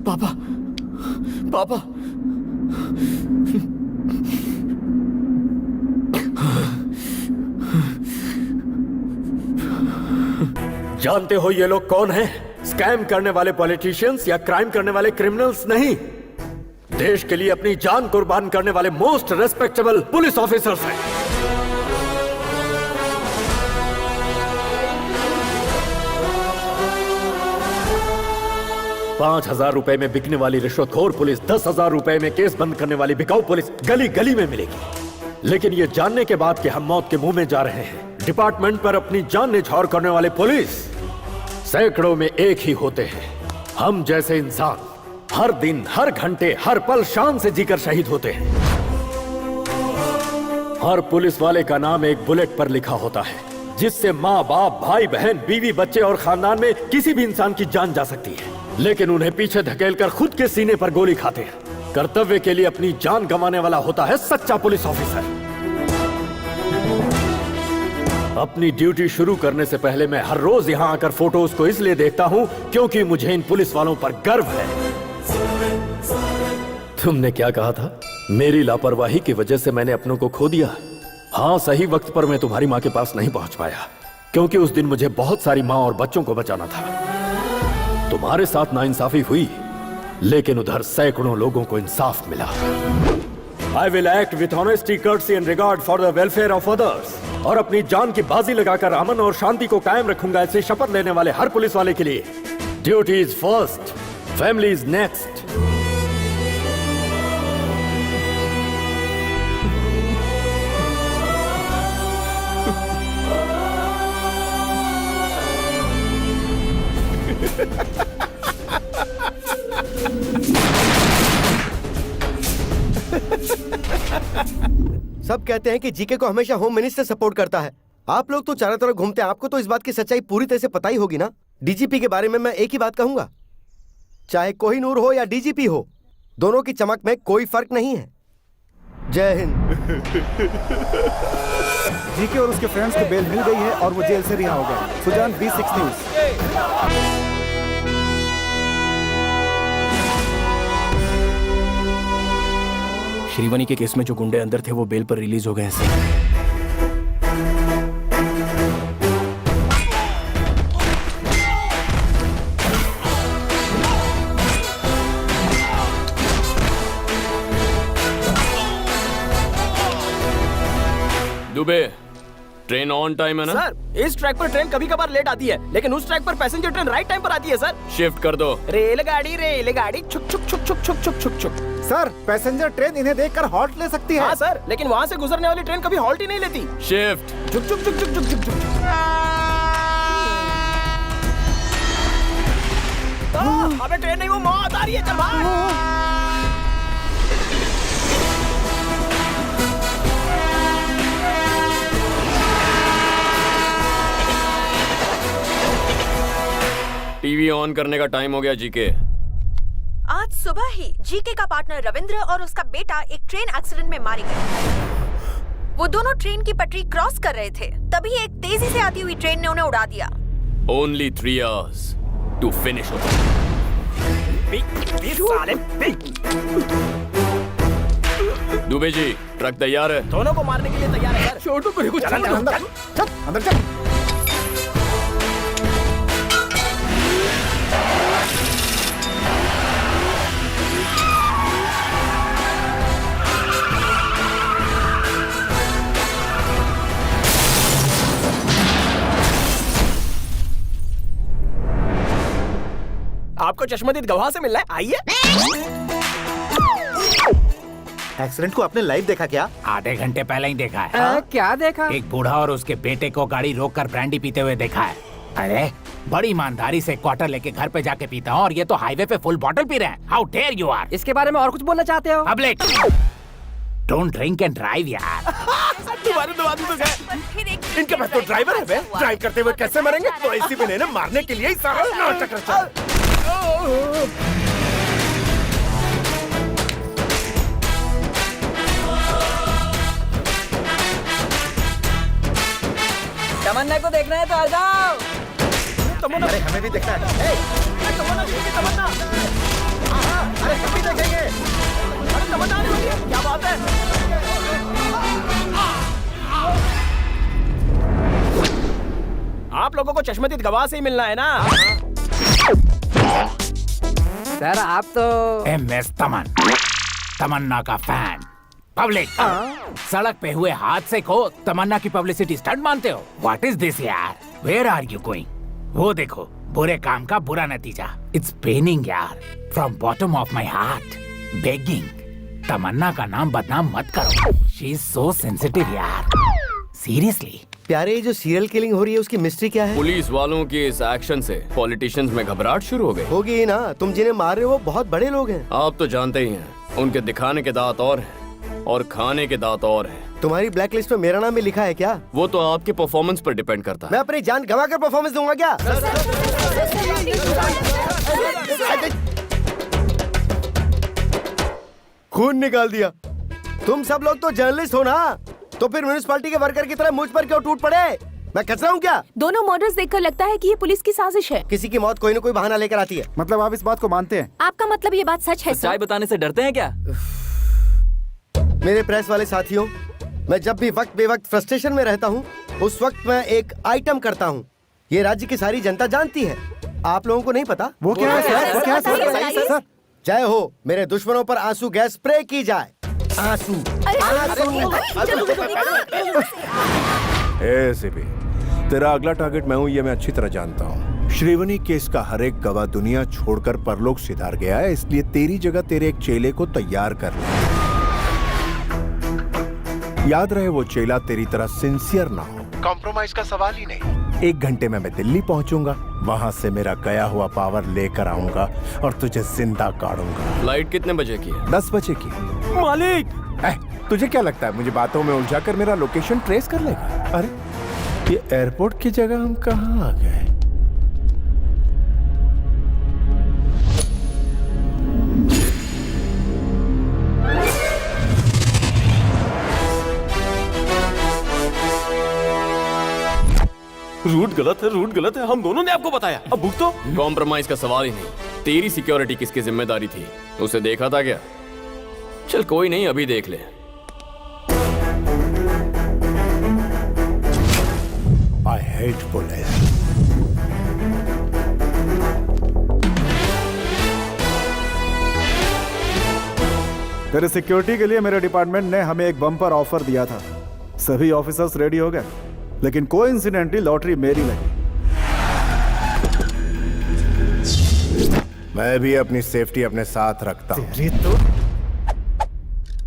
पापा, पापा, जानते हो ये लोग कौन हैं? स्कैम करने वाले पॉलिटिशियंस या क्राइम करने वाले क्रिमिनल्स नहीं, देश के लिए अपनी जान कुर्बान करने वाले मोस्ट रेस्पेक्टेबल पुलिस ऑफिसर्स हैं। ₹5,000 में बिकने वाली रिश्वतखोर पुलिस 10,000 रुपए में केस बंद करने वाली बिकाऊ पुलिस गली गली में मिलेगी। लेकिन ये जानने के बाद कि हम मौत के मुंह में जा रहे हैं, डिपार्टमेंट पर अपनी जान न्यौछावर करने वाले पुलिस सैकड़ों में एक ही होते हैं। हम जैसे इंसान हर दिन, हर घंटे, हर पल शान से जीकर शहीद होते हैं। हर पुलिस वाले का नाम एक बुलेट पर लिखा होता है, जिससे माँ बाप, भाई बहन, बीवी, बच्चे और खानदान में किसी भी इंसान की जान जा सकती है। लेकिन उन्हें पीछे धकेलकर खुद के सीने पर गोली खाते हैं। कर्तव्य के लिए अपनी जान गंवाने वाला होता है सच्चा पुलिस ऑफिसर। अपनी ड्यूटी शुरू करने से पहले मैं हर रोज यहाँ आकर फोटोज को इसलिए देखता हूँ क्योंकि मुझे इन पुलिस वालों पर गर्व है। तुमने क्या कहा था? मेरी लापरवाही की वजह से मैंने अपनों को खो दिया। हाँ, सही वक्त पर मैं तुम्हारी माँ के पास नहीं पहुंच पाया क्योंकि उस दिन मुझे बहुत सारी माँ और बच्चों को बचाना था। तुम्हारे साथ नाइंसाफी हुई, लेकिन उधर सैकड़ों लोगों को इंसाफ मिला। I will act with honesty, courtesy and regard for the welfare of others। और अपनी जान की बाजी लगाकर अमन और शांति को कायम रखूंगा, ऐसे शपथ लेने वाले हर पुलिस वाले के लिए duty is first, family is next. सब कहते हैं कि जीके को हमेशा होम मिनिस्टर सपोर्ट करता है। आप लोग तो चारों तरफ घूमते हैं, आपको तो इस बात की सच्चाई पूरी तरह से पता ही होगी ना। डीजीपी के बारे में मैं एक ही बात कहूंगा, चाहे कोहिनूर हो या डीजीपी हो, दोनों की चमक में कोई फर्क नहीं है। जय हिंद। जीके और उसके फ्रेंड्स को बेल मिल गई है और वो जेल से रिहा हो गए। Sujan, B6 news. श्रीवनी के केस में जो गुंडे अंदर थे वो बेल पर रिलीज हो गए हैं sir. Dubey, train on time है ना? सर, इस ट्रैक पर ट्रेन कभी कभार लेट आती है, लेकिन उस ट्रैक पर पैसेंजर ट्रेन राइट टाइम पर आती है सर। शिफ्ट कर दो। रेलगाड़ी छुक छुक छुक छुक छुक छुक छुक छुक। सर, पैसेंजर ट्रेन इन्हें देखकर हॉल्ट ले सकती है। हाँ सर, लेकिन वहाँ से गुजरने वाली ट्रेन कभी हॉल्ट ही नहीं लेती। शिफ्ट। छुक छुक छुक छुक छुक छुक छुक। अबे ट्रेन नहीं, वो मौत आ रही है, चल भाग। टीवी ऑन करने का टाइम हो गया जीके। आज सुबह ही जीके का पार्टनर रविंद्र और उसका बेटा एक ट्रेन एक्सीडेंट में मारे गए। वो दोनों ट्रेन की पटरी क्रॉस कर रहे थे, तभी एक तेजी से आती हुई ट्रेन ने उन्हें उड़ा दिया। Only 3 hours to finish it. Dubey ji, truck तैयार है। दोनों को मारने के लिए तैयार है सर। छोटू को कुछ अंदर अंदर चल। आपको चश्मदीद गवाह से मिलना है, आइए। एक्सीडेंट को आपने लाइव देखा क्या? आधे घंटे पहले ही देखा है। क्या देखा? एक बूढ़ा और उसके बेटे को गाड़ी रोककर ब्रांडी पीते हुए देखा है। अरे बड़ी ईमानदारी से क्वार्टर लेके घर पे जाके पीता हूँ और ये तो हाईवे पे फुल बॉटल पी रहे हैं। How dare you are. इसके बारे में और कुछ बोलना चाहते हो? Public, don't drink and drive यार। तुम्हारे दो आदमी तो गए, इनके पास तो ड्राइवर है बे। ड्राइव करते हुए कैसे मरेंगे? तो एसीपी ने मारने के लिए ही सारा नाटक रचा। तमन्ना को देखना है तो आ जाओ। तमन्ना, अरे हमें भी देखना है। तमन्ना दिखेगी, तमन्ना। अरे हम भी देखेंगे। अरे तमन्ना आने वाली है, क्या बात है? आप लोगों को चश्मदीद गवाह से ही मिलना है ना? सर आप तो MS तमन्ना का फैन। पब्लिक सड़क पे हुए हादसे को तमन्ना की पब्लिसिटी स्टंट मानते हो? व्हाट इज दिस यार? Where are you going? वो देखो, बुरे काम का बुरा नतीजा। इट्स पेनिंग यार, from bottom of my heart begging. Tamanna का नाम बदनाम मत करो। शी इज सो सेंसिटिव यार, सीरियसली। प्यारे, ये जो सीरियल किलिंग हो रही है उसकी मिस्ट्री क्या है? पुलिस वालों के इस एक्शन से पॉलिटिशियंस में घबराहट शुरू हो गई। होगी ही ना, तुम जिन्हें मार रहे हो वो बहुत बड़े लोग हैं। आप तो जानते ही हैं, उनके दिखाने के दांत और हैं और खाने के दांत और हैं। तुम्हारी ब्लैक लिस्ट में मेरा नाम भी लिखा है क्या? वो तो आपके परफॉर्मेंस पर डिपेंड करता है। मैं अपनी जान गंवा कर परफॉर्मेंस दूंगा क्या? खून निकाल दिया। तुम सब लोग तो जर्नलिस्ट हो ना, तो फिर म्युनिसिपैलिटी के वर्कर की तरह मुझ पर क्यों टूट पड़े? मैं कचरा हूँ क्या? दोनों मर्डर्स देखकर लगता है कि ये पुलिस की साजिश है। किसी की मौत कोई न कोई बहाना लेकर आती है। मतलब आप इस बात को मानते हैं? आपका मतलब ये बात सच है? सच्चाई बताने से डरते हैं क्या? मेरे प्रेस वाले साथियों, मैं जब भी वक्त बेवक्त फ्रस्ट्रेशन में रहता हूँ, उस वक्त मैं एक आइटम करता हूँ। ये राज्य की सारी जनता जानती है, आप लोगों को नहीं पता। वो क्या है सर? वो क्या है सर? जय हो, मेरे दुश्मनों पर आंसू गैस स्प्रे की जाए। आंसू, एसीपी, तेरा अगला टारगेट मैं हूँ, ये मैं अच्छी तरह जानता हूँ। श्रीवनी केस का हर एक गवाह दुनिया छोड़कर परलोक सिधार गया है, इसलिए तेरी जगह तेरे एक चेले को तैयार कर ले। याद रहे, वो चेला तेरी तरह सिंसियर ना हो। कॉम्प्रोमाइज का सवाल ही नहीं। 1 घंटे में मैं दिल्ली पहुंचूंगा, वहां से मेरा गया हुआ पावर लेकर आऊंगा और तुझे जिंदा काटूंगा। फ्लाइट कितने बजे की है? 10 बजे की। मालिक, तुझे क्या लगता है मुझे बातों में उलझाकर मेरा लोकेशन ट्रेस कर लेगा? अरे ये एयरपोर्ट की जगह हम कहाँ आ गए? रूट गलत है। हम दोनों ने आपको बताया, अब भुगतो। कॉम्प्रोमाइज का सवाल ही नहीं। तेरी सिक्योरिटी किसकी जिम्मेदारी थी? उसे देखा था क्या? चल कोई नहीं, अभी देख ले। I hate police. तेरे सिक्योरिटी के लिए मेरे डिपार्टमेंट ने हमें एक बम्पर ऑफर दिया था। सभी ऑफिसर्स रेडी हो गए, लेकिन कोइंसिडेंटली लॉटरी मेरी लगी। मैं भी अपनी सेफ्टी अपने साथ रखता हूँ।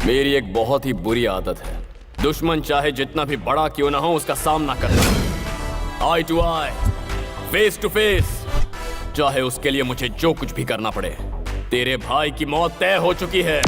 मेरी एक बहुत ही बुरी आदत है, दुश्मन चाहे जितना भी बड़ा क्यों ना हो उसका सामना करना। Eye to eye, face to face, चाहे उसके लिए मुझे जो कुछ भी करना पड़े। तेरे भाई की मौत तय हो चुकी है।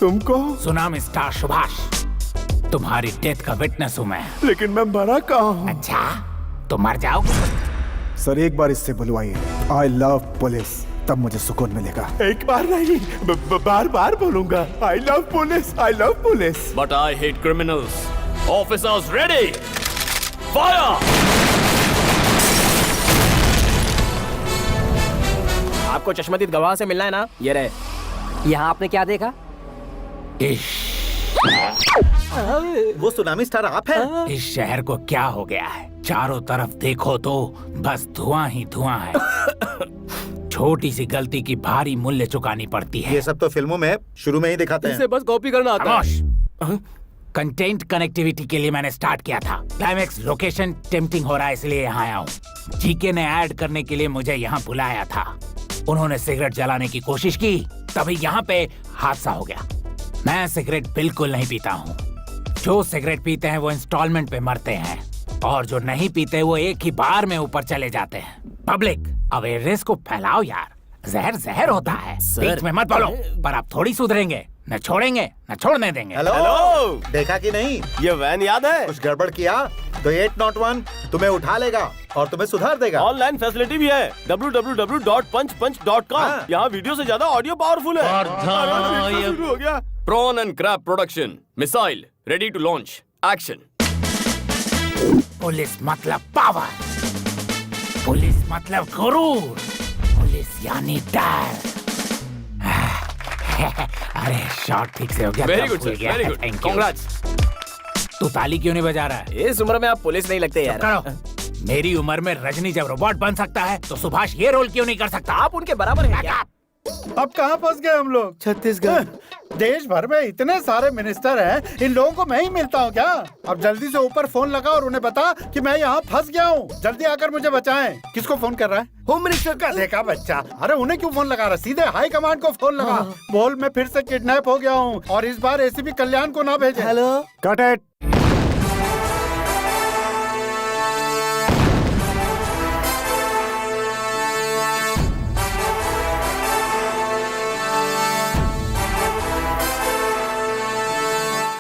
तुमको? सुनामी स्टार सुभाष, तुम्हारी डेथ का विटनेस हूँ मैं। लेकिन मैं मरा कहाँ हूँ? अच्छा, तो मर जाओगे। सर एक बार इससे बुलवाइए, आई लव पुलिस, तब मुझे सुकून मिलेगा। एक बार नहीं, बार बार बोलूंगा, I love police, I love police. But I hate criminals. Officers ready, fire. आपको चश्मदीद गवाह से मिलना है ना? ये रहे। यहाँ आपने क्या देखा? वो सुनामी स्टार आप हैं? इस शहर को क्या हो गया है? चारों तरफ देखो तो बस धुआं ही धुआं है। छोटी सी गलती की भारी मूल्य चुकानी पड़ती है। ये सब तो फिल्मों में शुरू में ही दिखाते हैं। इसे बस कॉपी करना आता है। कंटेंट कनेक्टिविटी के लिए मैंने स्टार्ट किया था। क्लाइमेक्स लोकेशन टेम्पटिंग हो रहा है, इसलिए यहाँ आया हूँ। जीके ने ऐड करने के लिए मुझे यहाँ बुलाया था। उन्होंने सिगरेट जलाने की कोशिश की, तभी यहाँ पे हादसा हो गया। मैं सिगरेट बिल्कुल नहीं पीता हूँ। जो सिगरेट पीते हैं वो इंस्टॉलमेंट पे मरते हैं, और जो नहीं पीते वो एक ही बार में ऊपर चले जाते हैं। पब्लिक अवेयरनेस को फैलाओ यार, जहर जहर होता है। बीच में मत बोलो, पर आप थोड़ी सुधरेंगे, न छोड़ेंगे न छोड़ने देंगे। हेलो, देखा कि नहीं? ये वैन याद है? कुछ गड़बड़ किया तो 801 तुम्हें उठा लेगा और तुम्हें सुधार देगा। ऑनलाइन फैसिलिटी भी है, www.punchpunch.com। यहाँ वीडियो से ज्यादा ऑडियो पावरफुल है। शुरू हो गया। Prawn and crab production, missile ready to launch, action. Police मतलब पावर, पुलिस मतलब गुरूर, पुलिस यानी डर। अरे शॉट ठीक से हो गया। Very good sir, very good, congrats. तू ताली क्यों नहीं बजा रहा है? इस उम्र में आप पुलिस नहीं लगते यार। करो। मेरी उम्र में रजनी जब रोबोट बन सकता है तो सुभाष ये रोल क्यों नहीं कर सकता? आप उनके बराबर हैं क्या? अब कहाँ फंस गए हम लोग? छत्तीसगढ़। देश भर में इतने सारे मिनिस्टर हैं, इन लोगों को मैं ही मिलता हूँ क्या? अब जल्दी से ऊपर फोन लगा और उन्हें बता कि मैं यहाँ फंस गया हूँ। जल्दी आकर मुझे बचाएं। किसको फोन कर रहा है? होम मिनिस्टर का। देखा बच्चा, अरे उन्हें क्यों फोन लगा रहा? सीधे हाई कमांड को फोन लगा। बोल मैं फिर से किडनैप हो गया हूँ और इस बार एसीपी कल्याण को ना भेजे। Hello, cut it.